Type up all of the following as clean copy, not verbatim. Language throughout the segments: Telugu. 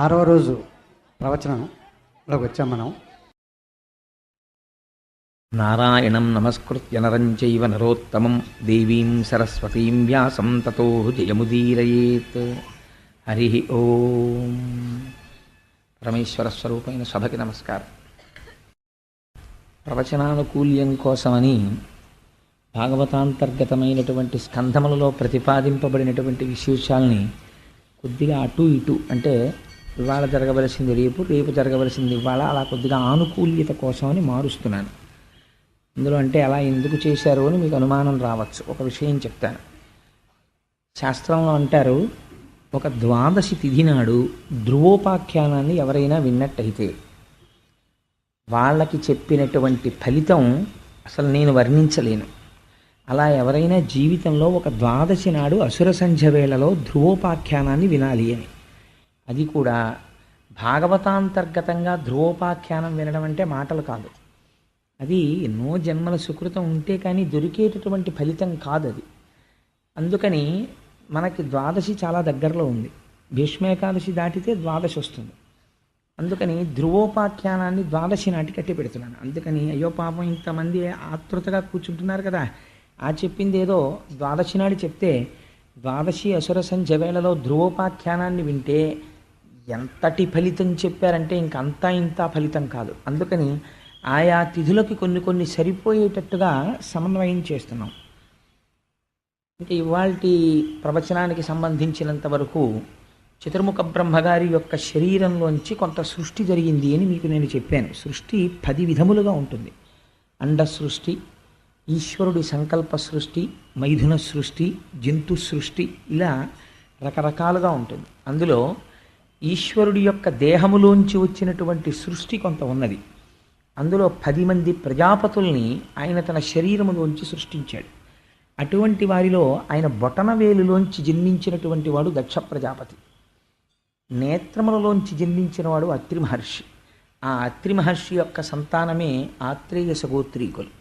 6వ రోజు ప్రవచనంలోకి వచ్చాం మనం. నారాయణం నమస్కృత్య నరం చైవ నరోత్తమం దేవీం సరస్వతీం వ్యాసం తతో జయముదీరయేత్. హరి ఓం. పరమేశ్వర స్వరూపమైన సభకి నమస్కారం. ప్రవచనానుకూల్యం కోసమని భాగవతాంతర్గతమైనటువంటి స్కంధములలో ప్రతిపాదింపబడినటువంటి విశేషాలని కొద్దిగా అటు ఇటు, అంటే ఇవాళ జరగవలసింది రేపు, రేపు జరగవలసింది ఇవాళ, అలా కొద్దిగా ఆనుకూల్యత కోసమని మారుస్తున్నాను. ఇందులో అంటే అలా ఎందుకు చేశారు అని మీకు అనుమానం రావచ్చు. ఒక విషయం చెప్తాను. శాస్త్రంలో అంటారు, ఒక ద్వాదశి తిథి నాడు ధ్రువోపాఖ్యానాన్ని ఎవరైనా విన్నట్టయితే వాళ్ళకి చెప్పినటువంటి ఫలితం అసలు నేను వర్ణించలేను. అలా ఎవరైనా జీవితంలో ఒక ద్వాదశి నాడు అసుర సంధ్య వేళలో ధ్రువోపాఖ్యానాన్ని వినాలి అని. అది కూడా భాగవతాంతర్గతంగా ధ్రువోపాఖ్యానం వినడం అంటే మాటలు కాదు. అది ఎన్నో జన్మల సుకృతం ఉంటే కానీ దొరికేటటువంటి ఫలితం కాదు అది. అందుకని మనకి ద్వాదశి చాలా దగ్గరలో ఉంది. భీష్మేకాదశి దాటితే ద్వాదశి వస్తుంది. అందుకని ధ్రువోపాఖ్యానాన్ని ద్వాదశి నాటి కట్టి పెడుతున్నాను. అందుకని అయ్యో పాపం ఇంతమంది ఆతృతగా కూర్చుంటున్నారు కదా, ఆ చెప్పింది ఏదో ద్వాదశి నాడు చెప్తే ద్వాదశి అసుర సంధ్య వేళలో ధ్రువోపాఖ్యానాన్ని వింటే ఎంతటి ఫలితం చెప్పారంటే ఇంకంతా ఇంత ఫలితం కాదు. అందుకని ఆయా తిథులకి కొన్ని కొన్ని సరిపోయేటట్టుగా సమన్వయం చేస్తున్నాం. ఇంకా ఇవాల్టి ప్రవచనానికి సంబంధించినంత వరకు చతుర్ముఖ బ్రహ్మగారి యొక్క శరీరంలోంచి కొంత సృష్టి జరిగింది అని మీకు నేను చెప్పాను. సృష్టి 10 విధములుగా ఉంటుంది. అండ సృష్టి, ఈశ్వరుడి సంకల్ప సృష్టి, మైథున సృష్టి, జంతు సృష్టి, ఇలా రకరకాలుగా ఉంటుంది. అందులో ఈశ్వరుడి యొక్క దేహములోంచి వచ్చినటువంటి సృష్టి కొంత ఉన్నది. అందులో 10 మంది ప్రజాపతుల్ని ఆయన తన శరీరములోంచి సృష్టించాడు. అటువంటి వారిలో ఆయన బొటనవేలులోంచి జన్మించినటువంటి వాడు దక్ష ప్రజాపతి. నేత్రములలోంచి జన్మించిన వాడు అత్రి మహర్షి. ఆ అత్రి మహర్షి యొక్క సంతానమే ఆత్రేయ సగోత్రీకులు.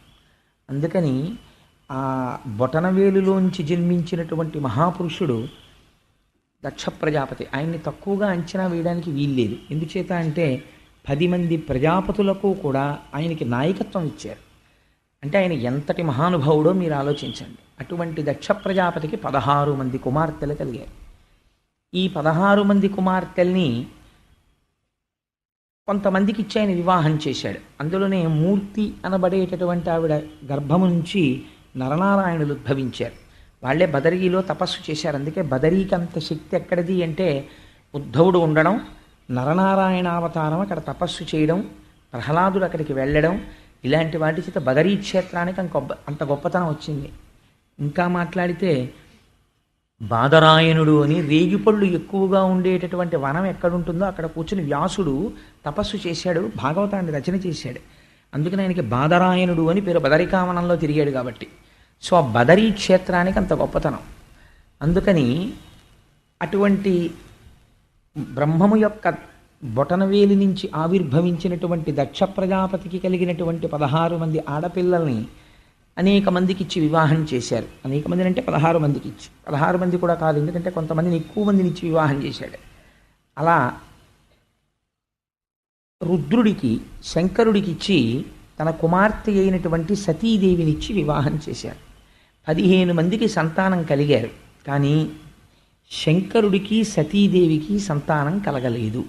అందుకని ఆ బొటనవేలులోంచి జన్మించినటువంటి మహాపురుషుడు దక్ష ప్రజాపతి. ఆయన్ని తక్కువగా అంచనా వేయడానికి వీల్లేదు. ఎందుచేత అంటే 10 మంది ప్రజాపతులకు కూడా ఆయనకి నాయకత్వం ఇచ్చారు. అంటే ఆయన ఎంతటి మహానుభావుడో మీరు ఆలోచించండి. అటువంటి దక్ష ప్రజాపతికి 16 మంది కుమార్తెలు కలిగారు. ఈ 16 మంది కుమార్తెల్ని కొంతమందికి ఇచ్చి ఆయన వివాహం చేశాడు. అందులోనే మూర్తి అనబడేటటువంటి ఆవిడ గర్భము నుంచి నరనారాయణులు ఉద్భవించారు. వాళ్ళే బదరీలో తపస్సు చేశారు. అందుకే బదరీకి అంత శక్తి ఎక్కడిది అంటే ఉద్ధవుడు ఉండడం, నరనారాయణావతారం అక్కడ తపస్సు చేయడం, ప్రహ్లాదుడు అక్కడికి వెళ్ళడం, ఇలాంటి వాటి చేత బదరీ క్షేత్రానికి అంత గొప్పతనం వచ్చింది. ఇంకా మాట్లాడితే బాదరాయణుడు అని రేగిపళ్ళు ఎక్కువగా ఉండేటటువంటి వనం ఎక్కడుంటుందో అక్కడ కూర్చుని వ్యాసుడు తపస్సు చేశాడు, భాగవతాన్ని రచన చేశాడు. అందుకని ఆయనకి బాదరాయణుడు అని పేరు. బదరికావనంలో తిరిగాడు కాబట్టి. సో ఆ బదరీ క్షేత్రానికి అంత గొప్పతనం. అందుకని అటువంటి బ్రహ్మము యొక్క బొటనవేలి నుంచి ఆవిర్భవించినటువంటి దక్ష ప్రజాపతికి కలిగినటువంటి 16 మంది ఆడపిల్లల్ని అనేక మందికి ఇచ్చి వివాహం చేశారు. అనేక మందిని అంటే 16 మందికి ఇచ్చి, 16 మంది కూడా కాదు, ఎందుకంటే కొంతమందిని ఎక్కువ మందిని ఇచ్చి వివాహం చేశాడు. అలా రుద్రుడికి, శంకరుడికి ఇచ్చి తన కుమార్తె అయినటువంటి సతీదేవినిచ్చి వివాహం చేశారు. 15 మందికి సంతానం కలిగారు. కానీ శంకరుడికి సతీదేవికి సంతానం కలగలేదు.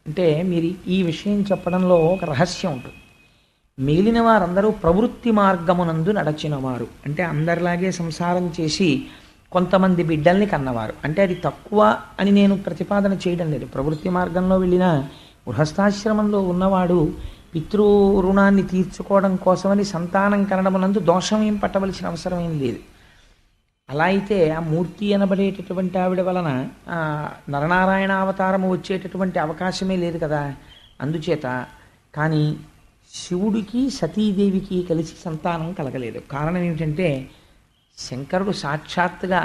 అంటే మీరు ఈ విషయం చెప్పడంలో ఒక రహస్యం ఉంటుంది. మిగిలిన వారందరూ ప్రవృత్తి మార్గమునందు నడచినవారు, అంటే అందరిలాగే సంసారం చేసి కొంతమంది బిడ్డల్ని కన్నవారు. అంటే అది తక్కువ అని నేను ప్రతిపాదన చేయడం లేదు. ప్రవృత్తి మార్గంలో వెళ్ళిన గృహస్థాశ్రమంలో ఉన్నవాడు పితృ రుణాన్ని తీర్చుకోవడం కోసమని సంతానం కనడమునందు దోషం ఏం పట్టవలసిన అవసరం ఏం లేదు. అలా అయితే ఆ మూర్తి అనబడేటటువంటి ఆవిడ వలన నరనారాయణ అవతారము వచ్చేటటువంటి అవకాశమే లేదు కదా. అందుచేత కానీ శివుడికి సతీదేవికి కలిసి సంతానం కలగలేదు. కారణం ఏమిటంటే శంకరుడు సాక్షాత్తుగా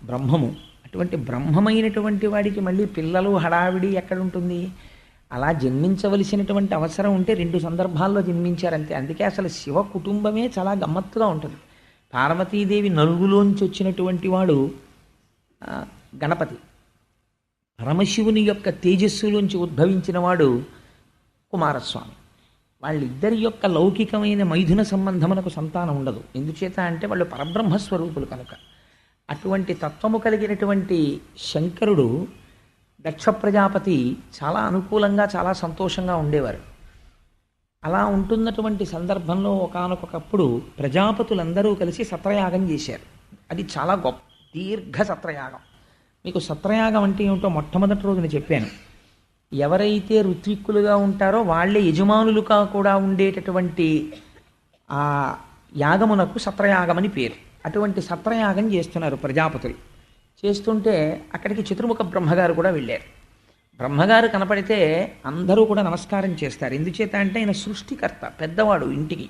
బ్రహ్మము. అటువంటి బ్రహ్మమైనటువంటి వాడికి మళ్ళీ పిల్లలు హడావిడి ఎక్కడుంటుంది? అలా జన్మించవలసినటువంటి అవసరం ఉంటే 2 సందర్భాల్లో జన్మించారంతే. అందుకే అసలు శివ కుటుంబమే చాలా గమ్మత్తుగా ఉంటుంది. పార్వతీదేవి నలుగులోంచి వచ్చినటువంటి వాడు గణపతి. పరమశివుని యొక్క తేజస్సులోంచి ఉద్భవించిన వాడు కుమారస్వామి. వాళ్ళిద్దరి యొక్క లౌకికమైన మైథున సంబంధమునకు సంతానం ఉండదు. ఎందుచేత అంటే వాళ్ళు పరబ్రహ్మస్వరూపులు కనుక. అటువంటి తత్వము కలిగినటువంటి శంకరుడు, దక్ష ప్రజాపతి చాలా అనుకూలంగా చాలా సంతోషంగా ఉండేవారు. అలా ఉంటున్నటువంటి సందర్భంలో ఒకానొకప్పుడు ప్రజాపతులందరూ కలిసి సత్రయాగం చేశారు. అది చాలా గొప్ప దీర్ఘ సత్రయాగం. మీకు సత్రయాగం అంటే ఏమిటో మొట్టమొదటి రోజున చెప్పాను. ఎవరైతే ఋత్విక్కులుగా ఉంటారో వాళ్ళే యజమానులుగా కూడా ఉండేటటువంటి ఆ యాగమునకు సత్రయాగం అని పేరు. అటువంటి సత్రయాగం చేస్తున్నారు ప్రజాపతులు. చేస్తుంటే అక్కడికి చతుర్ముఖ బ్రహ్మగారు కూడా వెళ్ళారు. బ్రహ్మగారు కనపడితే అందరూ కూడా నమస్కారం చేస్తారు. ఎందుచేత అంటే ఆయన సృష్టికర్త, పెద్దవాడు ఇంటికి.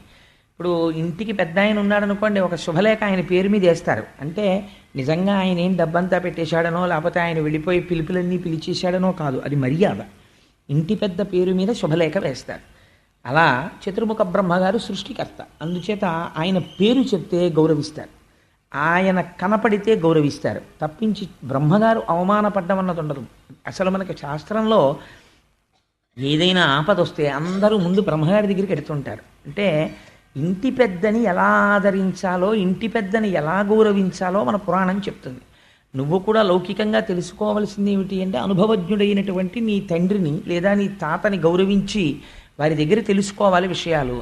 ఇప్పుడు ఇంటికి పెద్ద ఆయన ఉన్నాడనుకోండి, ఒక శుభలేఖ ఆయన పేరు మీద వేస్తారు. అంటే నిజంగా ఆయన ఏం డబ్బంతా పెట్టేశాడనో, లేకపోతే ఆయన వెళ్ళిపోయి పిలుపులన్నీ పిలిచేశాడనో కాదు, అది మర్యాద. ఇంటి పెద్ద పేరు మీద శుభలేఖ వేస్తారు. అలా చతుర్ముఖ బ్రహ్మగారు సృష్టికర్త, అందుచేత ఆయన పేరు చెప్తే గౌరవిస్తారు, ఆయన కనపడితే గౌరవిస్తారు. తప్పించి బ్రహ్మగారు అవమానపడ్డం అన్నది ఉండదు. అసలు మనకి శాస్త్రంలో ఏదైనా ఆపద వస్తే అందరూ ముందు బ్రహ్మగారి దగ్గరికి ఎడుతుంటారు. అంటే ఇంటి పెద్దని ఎలా ఆదరించాలో, ఇంటి పెద్దని ఎలా గౌరవించాలో మన పురాణం చెప్తుంది. నువ్వు కూడా లౌకికంగా తెలుసుకోవలసింది ఏమిటి అంటే, అనుభవజ్ఞుడైనటువంటి నీ తండ్రిని లేదా నీ తాతని గౌరవించి వారి దగ్గర తెలుసుకోవాలి విషయాలు.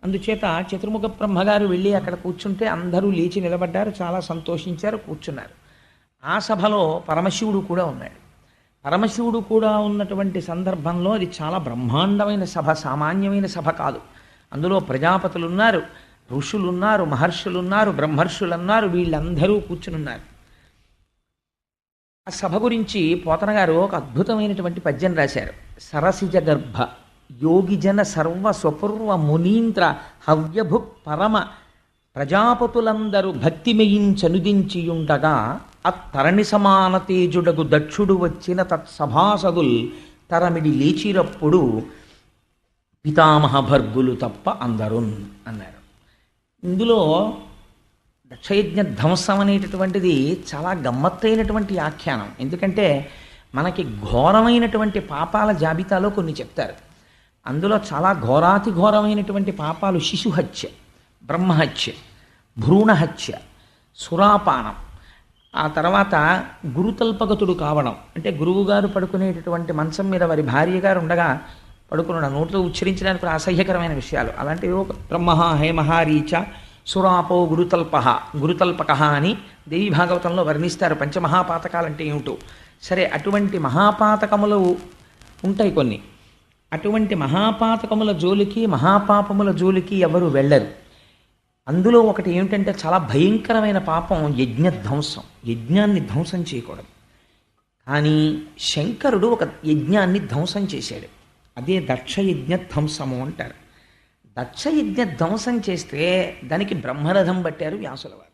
అందుచేత చతుర్ముఖ బ్రహ్మగారు వెళ్ళి అక్కడ కూర్చుంటే అందరూ లేచి నిలబడ్డారు, చాలా సంతోషించారు, కూర్చున్నారు. ఆ సభలో పరమశివుడు కూడా ఉన్నాడు. పరమశివుడు కూడా ఉన్నటువంటి సందర్భంలో అది చాలా బ్రహ్మాండమైన సభ, సామాన్యమైన సభ కాదు. అందులో ప్రజాపతులున్నారు, ఋషులున్నారు, మహర్షులున్నారు, బ్రహ్మర్షులున్నారు, వీళ్ళందరూ కూర్చునున్నారు. ఆ సభ గురించి పోతన గారు ఒక అద్భుతమైనటువంటి పద్యం రాశారు. సరసిజ గర్భ యోగిజన సర్వ స్వపూర్వ మునీంద్ర హవ్యభు పరమ ప్రజాపతులందరూ భక్తిమయించనుదించియుండగా అత్తరణి సమాన తేజుడగు దక్షుడు వచ్చిన తత్సభాసదుల్ తరమిడి లేచిరప్పుడు పితామహ భర్గులు తప్ప అందరున్ అన్నారు. ఇందులో దక్షయజ్ఞ ధ్వంసం అనేటటువంటిది చాలా గమ్మత్తైనటువంటి ఆఖ్యానం. ఎందుకంటే మనకి ఘోరమైనటువంటి పాపాల జాబితాలో కొన్ని చెప్తారు. అందులో చాలా ఘోరాతి ఘోరమైనటువంటి పాపాలు శిశుహత్య, బ్రహ్మహత్య, భ్రూణహత్య, సురాపానం, ఆ తర్వాత గురుతల్పగతుడు కావడం. అంటే గురువుగారు పడుకునేటటువంటి మంచం మీద వారి భార్య గారు ఉండగా పడుకున్నాడు, నోట్లో ఉచ్చరించడానికి కూడా అసహ్యకరమైన విషయాలు. అలాంటివి ఒక బ్రహ్మ హేమహారీచ సురాపో గురుతల్పక అని దేవి భాగవతంలో వర్ణిస్తారు. పంచమహాపాతకాలంటే ఏమిటో. సరే, అటువంటి మహాపాతకములు ఉంటాయి కొన్ని. అటువంటి మహాపాతకముల జోలికి, మహాపాపముల జోలికి ఎవరు వెళ్ళరు. అందులో ఒకటి ఏమిటంటే చాలా భయంకరమైన పాపం యజ్ఞధ్వంసం. యజ్ఞాన్ని ధ్వంసం చేయకూడదు. కానీ శంకరుడు ఒక యజ్ఞాన్ని ధ్వంసం చేశాడు. అదే దక్షయజ్ఞ ధ్వంసము అంటారు. దక్షయజ్ఞ ధ్వంసం చేస్తే దానికి బ్రహ్మరథం పట్టారు వ్యాసుల వారు,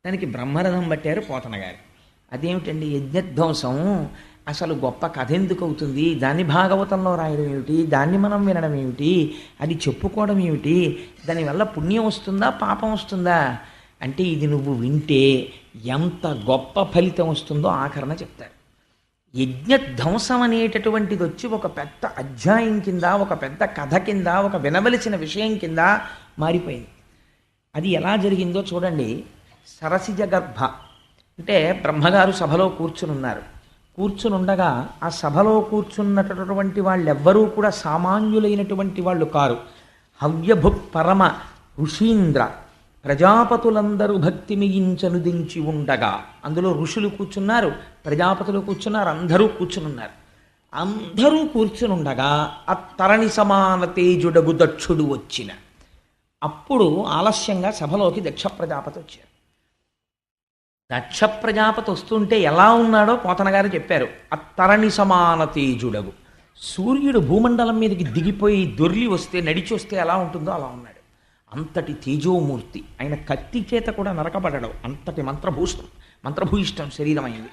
దానికి బ్రహ్మరథం పట్టారు పోతన గారు. అదేమిటండి యజ్ఞధ్వంసం? అసలు గొప్ప కథ ఎందుకు అవుతుంది? దాన్ని భాగవతంలో రాయడం ఏమిటి? దాన్ని మనం వినడం ఏమిటి? అది చెప్పుకోవడం ఏమిటి? దానివల్ల పుణ్యం వస్తుందా, పాపం వస్తుందా? అంటే ఇది నువ్వు వింటే ఎంత గొప్ప ఫలితం వస్తుందో ఆఖరణ చెప్తారు. యజ్ఞధ్వంసం అనేటటువంటిది వచ్చి ఒక పెద్ద అధ్యాయం కింద, ఒక పెద్ద కథ కింద, ఒక వినవలసిన విషయం కింద మారిపోయింది. అది ఎలా జరిగిందో చూడండి. సరసిజ గర్భ అంటే బ్రహ్మగారు సభలో కూర్చునున్నారు. కూర్చునుండగా ఆ సభలో కూర్చున్నటువంటి వాళ్ళెవ్వరూ కూడా సామాన్యులైనటువంటి వాళ్ళు కారు. హవ్యభు పరమ ఋషీంద్ర ప్రజాపతులందరూ భక్తిమియించనుదించి ఉండగా, అందులో ఋషులు కూర్చున్నారు, ప్రజాపతులు కూర్చున్నారు, అందరూ కూర్చునున్నారు. అందరూ కూర్చునుండగా అత్తరణి సమాన తేజుడగు దక్షుడు వచ్చిన. అప్పుడు ఆలస్యంగా సభలోకి దక్ష ప్రజాపతి వచ్చారు. దక్ష ప్రజాపతి వస్తుంటే ఎలా ఉన్నాడో పోతన గారు చెప్పారు. అత్తరణి సమాన తేజుడగు, సూర్యుడు భూమండలం మీదకి దిగిపోయి దొర్లి వస్తే, నడిచి వస్తే ఎలా ఉంటుందో అలా ఉన్నాడు. అంతటి తేజోమూర్తి. ఆయన కత్తి చేత కూడా నరకబడడం, అంతటి మంత్రభూయిష్టం శరీరం అయింది.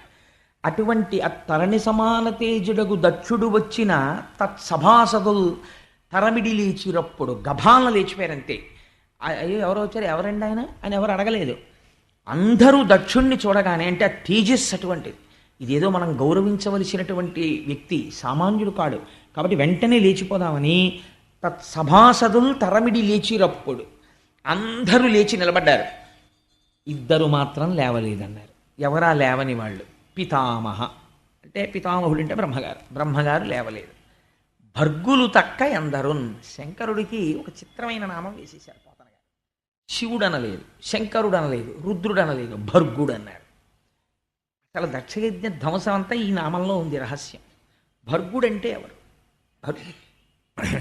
అటువంటి అత్తరణి సమాన తేజుడగు దక్షుడు వచ్చిన తత్సభాసదులు తరమిడి లేచిరప్పుడు గభాలను లేచిపోయారంతే. అయ్యో ఎవరో వచ్చారు, ఎవరండి ఆయన అని ఎవరు అడగలేదు. అందరూ దక్షుణ్ణి చూడగానే, అంటే ఆ తేజస్సు అటువంటిది. ఇదేదో మనం గౌరవించవలసినటువంటి వ్యక్తి, సామాన్యుడు కాడు. కాబట్టి వెంటనే లేచిపోదామని సభాసదులు తరమిడి లేచిరప్పుడు అందరూ లేచి నిలబడ్డారు. ఇద్దరు మాత్రం లేవలేదన్నారు. ఎవరా లేవని వాళ్ళు? పితామహ, అంటే పితామహుడు అంటే బ్రహ్మగారు లేవలేదు. భర్గులు తక్క ఎందరున్, శంకరుడికి ఒక చిత్రమైన నామం వేసేశారు పోతన గారు. శివుడు అనలేదు, శంకరుడు అనలేదు, రుద్రుడు అనలేదు, భర్గుడు అన్నారు. అసలు దక్షయజ్ఞ ధ్వంసం అంతా ఈ నామంలో ఉంది రహస్యం. భర్గుడు అంటే ఎవరు?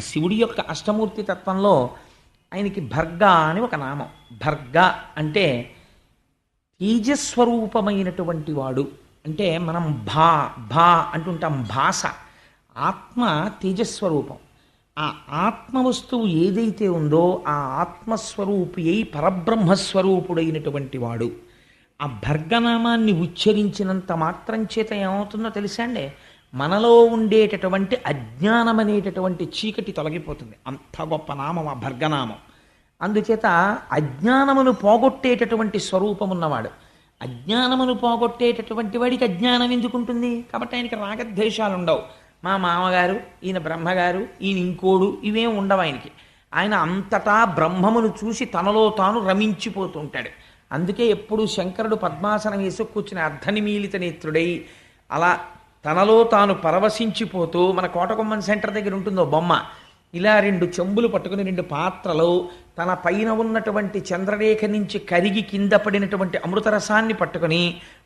శివుడి యొక్క అష్టమూర్తి తత్వంలో ఆయనకి భర్గ అని ఒక నామం. భర్గ అంటే తేజస్వరూపమైనటువంటి వాడు. అంటే మనం భా అంటుంటాం, భాష. ఆత్మ తేజస్వరూపం. ఆ ఆత్మ వస్తువు ఏదైతే ఉందో ఆ ఆత్మస్వరూపి అయి పరబ్రహ్మస్వరూపుడైనటువంటి వాడు. ఆ భర్గనామాన్ని ఉచ్చరించినంత మాత్రం చేత ఏమవుతుందో తెలుసా అండి? మనలో ఉండేటటువంటి అజ్ఞానం అనేటటువంటి చీకటి తొలగిపోతుంది. అంత గొప్ప నామం ఆ భర్గనామం. అందుచేత అజ్ఞానమును పోగొట్టేటటువంటి స్వరూపం ఉన్నవాడు. అజ్ఞానమును పోగొట్టేటటువంటి వాడికి అజ్ఞానం ఎందుకుంటుంది? కాబట్టి ఆయనకి రాగద్వేషాలు ఉండవు. మా మామగారు, ఈయన బ్రహ్మగారు, ఈయన ఇంకోడు, ఇవేం ఉండవు ఆయనకి. ఆయన అంతటా బ్రహ్మమును చూసి తనలో తాను రమించిపోతూ ఉంటాడు. అందుకే ఎప్పుడు శంకరుడు పద్మాసనం వేసి కూర్చుని అర్ధనిమీలిత నేత్రుడై అలా తనలో తాను పరవశించిపోతూ, మన కోటకొమ్మన్ సెంటర్ దగ్గర ఉంటుందో బొమ్మ, ఇలా 2 చెంబులు పట్టుకుని 2 పాత్రలు తన పైన ఉన్నటువంటి చంద్రరేఖ నుంచి కరిగి కింద పడినటువంటి అమృతరసాన్ని పట్టుకుని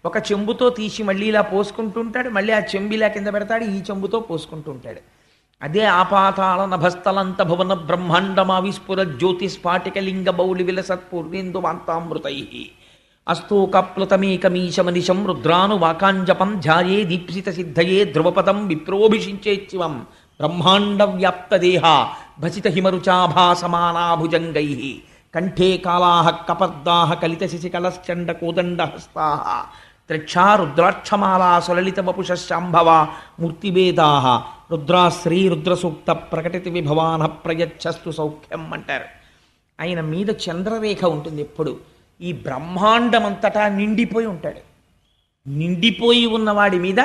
ఒక చెంబుతో తీసి మళ్ళీ ఇలా పోసుకుంటూ ఉంటాడు. మళ్ళీ ఆ చెంబు ఇలా కింద పెడతాడు, ఈ చెంబుతో పోసుకుంటూ ఉంటాడు. అదే ఆపాతాళ నభస్థలంత భువన బ్రహ్మాండమా విస్ఫుర జ్యోతిస్ఫాటిక లింగ బౌలి విలసత్పూర్ణేందు వాంతామృతై అస్తోకప్లుతమేకమీశమనిశం రుద్రాను వాకాంజపం ధ్యాయే దీప్సిత సిద్ధయే ధ్రువపదం విప్రోభిషించేచ్చివం బ్రహ్మాండ వ్యాప్తదేహ భసిత హిమరుచాభాసమానాభుజంగై కంఠే కాళాః కపర్దాః కలిత శశికలశ్చండ కోదండహస్తాః త్రిక్షా రుద్రాక్షమాలా సులలిత వపుషశాంభవ మూర్తిభేదాః రుద్రాశ్రీ రుద్రసూక్త ప్రకటిత విభవాన ప్రయచ్చస్తు సౌఖ్యం అంటారు. ఆయన మీద చంద్రరేఖ ఉంటుంది ఎప్పుడు. ఈ బ్రహ్మాండమంతటా నిండిపోయి ఉంటాడు. నిండిపోయి ఉన్నవాడి మీద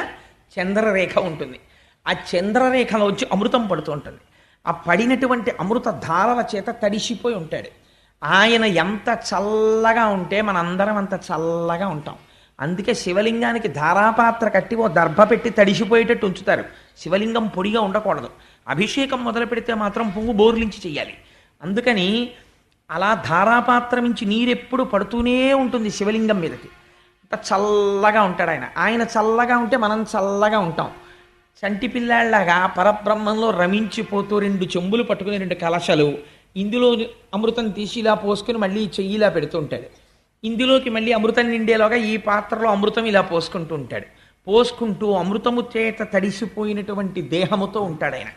చంద్రరేఖ ఉంటుంది. ఆ చంద్రరేఖలో వచ్చి అమృతం పడుతూ ఉంటుంది. ఆ పడినటువంటి అమృత ధారల చేత తడిసిపోయి ఉంటాడు. ఆయన ఎంత చల్లగా ఉంటే మనందరం అంత చల్లగా ఉంటాం. అందుకే శివలింగానికి ధారాపాత్ర కట్టి ఓ దర్భ పెట్టి తడిసిపోయేటట్టు ఉంచుతారు. శివలింగం పొడిగా ఉండకూడదు. అభిషేకం మొదలు పెడితే మాత్రం పువ్వు బోర్లించి చెయ్యాలి. అందుకని అలా ధారాపాత్ర నుంచి నీరెప్పుడు పడుతూనే ఉంటుంది శివలింగం మీదకి. అంత చల్లగా ఉంటాడు ఆయన. ఆయన చల్లగా ఉంటే మనం చల్లగా ఉంటాం. చంటి పిల్లాళ్లాగా పరబ్రహ్మంలో రమించిపోతూ 2 చెంబులు పట్టుకుని 2 కలశలు, ఇందులో అమృతం తీసి ఇలా పోసుకుని మళ్ళీ చెయ్యిలా పెడుతూ ఉంటాడు. ఇందులోకి మళ్ళీ అమృతం నిండేలోగా ఈ పాత్రలో అమృతం ఇలా పోసుకుంటూ ఉంటాడు. పోసుకుంటూ అమృతము చేత తడిసిపోయినటువంటి దేహముతో ఉంటాడు ఆయన.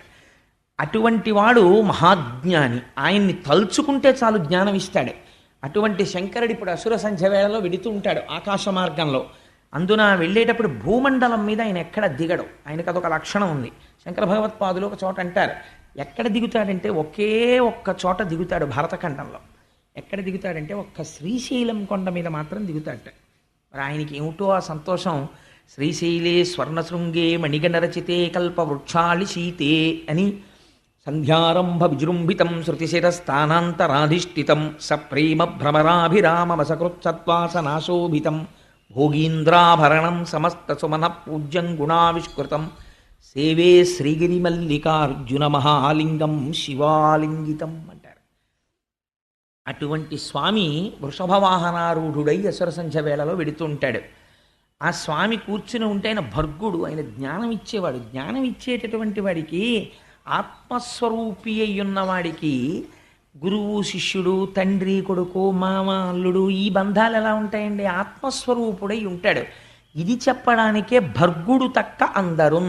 అటువంటి వాడు మహాజ్ఞాని. ఆయన్ని తలుచుకుంటే చాలు జ్ఞానం ఇస్తాడు. అటువంటి శంకరుడు ఇప్పుడు అసుర సంధ్య వేళలో వెడుతూ ఉంటాడు ఆకాశ మార్గంలో. అందున వెళ్ళేటప్పుడు భూమండలం మీద ఆయన ఎక్కడ దిగడు. ఆయనకు అదొక లక్షణం ఉంది. శంకర భగవత్పాదులు ఒక చోట అంటారు, ఎక్కడ దిగుతాడంటే ఒకే ఒక్క చోట దిగుతాడు భారతఖండంలో. ఎక్కడ దిగుతాడంటే ఒక్క శ్రీశైలం కొండ మీద మాత్రం దిగుతాడట. మరి ఆయనకి ఏమిటో ఆ సంతోషం. శ్రీశైలే స్వర్ణశృంగే మణిగణరచితే కల్పవృక్షాళి శీతే అని సంధ్యారంభ విజృంభితం శృతిశిరస్థానాంతరాధిష్ఠితం సప్రేమ భ్రమరాభిరామవసకృత్సత్వాసనాశోభితం భోగీంద్రాభరణం సమస్త సుమన పూజ్యం గుణావిష్కృతం సేవే శ్రీగిరిమల్లికార్జున మహాలింగం శివాలింగితం అంటారు. అటువంటి స్వామి వృషభవాహనారూఢుడై అసుర సంధ్య వేళలో వెడుతుంటాడు. ఆ స్వామి కూర్చుని ఉంటే ఆయన భర్గుడు, ఆయన జ్ఞానం ఇచ్చేవాడు. జ్ఞానం ఇచ్చేటటువంటి వాడికి, ఆత్మస్వరూపి అయ్యున్నవాడికి గురువు శిష్యుడు, తండ్రి కొడుకు, మామ అల్లుడు, ఈ బంధాలు ఎలా ఉంటాయండి? ఆత్మస్వరూపుడై ఉంటాడు. ఇది చెప్పడానికే భర్గుడు తక్క అందరు.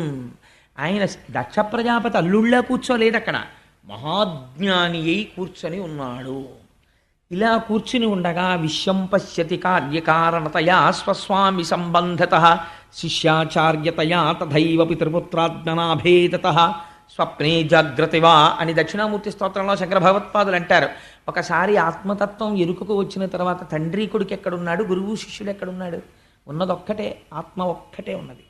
ఆయన దక్ష ప్రజాపతి అల్లుళ్ళ కూర్చోలేదు అక్కడ, మహాజ్ఞాని అయి కూర్చొని ఉన్నాడు. ఇలా కూర్చుని ఉండగా విశ్వం పశ్యతి కార్యకారణతయా స్వస్వామి సంబంధత శిష్యాచార్యతయా తథైవ పితృపుత్రాజ్ఞనాభేదత స్వప్నే జాగ్రతివా అని దక్షిణామూర్తి స్తోత్రంలో శంకర భగవత్పాదులు అంటారు. ఒకసారి ఆత్మతత్వం ఎరుకకు వచ్చిన తర్వాత తండ్రి కొడుకు ఎక్కడున్నాడు, గురువు శిష్యుడు ఎక్కడున్నాడు? ఉన్నదొక్కటే, ఆత్మ ఒక్కటే ఉన్నది.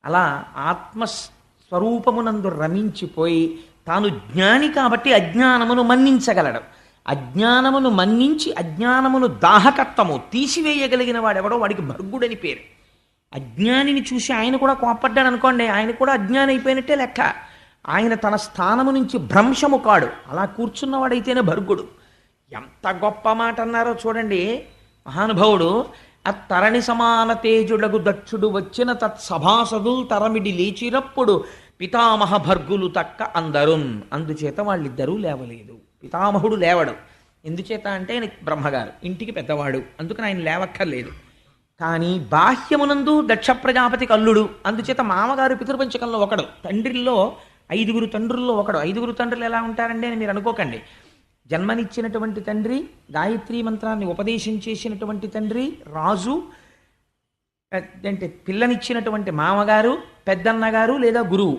అలా ఆత్మస్వరూపమునందు రమించిపోయి తాను జ్ఞాని కాబట్టి అజ్ఞానమును మన్నించగలడు. అజ్ఞానమును మన్నించి అజ్ఞానమును దాహకత్వము తీసివేయగలిగిన వాడెవడో వాడికి భర్గుడని పేరు. అజ్ఞానిని చూసి ఆయన కూడా కోపడ్డాడు అనుకోండి, ఆయన కూడా అజ్ఞాని అయిపోయినట్టే లెక్క. ఆయన తన స్థానము నుంచి భ్రంశము కాడు, అలా కూర్చున్నవాడైతేనే భర్గుడు. ఎంత గొప్ప మాట అన్నారో చూడండి మహానుభావుడు. అత్తరణి సమాన తేజుడగు దక్షుడు వచ్చిన తత్సభాసదు తరమిడి లేచిరప్పుడు పితామహ భర్గులు తక్క అందరున్. అందుచేత వాళ్ళిద్దరూ లేవలేదు. పితామహుడు లేవడు. ఎందుచేత అంటే ఆయన బ్రహ్మగారు, ఇంటికి పెద్దవాడు, అందుకని ఆయన లేవక్కర్లేదు. కానీ బాహ్యమునందు దక్ష ప్రజాపతికి అల్లుడు, అందుచేత మామగారు పితృపంచకంలో ఒకడు, తండ్రిలో 5 తండ్రుల్లో ఒకడు. 5 తండ్రులు ఎలా ఉంటారండి అని మీరు అనుకోకండి. జన్మనిచ్చినటువంటి తండ్రి, గాయత్రీ మంత్రాన్ని ఉపదేశం చేసినటువంటి తండ్రి, రాజు, అంటే పిల్లనిచ్చినటువంటి మామగారు, పెద్దన్నగారు లేదా గురువు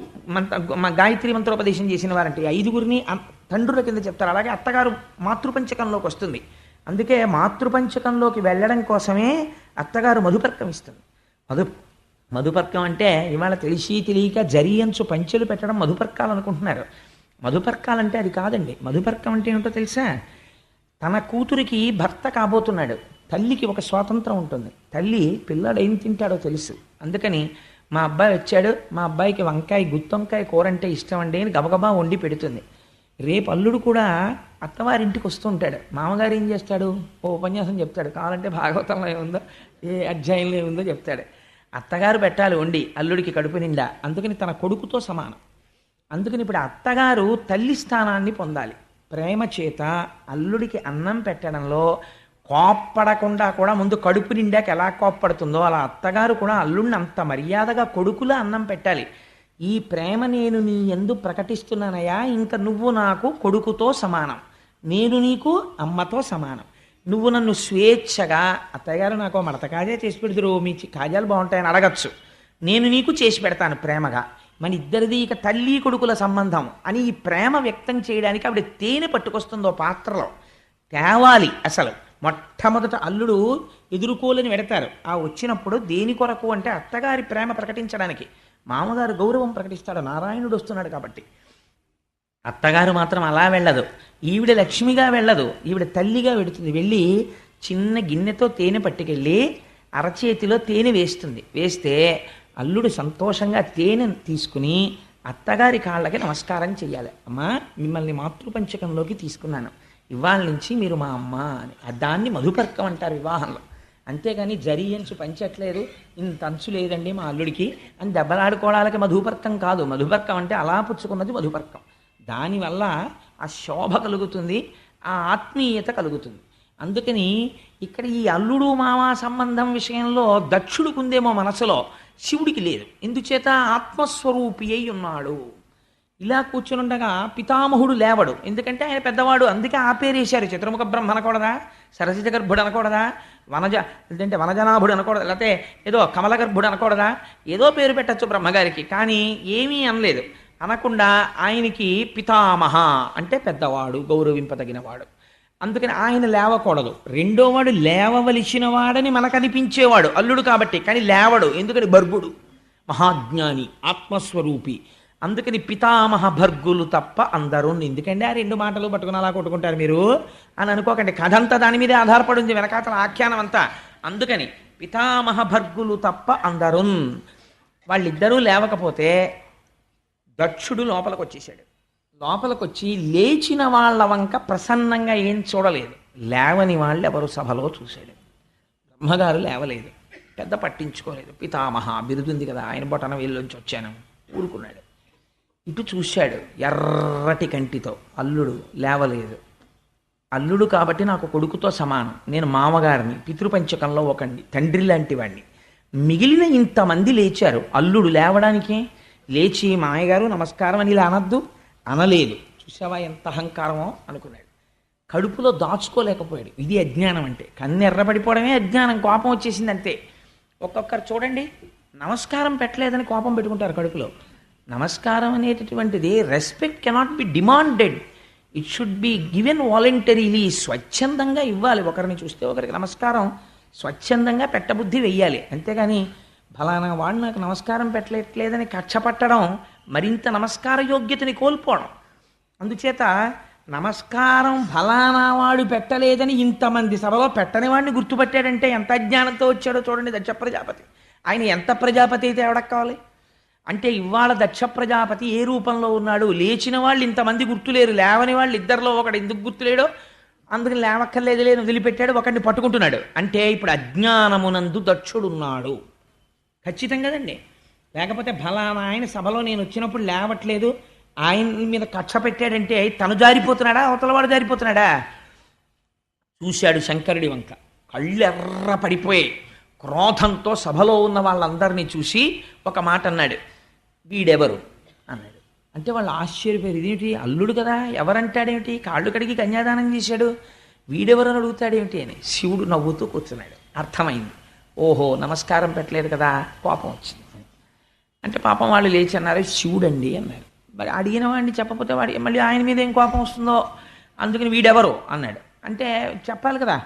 గాయత్రీ మంత్రోపదేశం చేసిన వారంటే 5 తండ్రుల కింద చెప్తారు. అలాగే అత్తగారు మాతృపంచకంలోకి వస్తుంది. అందుకే మాతృపంచకంలోకి వెళ్ళడం కోసమే అత్తగారు మధుపర్కం ఇస్తుంది. మధుపర్కం అంటే ఇవాళ తెలిసి తెలియక జరియంచు పంచెలు పెట్టడం మధుపర్కాలు అనుకుంటున్నారు. మధుపర్కాలంటే అది కాదండి. మధుపర్కం అంటే ఏమిటో తెలుసా? తన కూతురికి భర్త కాబోతున్నాడు. తల్లికి ఒక స్వాతంత్రం ఉంటుంది. తల్లి పిల్లాడు ఏం తింటాడో తెలుసు. అందుకని మా అబ్బాయి వచ్చాడు, మా అబ్బాయికి గుత్తొంకాయ కూర అంటే ఇష్టం అండి అని గబగబా వండి పెడుతుంది. రేపు అల్లుడు కూడా అత్తవారింటికి వస్తూ ఉంటాడు. మామగారు ఏం చేస్తాడు? ఓ ఉపన్యాసం చెప్తాడు, కావాలంటే భాగవతంలో ఏముందో ఏ అధ్యాయంలో ఏముందో చెప్తాడు. అత్తగారు పెట్టాలి వండి అల్లుడికి కడుపు నిండా. అందుకని తన కొడుకుతో సమానం. అందుకని ఇప్పుడు అత్తగారు తల్లి స్థానాన్ని పొందాలి. ప్రేమ చేత అల్లుడికి అన్నం పెట్టడంలో కోప్పడకుండా కూడా ముందు కడుపు నిండాక ఎలా కోప్పడుతుందో అలా అత్తగారు కూడా అల్లుడిని అంత మర్యాదగా కొడుకులా అన్నం పెట్టాలి. ఈ ప్రేమ నేను నీ యందు ప్రకటిస్తున్నానయ్యా, ఇంకా నువ్వు నాకు కొడుకుతో సమానం, నేను నీకు అమ్మతో సమానం. నువ్వు నన్ను స్వేచ్ఛగా, అత్తగారు నాకు మడత కాజా చేసి పెడుతురు, మీ కాజాలు బాగుంటాయని అడగచ్చు, నేను నీకు చేసి పెడతాను ప్రేమగా. మన ఇద్దరిది ఇక తల్లి కొడుకుల సంబంధం అని ఈ ప్రేమ వ్యక్తం చేయడానికి ఆవిడ తేనె పట్టుకొస్తుందో పాత్రలో తేవాలి. అసలు మొట్టమొదట అల్లుడు ఎదుర్కోలేని పెడతారు. ఆ వచ్చినప్పుడు దేని కొరకు అంటే అత్తగారి ప్రేమ ప్రకటించడానికి. మామగారు గౌరవం ప్రకటిస్తాడు, నారాయణుడు వస్తున్నాడు కాబట్టి. అత్తగారు మాత్రం అలా వెళ్ళదు. ఈవిడ లక్ష్మిగా వెళ్ళదు, ఈవిడ తల్లిగా వెడుతుంది. వెళ్ళి చిన్న గిన్నెతో తేనె పట్టుకెళ్ళి అరచేతిలో తేనె వేస్తుంది. వేస్తే అల్లుడు సంతోషంగా తేనెను తీసుకుని అత్తగారి కాళ్ళకి నమస్కారం చెయ్యాలి. అమ్మా, మిమ్మల్ని మాతృపంచకంలోకి తీసుకున్నాను, ఇవాళ నుంచి మీరు మా అమ్మ అని. దాన్ని మధుపర్కం అంటారు వివాహంలో. అంతేగాని జరియంచు పంచట్లేదు, ఇంత అంచు లేదండి మా అల్లుడికి అని దెబ్బలాడుకోవడానికి మధుపర్కం కాదు. మధుపర్కం అంటే అలా పుచ్చుకున్నది మధుపర్కం. దానివల్ల ఆ శోభ కలుగుతుంది, ఆ ఆత్మీయత కలుగుతుంది. అందుకని ఇక్కడ ఈ అల్లుడు మామ సంబంధం విషయంలో దక్షుడికుందేమో మనసులో, శివుడికి లేదు. ఎందుచేత ఆత్మస్వరూపి అయి ఉన్నాడు. ఇలా కూర్చునుండగా పితామహుడు లేవడు, ఎందుకంటే ఆయన పెద్దవాడు. అందుకే ఆ పేరేశారు. చతుర్ముఖ బ్రహ్మ అనకూడదా, సరసిజ గర్భుడు అనకూడదా, లేదంటే వనజనాభుడు అనకూడదా, లేకపోతే ఏదో కమల గర్భుడు అనకూడదా, ఏదో పేరు పెట్టచ్చు బ్రహ్మగారికి. కానీ ఏమీ అనలేదు. అనకుండా ఆయనకి పితామహ అంటే పెద్దవాడు, గౌరవింపదగినవాడు. అందుకని ఆయన లేవకూడదు. రెండోవాడు లేవవలసిన వాడని మనకు అనిపించేవాడు అల్లుడు కాబట్టి, కానీ లేవడు. ఎందుకని? భర్గుడు, మహాజ్ఞాని, ఆత్మస్వరూపి. అందుకని పితామహ భర్గులు తప్ప అందరూ. ఎందుకంటే ఆ 2 మాటలు పట్టుకుని అలా కొట్టుకుంటారు మీరు అని అనుకోకండి. కథ అంతా దాని మీదే ఆధారపడింది, వెనకాతల ఆఖ్యానం అంతా. అందుకని పితామహ భర్గులు తప్ప అందరూ. వాళ్ళిద్దరూ లేవకపోతే దక్షుడు లోపలికి వచ్చేసాడు. లోపలికి వచ్చి లేచిన వాళ్ళ వంక ప్రసన్నంగా ఏం చూడలేదు. లేవని వాళ్ళు ఎవరు సభలో చూశాడు. బ్రహ్మగారు లేవలేదు, పెద్ద పట్టించుకోలేదు. పితామహ బిరుదుంది కదా, ఆయన బొటన వేళ్ళలోంచి వచ్చాను ఊరుకున్నాడు. ఇటు చూశాడు ఎర్రటి కంటితో. అల్లుడు లేవలేదు. అల్లుడు కాబట్టి నాకు కొడుకుతో సమానం, నేను మామగారిని, పితృపంచకంలో ఒకండి, తండ్రి లాంటి వాడిని. మిగిలిన ఇంతమంది లేచారు, అల్లుడు లేవడానికి లేచి మామయ్యగారు నమస్కారం అని ఇలా అనద్దు, అనలేదు. చూసావా ఎంత అహంకారమో అనుకున్నాడు. కడుపులో దాచుకోలేకపోయాడు. ఇది అజ్ఞానం అంటే. కన్ను ఎర్రబడిపోవడమే అజ్ఞానం. కోపం వచ్చేసింది అంతే. ఒక్కొక్కరు చూడండి, నమస్కారం పెట్టలేదని కోపం పెట్టుకుంటారు కడుపులో. నమస్కారం అనేటటువంటిది respect cannot be demanded, it should be given voluntarily. స్వచ్ఛందంగా ఇవ్వాలి. ఒకరిని చూస్తే ఒకరికి నమస్కారం స్వచ్ఛందంగా పెట్టబుద్ధి వెయ్యాలి. అంతేగాని ఫలానా వాడు నాకు నమస్కారం పెట్టలేదని కక్ష పట్టడం మరింత నమస్కార యోగ్యతని కోల్పోవడం. అందుచేత నమస్కారం ఫలానా వాడు పెట్టలేదని ఇంతమంది సభలో పెట్టని వాడిని గుర్తుపట్టాడంటే ఎంత అజ్ఞానంతో వచ్చాడో చూడండి దక్ష ప్రజాపతి. ఆయన ఎంత ప్రజాపతి అయితే ఎవడకు కావాలి అంటే ఇవాళ దక్ష ప్రజాపతి ఏ రూపంలో ఉన్నాడు? లేచిన వాళ్ళు ఇంతమంది గుర్తులేరు, లేవని వాళ్ళు ఇద్దరిలో ఒకడు ఎందుకు గుర్తులేడో అందుకని లేవక్కర్లేదు లేని వదిలిపెట్టాడు, ఒకడిని పట్టుకుంటున్నాడు. అంటే ఇప్పుడు అజ్ఞానమునందు దక్షుడున్నాడు ఖచ్చితం కదండి. లేకపోతే ఫలానా ఆయన సభలో నేను వచ్చినప్పుడు లేవట్లేదు ఆయన మీద కక్ష పెట్టాడంటే తను జారిపోతున్నాడా అవతలవాడు జారిపోతున్నాడా? చూశాడు శంకరుడి వంక, కళ్ళు ఎర్ర పడిపోయి క్రోధంతో సభలో ఉన్న వాళ్ళందరినీ చూసి ఒక మాట అన్నాడు, వీడెవరు అన్నాడు. అంటే వాళ్ళు ఆశ్చర్యపోయారు, ఇదేమిటి అల్లుడు కదా ఎవరంటాడేమిటి, కాళ్ళు కడిగి కన్యాదానం చేశాడు, వీడెవరు అని అడుగుతాడేమిటి అని. శివుడు నవ్వుతూ కూర్చున్నాడు. అర్థమైంది, ఓహో నమస్కారం పెట్టలేదు కదా, కోపం వచ్చింది. అంటే పాపం వాళ్ళు లేచి అన్నారు శివుడండి అన్నారు. మరి అడిగిన వాడిని చెప్పకపోతే వాడి మళ్ళీ ఆయన మీద ఏం కోపం వస్తుందో, అందుకని వీడెవరు అన్నాడు. అంటే చెప్పాలి కదా,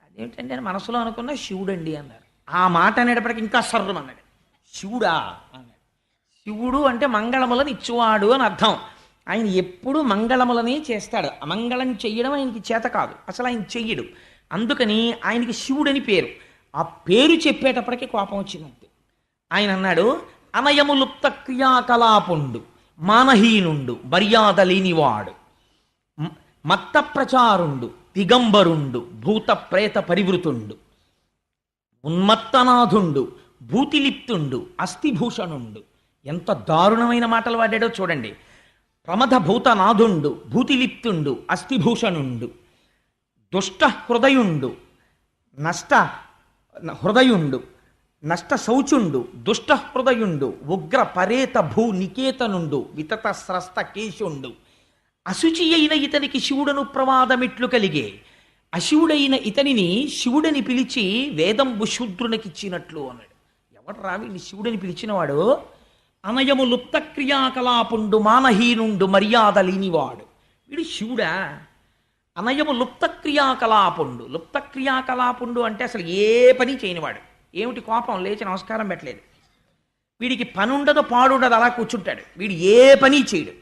అదేమిటంటే మనసులో అనుకున్న శివుడండి అన్నారు. ఆ మాట అనేటప్పటికి ఇంకా సర్రం అన్నాడు, శివుడా అన్నాడు. శివుడు అంటే మంగళములను ఇచ్చువాడు అని అర్థం. ఆయన ఎప్పుడు మంగళములని చేస్తాడు, అమంగళం చెయ్యడం ఆయనకి చేత కాదు, అసలు ఆయన చెయ్యడు. అందుకని ఆయనకి శివుడని పేరు. ఆ పేరు చెప్పేటప్పటికి కోపం వచ్చిందంతే. ఆయన అన్నాడు, అనయములుప్త క్రియాకలాపుండు, మానహీనుండు, మర్యాద లేనివాడు, మత్త ప్రచారుండు, దిగంబరుండు, భూత ప్రేత పరివృతుండు, ఉన్మత్తనాథుండు, భూతిలిప్తుండు, అస్థిభూషణుండు. ఎంత దారుణమైన మాటలు వాడాడో చూడండి. ప్రమథ భూతనాథుండు, భూతిలిప్తుండు, అస్థిభూషణుండు, దుష్ట హృదయుండు, నష్ట హృదయుండు, నష్ట శౌచుండు, దుష్ట హృదయుండు, ఉగ్ర పరేత భూ నికేతనుండు, వితత స్రస్త కేశుండు. అశుచి అయిన ఇతనికి శివుడను ప్రమాదమిట్లు కలిగే, అశివుడైన ఇతనిని శివుడని పిలిచి వేదంబు శూద్రునికిచ్చినట్లు అన్నాడు. ఎవడు రావిని శివుడని పిలిచినవాడు? అనయము లుప్త క్రియాకలాపుండు, మానహీనుండు, మర్యాద లేనివాడు. వీడు శివుడా? అనయము లుప్త క్రియాకలాపుండు. లుప్త క్రియాకలాపుండు అంటే అసలు ఏ పని చేయనివాడు. ఏమిటి కోపం, లేచి నమస్కారం పెట్టలేదు. వీడికి పని ఉండదు పాడుండదు, అలా కూర్చుంటాడు. వీడు ఏ పని చేయడు.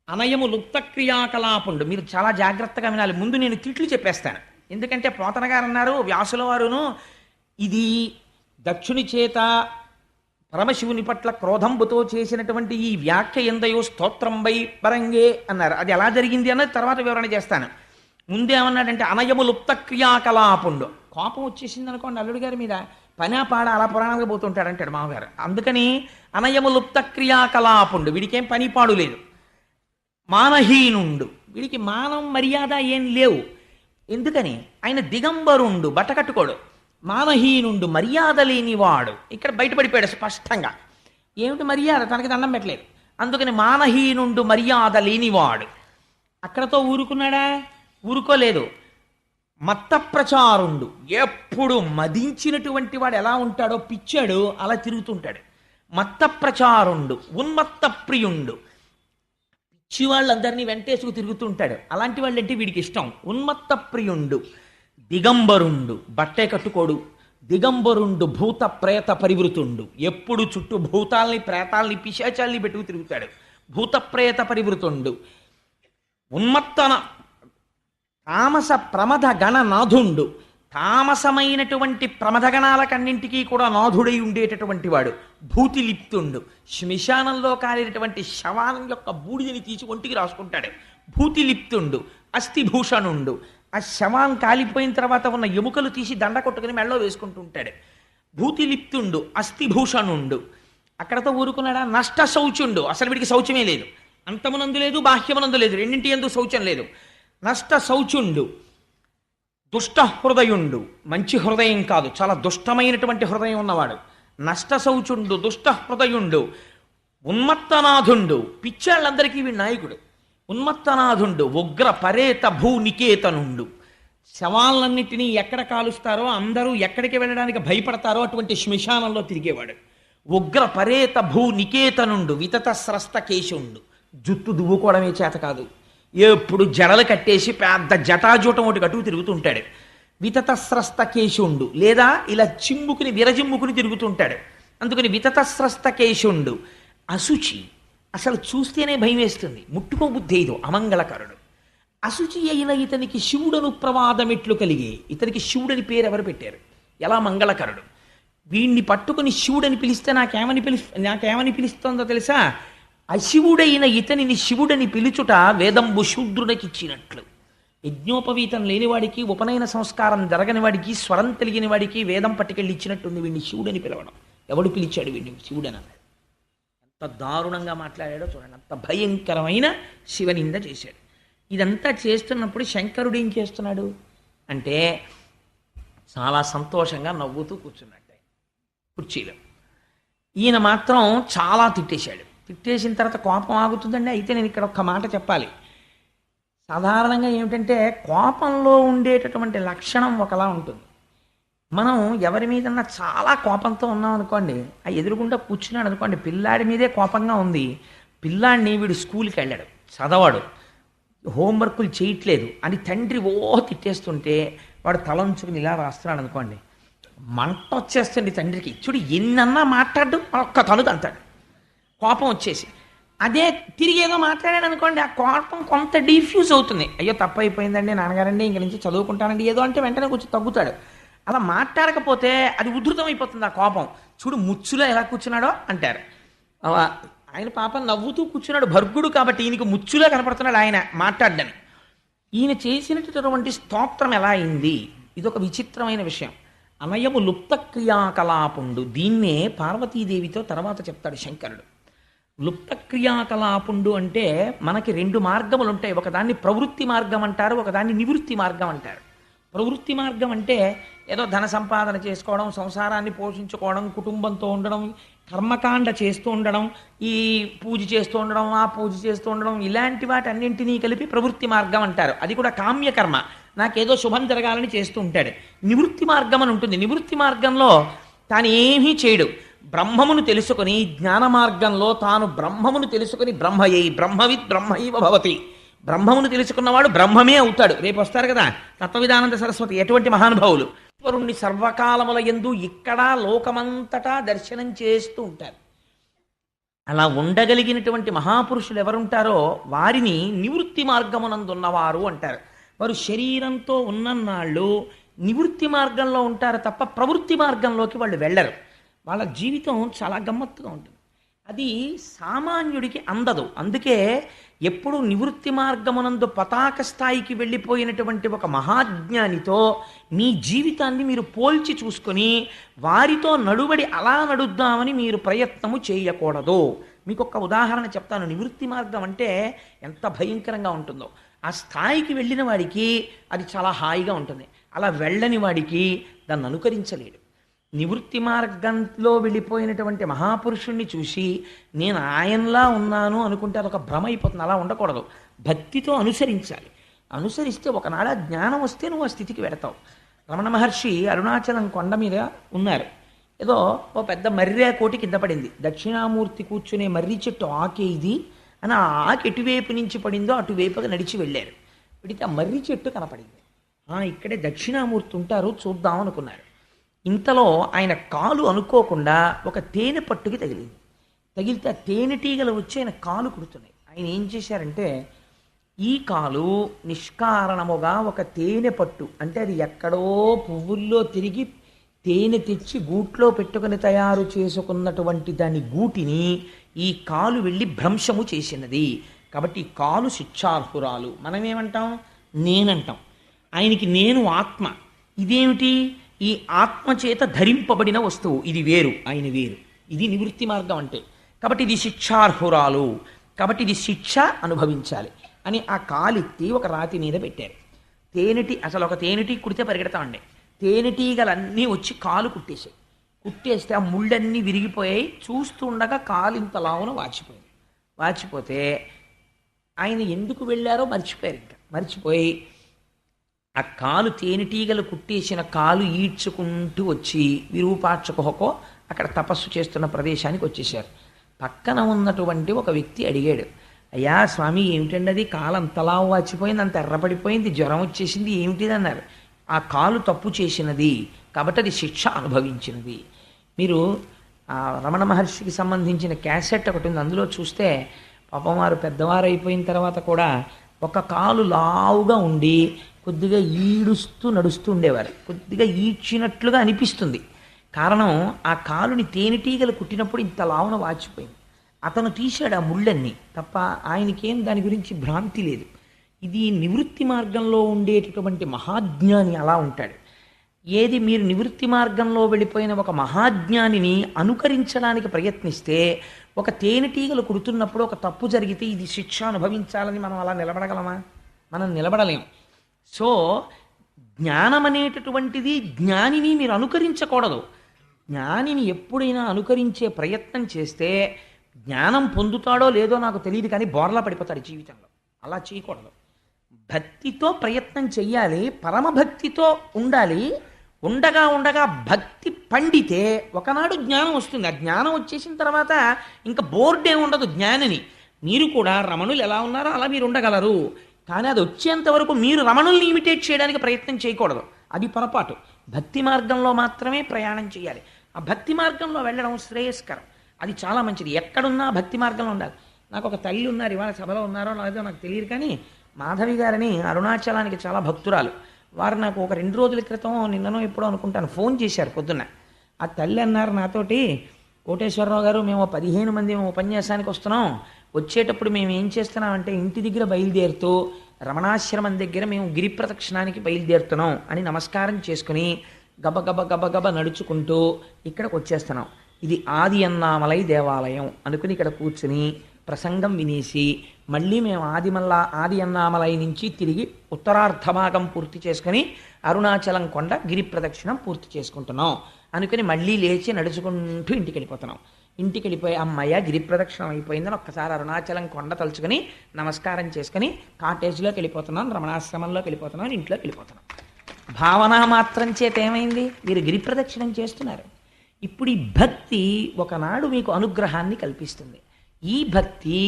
అనయము లుప్త క్రియాకలాపుండు. మీరు చాలా జాగ్రత్తగా వినాలి. ముందు నేను తిట్లు చెప్పేస్తాను, ఎందుకంటే పోతన గారు అన్నారు, వ్యాసుల వారును, ఇది దక్షుని చేత పరమశివుని పట్ల క్రోధంబుతో చేసినటువంటి ఈ వ్యాఖ్య ఎందయో స్తోత్రంబై పరంగే అన్నారు. అది ఎలా జరిగింది అన్నది తర్వాత వివరణ చేస్తాను. ముందేమన్నాడంటే అనయము లుప్త క్రియాకలాపుండు. కోపం వచ్చేసింది అనుకోండి అల్లుడి గారి మీద, పనా పాడ అలా పురాణాలుగా పోతుంటాడు అంటాడు మామగారు. అందుకని అనయము లుప్త క్రియాకలాపుండు, వీడికేం పని పాడు లేదు. మానహీనుండు, వీడికి మానం మర్యాద ఏం లేవు. ఎందుకని? ఆయన దిగంబరుండు, బట్ట కట్టుకోడు. మానహీనుండు, మర్యాద లేనివాడు. ఇక్కడ బయటపడిపోయాడు స్పష్టంగా. ఏమిటి మర్యాద? తనకి దండం పెట్టలేదు. అందుకని మానహీనుండు, మర్యాద లేనివాడు. అక్కడతో ఊరుకున్నాడా? ఊరుకోలేదు. మత్త ప్రచారుండు, ఎప్పుడు మదించినటువంటి వాడు ఎలా ఉంటాడో పిచ్చాడు అలా తిరుగుతుంటాడు. మత్త ప్రచారుండు, ఉన్మత్త ప్రియుండు, పిచ్చి వాళ్ళందరినీ వెంటేసుకు తిరుగుతుంటాడు. అలాంటి వాళ్ళంటే వీడికి ఇష్టం. ఉన్మత్త ప్రియుండు, దిగంబరుండు, బట్టే కట్టుకోడు. దిగంబరుండు, భూత ప్రేత పరివృతుండు, ఎప్పుడు చుట్టూ భూతాల్ని ప్రేతాల్ని పిశాచాల్ని పెట్టుకు తిరుగుతాడు. భూత ప్రేత పరివృతుండు, ఉన్మత్తన తామస ప్రమథ గణనాథుండు, తామసమైనటువంటి ప్రమథగణాలకన్నింటికీ కూడా నాథుడై ఉండేటటువంటి వాడు. భూతిలిప్తుండు, శ్మశానంలో కాలినటువంటి శవానం యొక్క బూడిదని తీసి ఒంటికి రాసుకుంటాడు. భూతిలిప్తుండు, అస్థిభూషణుండు, ఆ శవం కాలిపోయిన తర్వాత ఉన్న ఎముకలు తీసి దండ కొట్టుకుని మెళ్ళలో వేసుకుంటూ ఉంటాడు. భూతిలిప్తుండు, అస్థిభూషణుండు. అక్కడతో ఊరుకున్నాడా? నష్ట శౌచుండు, అసలు వీడికి శౌచమే లేదు. అంతమునందు లేదు, బాహ్యమునందు లేదు, రెండింటి యందు శౌచం లేదు. నష్ట శౌచుండు, దుష్ట హృదయుండు, మంచి హృదయం కాదు, చాలా దుష్టమైనటువంటి హృదయం ఉన్నవాడు. నష్ట శౌచుండు, దుష్ట హృదయుండు, ఉన్మత్తనాథుండు, పిచ్చాళ్ళందరికీ వీడి నాయకుడు. ఉన్మత్తనాథుండు, ఉగ్ర పరేత భూ నికేతనుండు, శవాలన్నిటినీ ఎక్కడ కాలుస్తారో అందరూ ఎక్కడికి వెళ్ళడానికి భయపడతారో అటువంటి శ్మశానంలో తిరిగేవాడు. ఉగ్ర పరేత భూ నికేతనుండు, వితత స్రస్త కేశుండు, జుట్టు దువ్వుకోవడమే చేత కాదు, ఎప్పుడు జడలు కట్టేసి పెద్ద జటాజూటం ఒకటి కట్టుకు తిరుగుతుంటాడు. వితత స్రస్త కేశుండు, లేదా ఇలా చిమ్ముకుని విరజిమ్ముకుని తిరుగుతుంటాడు. అందుకని వితతస్రస్త కేశుండు, అశుచి, అసలు చూస్తేనే భయం వేస్తుంది, ముట్టుకోబుద్ధేదు, అమంగళకరుడు. అశుచి అయిన ఇతనికి శివుడను ప్రమాదమెట్లు కలిగే. ఇతనికి శివుడని పేరు ఎవరు పెట్టారు? ఎలా మంగళకరుడు. వీణ్ణి పట్టుకుని శివుడని పిలిస్తే నాకేమని పిలుస్తోందో తెలుసా? అశివుడైన ఇతనిని శివుడని పిలుచుట వేదంబు శూద్రునికిచ్చినట్లు. యజ్ఞోపవీతం లేనివాడికి, ఉపనయన సంస్కారం జరగని వాడికి, స్వరం తెలియని వాడికి వేదం పట్టుకెళ్ళి ఇచ్చినట్టుంది వీడిని శివుడని పిలవడం. ఎవడు పిలిచాడు వీడిని శివుడని అన్నాడు? ఎంత దారుణంగా మాట్లాడాడో చూడండి. అంత భయంకరమైన శివనింద చేశాడు. ఇదంతా చేస్తున్నప్పుడు శంకరుడు ఏం చేస్తున్నాడు అంటే చాలా సంతోషంగా నవ్వుతూ కూర్చున్నట్టే కుర్చీలో. ఈయన మాత్రం చాలా తిట్టేశాడు. తిట్టేసిన తర్వాత కోపం ఆగుతుందండి. అయితే నేను ఇక్కడ ఒక్క మాట చెప్పాలి. సాధారణంగా ఏమిటంటే కోపంలో ఉండేటటువంటి లక్షణం ఒకలా ఉంటుంది. మనం ఎవరి మీదన్నా చాలా కోపంతో ఉన్నాం అనుకోండి, ఆ ఎదురుగుండా కూర్చున్నాడు అనుకోండి, పిల్లాడి మీదే కోపంగా ఉంది, పిల్లాడిని వీడు స్కూల్కి వెళ్ళాడు, చదవాడు, హోంవర్కులు చేయట్లేదు అని తండ్రి తిట్టేస్తుంటే వాడు తలంచుకుని ఇలా రాస్తున్నాడు అనుకోండి, మంట వచ్చేస్తుంది తండ్రికి. చూడు ఎన్నన్నా మాట్లాడు, ఒక్క తలుగు అంటాడు కోపం వచ్చేసి. అదే తిరిగి ఏదో మాట్లాడాడు అనుకోండి, ఆ కోపం కొంత డిఫ్యూజ్ అవుతుంది. అయ్యో తప్పు అయిపోయిందండి నాన్నగారండి, ఇంక నుంచి చదువుకుంటానండి ఏదో అంటే వెంటనే కొంచెం తగ్గుతాడు. అలా మాట్లాడకపోతే అది ఉధృతం అయిపోతుంది ఆ కోపం. చూడు ముచ్చులో ఎలా కూర్చున్నాడో అంటారు. ఆయన పాపం నవ్వుతూ కూర్చున్నాడు, భర్గుడు కాబట్టి ఈయనకి ముచ్చులో కనపడుతున్నాడు ఆయన మాట్లాడని. ఈయన చేసినటువంటి స్తోత్రం ఎలా అయింది? ఇదొక విచిత్రమైన విషయం. అనయము లుప్త క్రియాకలాపుండు. దీన్నే పార్వతీదేవితో తర్వాత చెప్తాడు శంకరుడు. లుప్త క్రియాకలాపుండు అంటే మనకి రెండు మార్గములు ఉంటాయి. ఒకదాన్ని ప్రవృత్తి మార్గం అంటారు, ఒకదాన్ని నివృత్తి మార్గం అంటారు. ప్రవృత్తి మార్గం అంటే ఏదో ధన సంపాదన చేసుకోవడం, సంసారాన్ని పోషించుకోవడం, కుటుంబంతో ఉండడం, కర్మకాండ చేస్తూ ఉండడం, ఈ పూజ చేస్తూ ఉండడం, ఆ పూజ చేస్తూ ఉండడం, ఇలాంటి వాటన్నింటినీ కలిపి ప్రవృత్తి మార్గం అంటారు. అది కూడా కామ్యకర్మ, నాకేదో శుభం జరగాలని చేస్తూ ఉంటాడు. నివృత్తి మార్గం అని ఉంటుంది. నివృత్తి మార్గంలో తాను ఏమీ చేయడు. బ్రహ్మమును తెలుసుకొని జ్ఞాన మార్గంలో తాను బ్రహ్మమును తెలుసుకొని బ్రహ్మయై బ్రహ్మవిత్ బ్రహ్మైవ భవతి. బ్రహ్మమును తెలుసుకున్నవాడు బ్రహ్మమే అవుతాడు. రేపు వస్తారు కదా తత్వవిధానంద సరస్వతి, ఎటువంటి మహానుభావులు ఈశ్వరుణ్ణి సర్వకాలముల యందు ఇక్కడ లోకమంతటా దర్శనం చేస్తూ ఉంటారు. అలా ఉండగలిగినటువంటి మహాపురుషులు ఎవరుంటారో వారిని నివృత్తి మార్గమునందున్నవారు అంటారు. వారు శరీరంతో ఉన్నన్నాళ్ళు నివృత్తి మార్గంలో ఉంటారు తప్ప ప్రవృత్తి మార్గంలోకి వాళ్ళు వెళ్ళరు. వాళ్ళ జీవితం చాలా గమ్మత్తుగా ఉంటుంది. అది సామాన్యుడికి అందదు. అందుకే ఎప్పుడు నివృత్తి మార్గమునందు పతాక స్థాయికి వెళ్ళిపోయినటువంటి ఒక మహాజ్ఞానితో మీ జీవితాన్ని మీరు పోల్చి చూసుకొని వారితో నడుబడి అలా నడుద్దామని మీరు ప్రయత్నము చేయకూడదు. మీకు ఒక ఉదాహరణ చెప్తాను. నివృత్తి మార్గం అంటే ఎంత భయంకరంగా ఉంటుందో. ఆ స్థాయికి వెళ్ళిన వాడికి అది చాలా హాయిగా ఉంటుంది. అలా వెళ్ళని వాడికి దాన్ని అనుకరించలేడు. నివృత్తి మార్గంలో వెళ్ళిపోయినటువంటి మహాపురుషుణ్ణి చూసి నేను ఆయనలా ఉన్నాను అనుకుంటే అదొక భ్రమ అయిపోతుంది. అలా ఉండకూడదు. భక్తితో అనుసరించాలి. అనుసరిస్తే ఒకనాడ జ్ఞానం వస్తే నువ్వు ఆ స్థితికి వెడతావు. రమణ మహర్షి అరుణాచలం కొండ మీద ఉన్నారు. ఏదో ఓ పెద్ద మర్రి కోటి కింద పడింది. దక్షిణామూర్తి కూర్చునే మర్రి చెట్టు ఆకే ఇది అని ఆ ఆకు ఎటువైపు నుంచి పడిందో అటువైపుగా నడిచి వెళ్ళారు. పెడితే ఆ మర్రి చెట్టు కనపడింది. ఇక్కడే దక్షిణామూర్తి ఉంటారు, చూద్దాం అనుకున్నారు. ఇంతలో ఆయన కాలు అనుకోకుండా ఒక తేనె పట్టుకి తగిలింది. తగిలితే ఆ తేనెటీగలు వచ్చి ఆయన కాలు కుడుతున్నాయి. ఆయన ఏం చేశారంటే ఈ కాలు నిష్కారణముగా ఒక తేనె పట్టు, అంటే అది ఎక్కడో పువ్వుల్లో తిరిగి తేనె తెచ్చి గూట్లో పెట్టుకుని తయారు చేసుకున్నటువంటి దాని గూటిని ఈ కాలు వెళ్ళి భ్రంశము చేసినది. కాబట్టి ఈ కాలు శిక్షార్హురాలు. మనమేమంటాం? నేనంటాం. ఆయనకి నేను ఆత్మ. ఇదేమిటి? ఈ ఆత్మ చేత ధరింపబడిన వస్తువు. ఇది వేరు, ఆయన వేరు. ఇది నివృత్తి మార్గం అంటే. కాబట్టి ఇది శిక్షార్హురాలు, కాబట్టి ఇది శిక్ష అనుభవించాలి అని ఆ కాలెత్తి ఒక రాతి మీద పెట్టారు. అసలు ఒక తేనెటీ కుడితే పరిగెడతామండి. తేనెటీగలన్నీ వచ్చి కాలు కుట్టేసాయి. కుట్టేస్తే ఆ ముళ్ళన్నీ విరిగిపోయాయి. చూస్తుండగా కాలు ఇంతలావున వాచిపోయింది. వాచిపోతే ఆయన ఎందుకు వెళ్ళారో మర్చిపోయారు. ఇంకా మర్చిపోయి ఆ కాలు తేనెటీగలు కుట్టేసిన కాలు ఈడ్చుకుంటూ వచ్చి విరూపాక్షకుహకో అక్కడ తపస్సు చేస్తున్న ప్రదేశానికి వచ్చేసారు. పక్కన ఉన్నటువంటి ఒక వ్యక్తి అడిగాడు, అయ్యా స్వామి ఏమిటండి అది కాలు అంతలా వాచిపోయింది, అంత ఎర్రపడిపోయింది, జ్వరం వచ్చేసింది, ఏమిటిది అన్నారు. ఆ కాలు తప్పు చేసినది కాబట్టి అది శిక్ష అనుభవించినది. మీరు ఆ రమణ మహర్షికి సంబంధించిన క్యాసెట్ ఒకటి ఉంది. అందులో చూస్తే పాపం వారు పెద్దవారు అయిపోయిన తర్వాత కూడా ఒక కాలు లావుగా ఉండి కొద్దిగా ఈడుస్తూ నడుస్తూ ఉండేవారు. కొద్దిగా ఈడ్చినట్లుగా అనిపిస్తుంది. కారణం ఆ కాలుని తేనెటీగలు కుట్టినప్పుడు ఇంత లావున వాచిపోయింది. అతను తీశాడు ఆ ముళ్ళన్నీ తప్ప ఆయనకేం దాని గురించి భ్రాంతి లేదు. ఇది నివృత్తి మార్గంలో ఉండేటటువంటి మహాజ్ఞాని అలా ఉంటాడు. ఏది మీరు నివృత్తి మార్గంలో వెళ్ళిపోయిన ఒక మహాజ్ఞానిని అనుకరించడానికి ప్రయత్నిస్తే, ఒక తేనెటీగలు కుడుతున్నప్పుడు ఒక తప్పు జరిగితే ఇది శిక్ష అనుభవించాలని మనం అలా నిలబడగలమా? మనం నిలబడలేం. సో జ్ఞానం అనేటటువంటిది జ్ఞానిని మీరు అనుకరించకూడదు. జ్ఞానిని ఎప్పుడైనా అనుకరించే ప్రయత్నం చేస్తే జ్ఞానం పొందుతాడో లేదో నాకు తెలియదు, కానీ బోర్లా పడిపోతాడు జీవితంలో. అలా చేయకూడదు. భక్తితో ప్రయత్నం చెయ్యాలి, పరమభక్తితో ఉండాలి. ఉండగా ఉండగా భక్తి పండితే ఒకనాడు జ్ఞానం వస్తుంది. ఆ జ్ఞానం వచ్చేసిన తర్వాత ఇంకా బోర్డే ఉండదు జ్ఞానిని. మీరు కూడా రమణులు ఎలా ఉన్నారో అలా మీరు ఉండగలరు, కానీ అది వచ్చేంత వరకు మీరు రమణుల్ని ఇమిటేట్ చేయడానికి ప్రయత్నం చేయకూడదు. అది పొరపాటు. భక్తి మార్గంలో మాత్రమే ప్రయాణం చేయాలి. ఆ భక్తి మార్గంలో వెళ్ళడం శ్రేయస్కరం. అది చాలా మంచిది. ఎక్కడున్నా భక్తి మార్గంలో ఉండాలి. నాకు ఒక తల్లి ఉన్నారు, ఇవాళ సభలో ఉన్నారో లేదో నాకు తెలియదు, కానీ మాధవి గారిని అరుణాచలానికి చాలా భక్తురాలు. వారు నాకు ఒక 2 రోజుల క్రితం, నిన్ననో ఎప్పుడో అనుకుంటాను, ఫోన్ చేశారు పొద్దున్న. ఆ తల్లి అన్నారు నాతోటి, కోటేశ్వరరావు గారు, మేము 15 మంది ఉపన్యాసానికి వస్తున్నాం. వచ్చేటప్పుడు మేము ఏం చేస్తున్నామంటే ఇంటి దగ్గర బయలుదేరుతూ రమణాశ్రమం దగ్గర మేము గిరి ప్రదక్షిణానికి బయలుదేరుతున్నాం అని నమస్కారం చేసుకుని గబగబ గబగబ నడుచుకుంటూ ఇక్కడికి వచ్చేస్తున్నాం. ఇది ఆది అన్నామలై దేవాలయం అనుకుని ఇక్కడ కూర్చుని ప్రసంగం వినేసి మళ్ళీ మేము ఆది అన్నామలై నుంచి తిరిగి ఉత్తరార్ధ భాగం పూర్తి చేసుకుని అరుణాచలం కొండ గిరి ప్రదక్షిణం పూర్తి చేసుకుంటున్నాం అనుకుని మళ్ళీ లేచి నడుచుకుంటూ ఇంటికి వెళ్ళిపోతున్నాం. ఇంటికి వెళ్ళిపోయి అమ్మయ్య గిరి ప్రదక్షిణం అయిపోయిందని ఒక్కసారి అరుణాచలం కొండ తలుచుకొని నమస్కారం చేసుకుని కాటేజ్లోకి వెళ్ళిపోతున్నాం, రమణాశ్రమంలోకి వెళ్ళిపోతున్నాం, ఇంట్లోకి వెళ్ళిపోతున్నాం. భావన మాత్రం చేత ఏమైంది? మీరు గిరి ప్రదక్షిణం చేస్తున్నారు. ఇప్పుడు ఈ భక్తి ఒకనాడు మీకు అనుగ్రహాన్ని కల్పిస్తుంది. ఈ భక్తి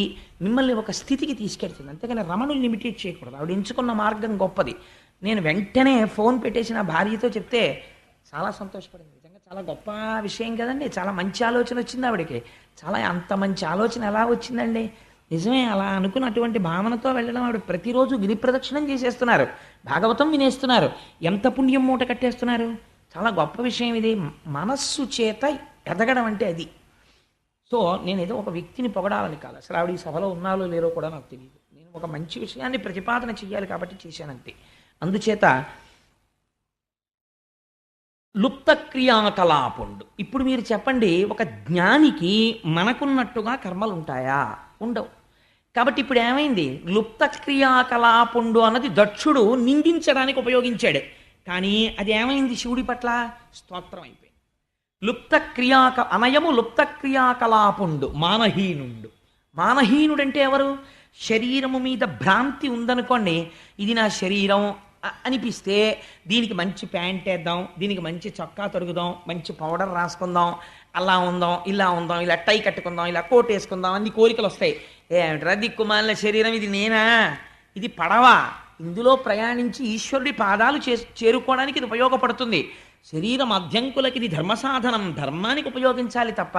మిమ్మల్ని ఒక స్థితికి తీసుకెళ్తుంది. అంతేగాని రమణుల్ని ఇమిటేట్ చేయకూడదు. ఆవిడ ఎంచుకున్న మార్గం గొప్పది. నేను వెంటనే ఫోన్ పెట్టేసి నా భార్యతో చెప్తే చాలా సంతోషపడింది. నిజంగా చాలా గొప్ప విషయం కదండి. చాలా మంచి ఆలోచన వచ్చింది ఆవిడకి. చాలా అంత మంచి ఆలోచన ఎలా వచ్చిందండి? నిజమే, అలా అనుకున్నటువంటి భావనతో వెళ్ళడం. ఆవిడ ప్రతిరోజు గిరి ప్రదక్షిణం చేసేస్తున్నారు, భాగవతం వినేస్తున్నారు. ఎంత పుణ్యం మూట కట్టేస్తున్నారు. చాలా గొప్ప విషయం ఇది. మనస్సు చేత ఎదగడం అంటే అది. సో నేను ఏదో ఒక వ్యక్తిని పొగడాలని కాదు, అసలు ఆవిడ ఈ సభలో ఉన్నారో లేరో కూడా నాకు తెలియదు. నేను ఒక మంచి విషయాన్ని ప్రతిపాదన చెయ్యాలి కాబట్టి చేశానంతే. అందుచేత లుప్త క్రియాకలాపుండు. ఇప్పుడు మీరు చెప్పండి, ఒక జ్ఞానికి మనకున్నట్టుగా కర్మలు ఉంటాయా? ఉండవు. కాబట్టి ఇప్పుడు ఏమైంది? లుప్త క్రియాకలాపుండు అన్నది దక్షుడు నిందించడానికి ఉపయోగించాడు, కానీ అది ఏమైంది? శివుడి పట్ల స్తోత్రం అయిపోయింది. అనయము లుప్త క్రియాకలాపుండు మానహీనుండు. మానహీనుడంటే ఎవరు? శరీరము మీద భ్రాంతి ఉందనుకోండి, ఇది నా శరీరం అనిపిస్తే దీనికి మంచి ప్యాంట్ వేద్దాం, దీనికి మంచి చొక్కా తొడుగుదాం, మంచి పౌడర్ రాసుకుందాం, అలా ఉందాం, ఇలా టై కట్టుకుందాం, ఇలా కోట్ వేసుకుందాం, అన్ని కోరికలు వస్తాయి. ఏమిట్రా దిక్కుమాలిన శరీరం, ఇది నేనా? ఇది పడవ. ఇందులో ప్రయాణించి ఈశ్వరుడి పాదాలు చేరుకోవడానికి ఇది ఉపయోగపడుతుంది. శరీరం అధ్యంకులకి ఇది ధర్మసాధనం, ధర్మానికి ఉపయోగించాలి తప్ప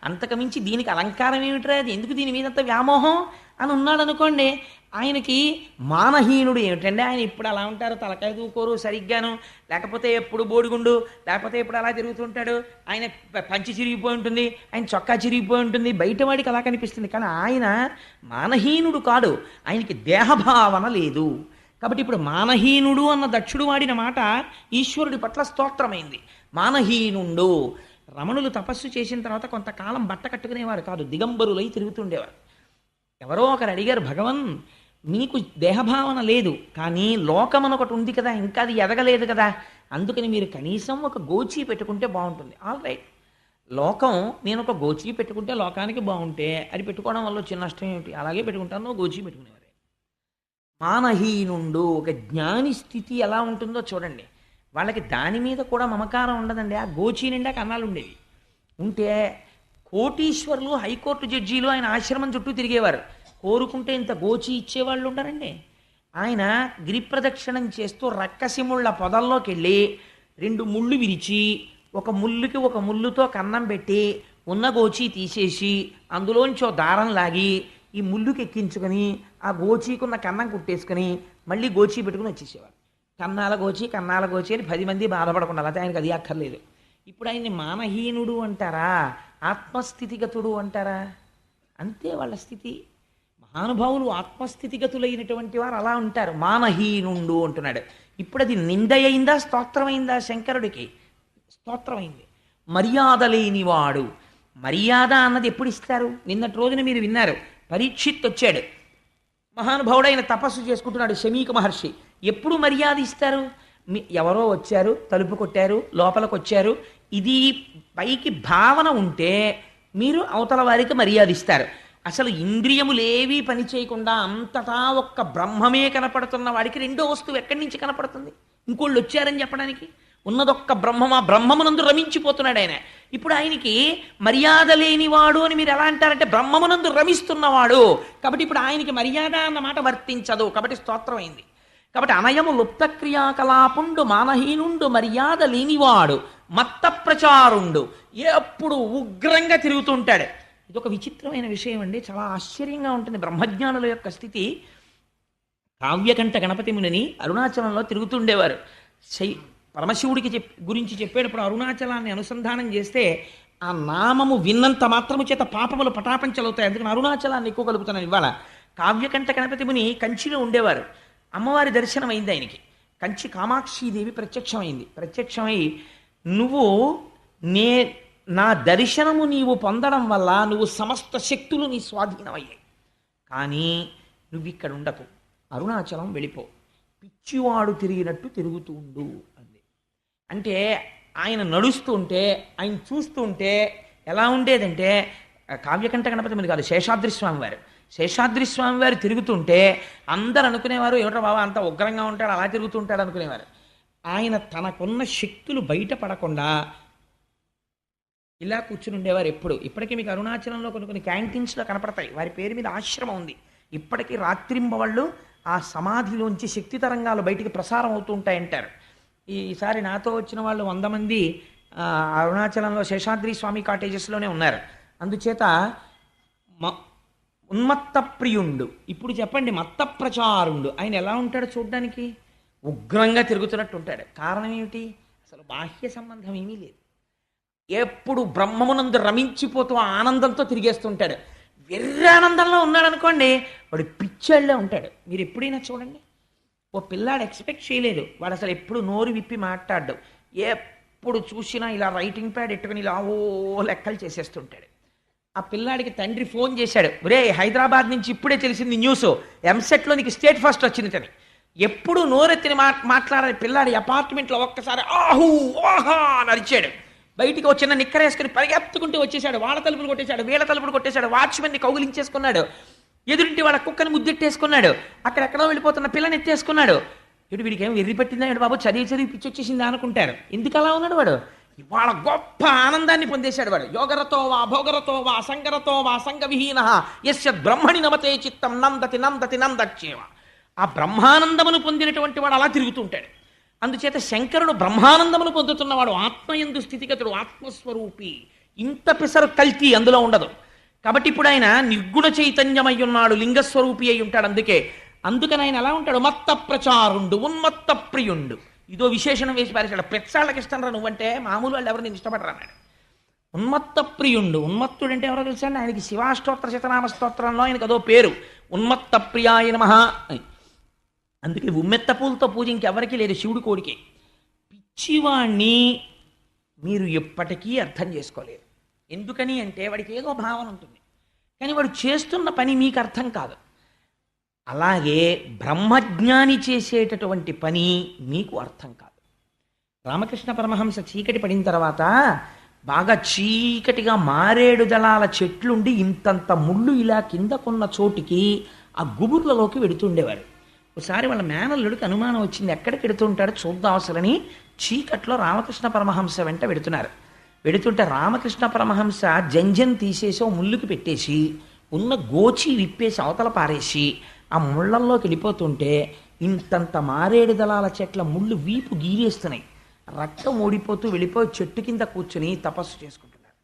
అంతకుమించి దీనికి అలంకారం ఏమిట్రా, అది ఎందుకు దీని మీదంత వ్యామోహం అని ఉన్నాడు అనుకోండి. ఆయనకి మానహీనుడు ఏమిటండి? ఆయన ఇప్పుడు అలా ఉంటారు, తలకాయ దూకోరు సరిగ్గాను, లేకపోతే ఎప్పుడు బోడిగుండు, లేకపోతే ఎప్పుడు అలా తిరుగుతుంటాడు, ఆయన పంచి చిరిగిపోయి ఉంటుంది, ఆయన చొక్కా చిరిగిపోయి ఉంటుంది, బయటవాడికి అలా కనిపిస్తుంది. కానీ ఆయన మానహీనుడు కాడు, ఆయనకి దేహభావన లేదు. కాబట్టి ఇప్పుడు మానహీనుడు అన్న దక్షుడు వాడిన మాట ఈశ్వరుడి పట్ల స్తోత్రమైంది. మానహీనుండు. రమణులు తపస్సు చేసిన తర్వాత కొంతకాలం బట్ట కట్టుకునేవారు కాదు, దిగంబరులై తిరుగుతుండేవారు. ఎవరో ఒకరు అడిగారు, భగవన్ మీకు దేహభావన లేదు, కానీ లోకం అని ఒకటి ఉంది కదా, ఇంకా అది ఎదగలేదు కదా, అందుకని మీరు కనీసం ఒక గోచీ పెట్టుకుంటే బాగుంటుంది. ఆల్ రైట్, లోకం, నేను ఒక గోచీ పెట్టుకుంటే లోకానికి బాగుంటే అది పెట్టుకోవడం వల్ల చిన్న నష్టం ఏమిటి? అలాగే పెట్టుకుంటాను, గోచీ పెట్టుకునేవారు. మానహీనుండు. ఒక జ్ఞాని స్థితి ఎలా ఉంటుందో చూడండి. వాళ్ళకి దాని మీద కూడా మమకారం ఉండదండి. ఆ గోచీ నిండా కన్నాలు ఉండేవి. ఉంటే కోటీశ్వరులు, హైకోర్టు జడ్జీలు ఆయన ఆశ్రమం చుట్టూ తిరిగేవారు. కోరుకుంటే ఇంత గోచి ఇచ్చేవాళ్ళు ఉంటారండి. ఆయన గిరి ప్రదక్షిణం చేస్తూ రక్కసిముళ్ళ పొదల్లోకి వెళ్ళి 2 ముళ్ళు విరిచి, ఒక ముళ్ళుకి ఒక ముళ్ళుతో కన్నం పెట్టి ఉన్న గోచి తీసేసి అందులోంచో దారం లాగి ఈ ముళ్ళుకి ఎక్కించుకొని ఆ గోచీకున్న కన్నం కుట్టేసుకొని మళ్ళీ గోచి పెట్టుకుని వచ్చేసేవారు. కన్నాల గోచి అని 10 మంది బాధపడకుండా, అయితే ఆయనకు అది అక్కర్లేదు. ఇప్పుడు ఆయన్ని మానహీనుడు అంటారా, ఆత్మస్థితిగతుడు అంటారా? అంతే వాళ్ళ స్థితి. మహానుభావులు ఆత్మస్థితిగతులైనటువంటి వారు అలా ఉంటారు. మానహీనుండు అంటున్నాడు. ఇప్పుడు అది నిందయిందా స్తోత్రమైందా? శంకరుడికి స్తోత్రమైంది. మర్యాద లేనివాడు. మర్యాద అన్నది ఎప్పుడు ఇస్తారు? నిన్నటి రోజున మీరు విన్నారు, పరీక్షిత్ వచ్చాడు, మహానుభావుడైన తపస్సు చేసుకుంటున్నాడు శమీక మహర్షి. ఎప్పుడు మర్యాద ఇస్తారు? ఎవరో వచ్చారు, తలుపు కొట్టారు, లోపలికి వచ్చారు, ఇది పైకి భావన ఉంటే మీరు అవతల వారికి మర్యాద ఇస్తారు. అసలు ఇంద్రియములేవీ పని చేయకుండా అంతటా ఒక్క బ్రహ్మమే కనపడుతున్న వాడికి రెండో వస్తువు ఎక్కడి నుంచి కనపడుతుంది? ఇంకోళ్ళు వచ్చారని చెప్పడానికి. ఉన్నదొక్క బ్రహ్మం, ఆ బ్రహ్మమునందు రమించిపోతున్నాడు ఆయన. ఇప్పుడు ఆయనకి మర్యాద లేనివాడు అని మీరు ఎలా అంటారంటే బ్రహ్మమునందు రమిస్తున్నవాడు. కాబట్టి ఇప్పుడు ఆయనకి మర్యాద అన్నమాట వర్తించదు. కాబట్టి స్తోత్రం అయింది. కాబట్టి అనయము లుప్త క్రియాకలాపుండు మానహీనుండు మర్యాద లేనివాడు మత్త ప్రచారుండు. ఎప్పుడు ఉగ్రంగా తిరుగుతుంటాడు. ఇది ఒక విచిత్రమైన విషయం అండి. చాలా ఆశ్చర్యంగా ఉంటుంది బ్రహ్మజ్ఞానుల యొక్క స్థితి. కావ్యకంఠ గణపతి మునిని అరుణాచలంలో తిరుగుతుండేవారు. పరమశివుడికి గురించి చెప్పేటప్పుడు అరుణాచలాన్ని అనుసంధానం చేస్తే ఆ నామము విన్నంత మాత్రము చేత పాపములు పటాపంచలవుతాయి. అందుకని అరుణాచలాన్ని ఎక్కువ కలుపుతున్నాను ఇవాళ. కావ్యకంఠ గణపతి ముని కంచిలో ఉండేవారు. అమ్మవారి దర్శనం అయింది ఆయనకి. కంచి కామాక్షీదేవి ప్రత్యక్షమై నువ్వు నా దర్శనము నీవు పొందడం వల్ల నువ్వు సమస్త శక్తులు నీ స్వాధీనమయ్యాయి. కానీ నువ్వు ఇక్కడ ఉండకు, అరుణాచలం వెళ్ళిపో, పిచ్చివాడు తిరిగినట్టు తిరుగుతూ ఉండు అంది. అంటే ఆయన నడుస్తుంటే, ఆయన చూస్తుంటే ఎలా ఉండేదంటే, కావ్యకంఠ గణపతి మీద కాదు, శేషాద్రి స్వామి వారు తిరుగుతుంటే అందరు అనుకునేవారు, ఏమిటో బాబా అంత ఉగ్రంగా ఉంటాడు, అలా తిరుగుతుంటాడు అనుకునేవారు. ఆయన తనకున్న శక్తులు బయటపడకుండా ఇలా కూర్చుని ఉండేవారు ఎప్పుడు. ఇప్పటికీ మీకు అరుణాచలంలో కొన్ని క్యాంటీన్స్లో కనపడతాయి. వారి పేరు మీద ఆశ్రమం ఉంది. ఇప్పటికీ రాత్రింబవళ్ళు ఆ సమాధిలోంచి శక్తి తరంగాలు బయటికి ప్రసారం అవుతూ ఉంటాయంటారు. ఈసారి నాతో వచ్చిన వాళ్ళు 100 మంది అరుణాచలంలో శేషాద్రి స్వామి కాటేజెస్లోనే ఉన్నారు. అందుచేత ఉన్మత్త ప్రియుండు. ఇప్పుడు చెప్పండి, మత్త ప్రచారుండు. ఆయన ఎలా ఉంటాడు చూడ్డానికి? ఉగ్రంగా తిరుగుతున్నట్టు ఉంటాడు. కారణం ఏమిటి? అసలు బాహ్య సంబంధం ఏమీ లేదు. ఎప్పుడు బ్రహ్మమునందు రమించిపోతూ ఆనందంతో తిరిగేస్తుంటాడు. వెర్రి ఆనందంలో ఉన్నాడు అనుకోండి, వాడు పిచ్చాళ్ళే ఉంటాడు. మీరు ఎప్పుడైనా చూడండి, ఓ పిల్లాడు ఎక్స్పెక్ట్ చేయలేదు, వాడు అసలు ఎప్పుడు నోరు విప్పి మాట్లాడ్డు. ఎప్పుడు చూసినా ఇలా రైటింగ్ ప్యాడ్ ఎట్టుకుని ఇలా ఓ లెక్కలు చేసేస్తుంటాడు. ఆ పిల్లాడికి తండ్రి ఫోన్ చేశాడు, ఒరే హైదరాబాద్ నుంచి ఇప్పుడే తెలిసింది న్యూస్, ఎంసెట్లో నీకు స్టేట్ ఫస్ట్ వచ్చింది అని. ఎప్పుడు నోరెత్తిని మాట్లాడే పిల్లాడి అపార్ట్మెంట్లో ఒక్కసారి ఆహూ ఆహా అని అరిచాడు. బయటికి వచ్చిన నిక్కరేసుకుని పరిగెత్తుకుంటూ వచ్చేసాడు. వాళ్ళ తలుపులు కొట్టేశాడు, వీళ్ళ తలుపులు కొట్టేశాడు, వాచ్మెన్ని కౌగిలించేసుకున్నాడు, ఎదురింటి వాళ్ళ కుక్కని ముద్దెట్టేసుకున్నాడు, అక్కడెక్కడో వెళ్ళిపోతున్న పిల్లని ఎత్తేసుకున్నాడు. ఇటు వీడికి ఏం వెర్రి పెట్టిందా ఏడు బాబు, చదివి పిచ్చి వచ్చేసిందా అనుకుంటారు. ఎందుకు అలా ఉన్నాడు వాడు? ఇవాళ గొప్ప ఆనందాన్ని పొందేశాడు వాడు. యోగరతో వా భోగరతో వా సంగరతో వా సంగవిహీన యస్య బ్రహ్మణి నమతే చిత్తం నందతి నందతి నందచ్చేవ. ఆ బ్రహ్మానందమును పొందినటువంటి వాడు అలా తిరుగుతుంటాడు. అందుచేత శంకరుడు బ్రహ్మానందమును పొందుతున్నవాడు, ఆత్మయందు స్థితిగతుడు, ఆత్మస్వరూపి. ఇంత పిసరు కల్తీ అందులో ఉండదు. కాబట్టి ఇప్పుడు ఆయన నిర్గుణ చైతన్యమై ఉన్నాడు, లింగస్వరూపి అయి ఉంటాడు. అందుకని ఆయన ఎలా ఉంటాడు? మత్త ప్రచారుండు, ఉన్మత్త ప్రియుండు. ఇదో విశేషణం వేసి పారేశాడు. పెచ్చాళ్ళకి ఇష్టం రా నువ్వంటే, మామూలు వాళ్ళు ఎవరు నేను ఇష్టపడరా అన్నాడు. ఉన్మత్త ప్రియుండు. ఉన్మత్తుడు అంటే ఎవరో తెలుసా అండి? ఆయనకి శివాష్టోత్తర శతనామ స్తోత్రంలో ఆయనకు అదో పేరు, ఉన్మత్త ప్రియాయ నమః అని. అందుకే ఉమ్మెత్త పూలతో పూజ ఇంకెవరికీ లేదు, శివుడి కోడికే. పిచ్చివాణ్ణి మీరు ఎప్పటికీ అర్థం చేసుకోలేరు. ఎందుకని అంటే వాడికి ఏదో భావన ఉంటుంది, కానీ వాడు చేస్తున్న పని మీకు అర్థం కాదు. అలాగే బ్రహ్మజ్ఞాని చేసేటటువంటి పని మీకు అర్థం కాదు. రామకృష్ణ పరమహంస చీకటి పడిన తర్వాత బాగా చీకటిగా మారేడు దళాల చెట్లుండి ఇంతంత ముళ్ళు ఇలా కిందకున్న చోటికి ఆ గుబుర్లలోకి వెడుతుండేవారు. ఒకసారి వాళ్ళ మేనల్లుడికి అనుమానం వచ్చింది, ఎక్కడికి వెడుతుంటాడో చూద్దాం అసలని చీకట్లో రామకృష్ణ పరమహంస వెంట వెడుతుంటే రామకృష్ణ పరమహంస జంజం తీసేసి ఓ ముళ్ళుకి పెట్టేసి ఉన్న గోచి విప్పేసి అవతల పారేసి ఆ ముళ్ళల్లోకి వెళ్ళిపోతుంటే ఇంతంత మారేడు దళాల చెట్ల ముళ్ళు వీపు గీరేస్తున్నాయి. రక్తం ఓడిపోతూ వెళ్ళిపోయి చెట్టు కింద కూర్చుని తపస్సు చేసుకుంటున్నారు.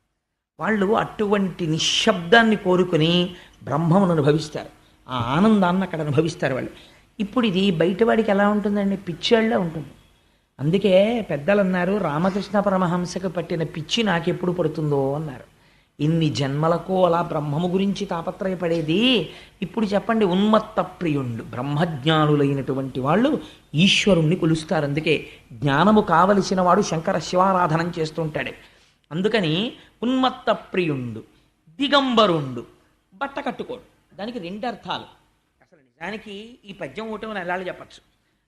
వాళ్ళు అటువంటి నిశ్శబ్దాన్ని కోరుకుని బ్రహ్మమును అనుభవిస్తారు. ఆ ఆనందాన్ని అక్కడ అనుభవిస్తారు వాళ్ళు. ఇప్పుడు ఇది బయటవాడికి ఎలా ఉంటుందండి? పిచ్చేళ్ళ ఉంటుంది. అందుకే పెద్దలు అన్నారు, రామకృష్ణ పరమహంసకు పట్టిన పిచ్చి నాకెప్పుడు పడుతుందో అన్నారు. ఇన్ని జన్మలకు అలా బ్రహ్మము గురించి తాపత్రయపడేది. ఇప్పుడు చెప్పండి, ఉన్మత్త ప్రియుండు బ్రహ్మజ్ఞానులైనటువంటి వాళ్ళు ఈశ్వరుణ్ణి కొలుస్తారు. అందుకే జ్ఞానము కావలసిన వాడు శంకర శివారాధనం చేస్తుంటాడు. అందుకని ఉన్మత్త ప్రియుండు, దిగంబరుండు, బట్ట కట్టుకోడు. దానికి రెండు అర్థాలు. అసలు నిజానికి ఈ పద్యం ఒకటి నెలలు చెప్పచ్చు.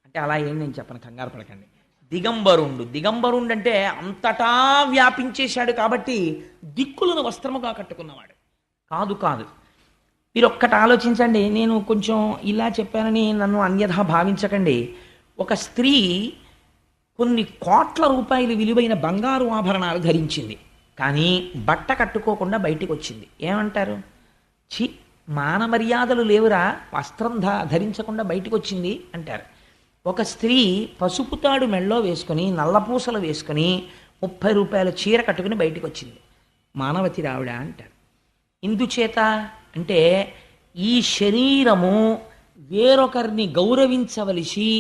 అంటే అలా ఏం నేను చెప్పను, కంగారు పడకండి. దిగంబరుండు, దిగంబరుండు అంటే అంతటా వ్యాపించేశాడు కాబట్టి దిక్కులను వస్త్రముగా కట్టుకున్నవాడు కాదు. కాదు, మీరు ఒక్కటి ఆలోచించండి. నేను కొంచెం ఇలా చెప్పానని నన్ను అన్యథా భావించకండి. ఒక స్త్రీ కొన్ని కోట్ల రూపాయలు విలువైన బంగారు ఆభరణాలు ధరించింది, కానీ బట్ట కట్టుకోకుండా బయటికి వచ్చింది. ఏమంటారు? చి, మాన మర్యాదలు లేవురా, వస్త్రం ధరించకుండా బయటికి వచ్చింది అంటారు. ఒక స్త్రీ పసుపు తాడు మెళ్ళో వేసుకొని నల్లపూసలు వేసుకొని 30 రూపాయల చీర కట్టుకుని బయటికి వచ్చింది, మానవతి రావిడ అంటారు. ఇందుచేత అంటే ఈ శరీరము వేరొకరిని గౌరవించవలసి,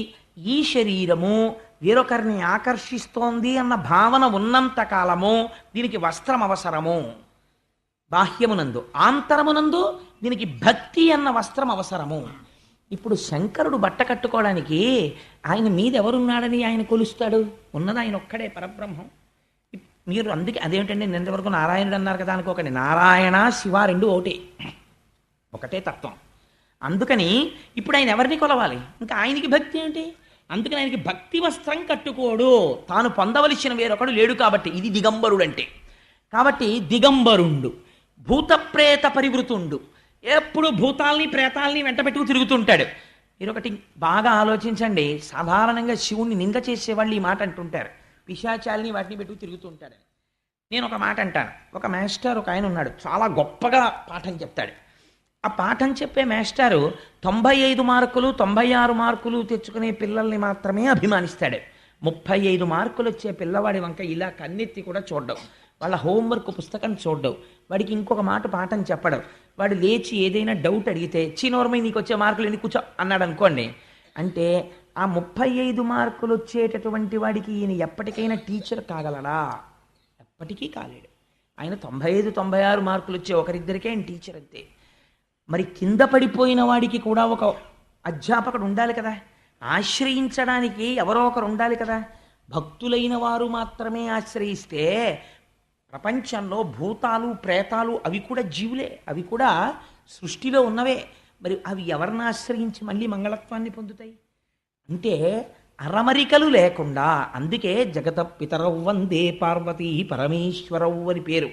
ఈ శరీరము వేరొకరిని ఆకర్షిస్తోంది అన్న భావన ఉన్నంత కాలము దీనికి వస్త్రం అవసరము. బాహ్యమునందు, ఆంతరమునందు దీనికి భక్తి అన్న వస్త్రం అవసరము. ఇప్పుడు శంకరుడు బట్ట కట్టుకోవడానికి ఆయన మీద ఎవరున్నాడని ఆయన కొలుస్తాడు? ఉన్నది ఆయన ఒక్కడే, పరబ్రహ్మం. మీరు అందుకే అదేమిటండి, నిన్న వరకు నారాయణుడు అన్నారు కదా అనుకోకండి. నారాయణ శివ రెండు ఒకటే తత్వం. అందుకని ఇప్పుడు ఆయన ఎవరిని కొలవాలి? ఇంకా ఆయనకి భక్తి ఏంటి? అందుకని ఆయనకి భక్తి వస్త్రం కట్టుకోడు, తాను పొందవలసిన వేరొకడు లేడు కాబట్టి. ఇది దిగంబరుడు అంటే. కాబట్టి దిగంబరుండు, భూతప్రేత పరివృతుండు, ఎప్పుడు భూతాల్ని ప్రేతాల్ని వెంట పెట్టుకు తిరుగుతుంటాడు. మీరు ఒకటి బాగా ఆలోచించండి. సాధారణంగా శివుణ్ణి నింద చేసేవాళ్ళు ఈ మాట అంటుంటారు, పిశాచాల్ని వాటిని పెట్టుకు తిరుగుతుంటాడు. నేను ఒక మాట అంటాను. ఒక మాస్టర్ ఒక ఆయన ఉన్నాడు, చాలా గొప్పగా పాఠం చెప్తాడు. ఆ పాఠం చెప్పే మాస్టారు 95 మార్కులు 96 మార్కులు తెచ్చుకునే పిల్లల్ని మాత్రమే అభిమానిస్తాడు. 35 మార్కులు వచ్చే పిల్లవాడి వంక ఇలా కన్నెత్తి కూడా చూడడం, వాళ్ళ హోంవర్క్ పుస్తకం చూడడం, వాడికి ఇంకొక మాట పాఠం చెప్పడం. వాడు లేచి ఏదైనా డౌట్ అడిగితే చీనోర్మై నీకు వచ్చే మార్కులు ఎన్ని కూర్చో అన్నాడు అనుకోండి. అంటే ఆ 35 మార్కులు వచ్చేటటువంటి వాడికి ఈయన ఎప్పటికైనా టీచర్ కాగలడా? ఎప్పటికీ కాలేడు. ఆయన 95 96 మార్కులు వచ్చే ఒకరిద్దరికే ఆయన టీచర్ అంతే. మరి కింద పడిపోయిన వాడికి కూడా ఒక అధ్యాపకుడు ఉండాలి కదా, ఆశ్రయించడానికి ఎవరో ఒకరు ఉండాలి కదా. భక్తులైన వారు మాత్రమే ఆశ్రయిస్తే ప్రపంచంలో భూతాలు ప్రేతాలు అవి కూడా జీవులే, అవి కూడా సృష్టిలో ఉన్నవే. మరి అవి ఎవరిని ఆశ్రయించి మళ్ళీ మంగళత్వాన్ని పొందుతాయి? అంటే అరమరికలు లేకుండా. అందుకే జగత పితరౌ వందే పార్వతీ పరమేశ్వరౌ అని పేరు.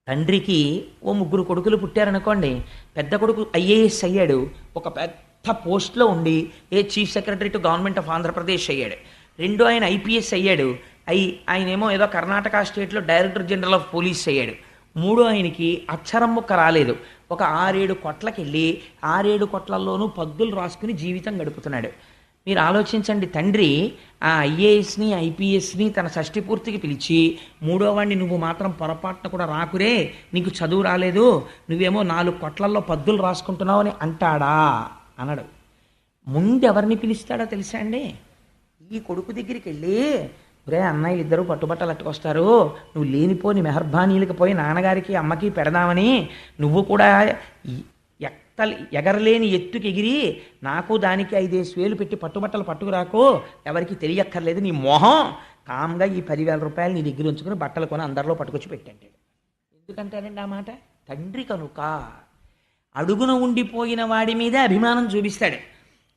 తండ్రికి ఓ 3 కొడుకులు పుట్టారనుకోండి. పెద్ద కొడుకు ఐఏఎస్ అయ్యాడు, ఒక పెద్ద పోస్ట్లో ఉండి chief secretary to government of Andhra Pradesh అయ్యాడు. రెండో ఆయన ఐపీఎస్ అయ్యాడు, ఆయనేమో ఏదో కర్ణాటక స్టేట్లో డైరెక్టర్ జనరల్ ఆఫ్ పోలీస్ అయ్యాడు. మూడో ఆయనకి అక్షరం ముక్క రాలేదు, ఒక 6-7 కొట్లకి వెళ్ళి 6-7 కొట్లల్లోనూ పద్దులు రాసుకుని జీవితం గడుపుతున్నాడు. మీరు ఆలోచించండి, తండ్రి ఆ ఐఏఎస్ని ఐపీఎస్ని తన షష్ఠి పూర్తికి పిలిచి, మూడో వాడిని నువ్వు మాత్రం పొరపాటున కూడా రాకురే, నీకు చదువు రాలేదు, నువ్వేమో 4 కొట్లల్లో పద్దులు రాసుకుంటున్నావు అని అంటాడా? అనడు. ముందెవరిని పిలుస్తాడో తెలుసా అండి? ఈ కొడుకు దగ్గరికి వెళ్ళి, రే అన్నయ్యలు ఇద్దరు పట్టుబట్టలు అట్టుకొస్తారు, నువ్వు లేనిపోని మెహర్బానీలకు పోయి నాన్నగారికి అమ్మకి పెడదామని నువ్వు కూడా ఎగరలేని ఎత్తుకి ఎగిరి నాకు దానికి 5 వేలు పెట్టి పట్టుబట్టలు పట్టుకురాకు, ఎవరికి తెలియక్కర్లేదు, నీ మొహం కామ్గా ఈ 10,000 రూపాయలు నీ దగ్గర ఉంచుకుని బట్టలు కొని అందరిలో పట్టుకొచ్చి పెట్టండి. ఎందుకంటారండి ఆ మాట? తండ్రి కనుక. అడుగున ఉండిపోయిన వాడి మీదే అభిమానం చూపిస్తాడు.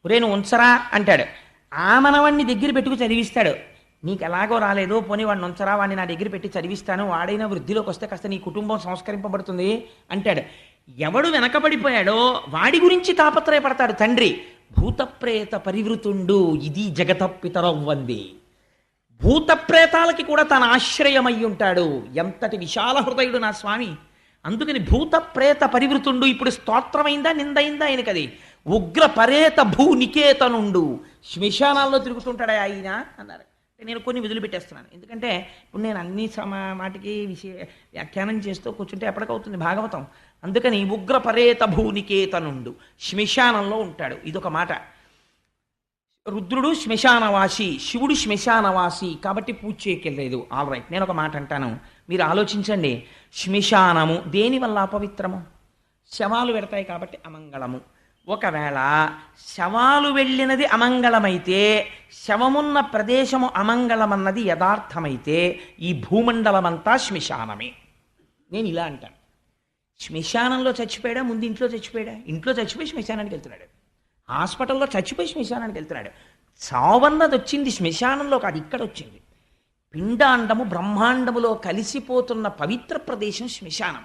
ఒరే నువ్వు ఉంచరా అంటాడు. ఆ మనవాణ్ణి దగ్గర పెట్టుకు చదివిస్తాడు. నీకు ఎలాగో రాలేదు, పోనీ వాడిని ఉంచరా, వాడిని నా దగ్గర పెట్టి చదివిస్తాను, వాడైనా వృద్ధిలోకి వస్తే కాస్త నీ కుటుంబం సంస్కరింపబడుతుంది అంటాడు. ఎవడు వెనకబడిపోయాడో వాడి గురించి తాపత్రయపడతాడు తండ్రి. భూతప్రేత పరివృతుండు, ఇది జగత పితరవ్వంది. భూతప్రేతాలకి కూడా తన ఆశ్రయమై ఉంటాడు. ఎంతటి విశాల హృదయుడు నా స్వామి. అందుకని భూతప్రేత పరివృతుండు. ఇప్పుడు స్తోత్రమైందా నిందైందా ఆయనకది? ఉగ్ర పరేత భూ నికేతనుండు, శ్మశానాల్లో తిరుగుతుంటాడా ఆయన అన్నారు. నేను కొన్ని వదిలిపెట్టేస్తున్నాను. ఎందుకంటే ఇప్పుడు నేను అన్ని వాటికి వ్యాఖ్యానం చేస్తూ కూర్చుంటే ఎప్పటికవుతుంది భాగవతం. అందుకని ఉగ్ర పరేత భూనికేతనుండు, శ్మశానంలో ఉంటాడు. ఇదొక మాట. రుద్రుడు శ్మశానవాసి, శివుడు శ్మశానవాసి, కాబట్టి పూజ చేయకెళ్ళలేదు. ఆల్ రైట్, నేను ఒక మాట అంటాను, మీరు ఆలోచించండి. శ్మశానము దేనివల్ల అపవిత్రము? శవాలు పెడతాయి కాబట్టి అమంగళము. ఒకవేళ శవాలు వెళ్ళినది అమంగళమైతే, శవమున్న ప్రదేశము అమంగళమన్నది యథార్థమైతే, ఈ భూమండలమంతా శ్మశానమే. నేను ఇలా అంటాను. శ్మశానంలో చచ్చిపోయాడా, ముందు ఇంట్లో చచ్చిపోయాడా? ఇంట్లో చచ్చిపోయి శ్మశానానికి వెళ్తున్నాడు. హాస్పిటల్లో చచ్చిపోయి శ్మశానానికి వెళ్తున్నాడు. చావన్నది వచ్చింది శ్మశానంలో కాదు, ఇక్కడ వచ్చింది. పిండాండము బ్రహ్మాండములో కలిసిపోతున్న పవిత్ర ప్రదేశం శ్మశానం.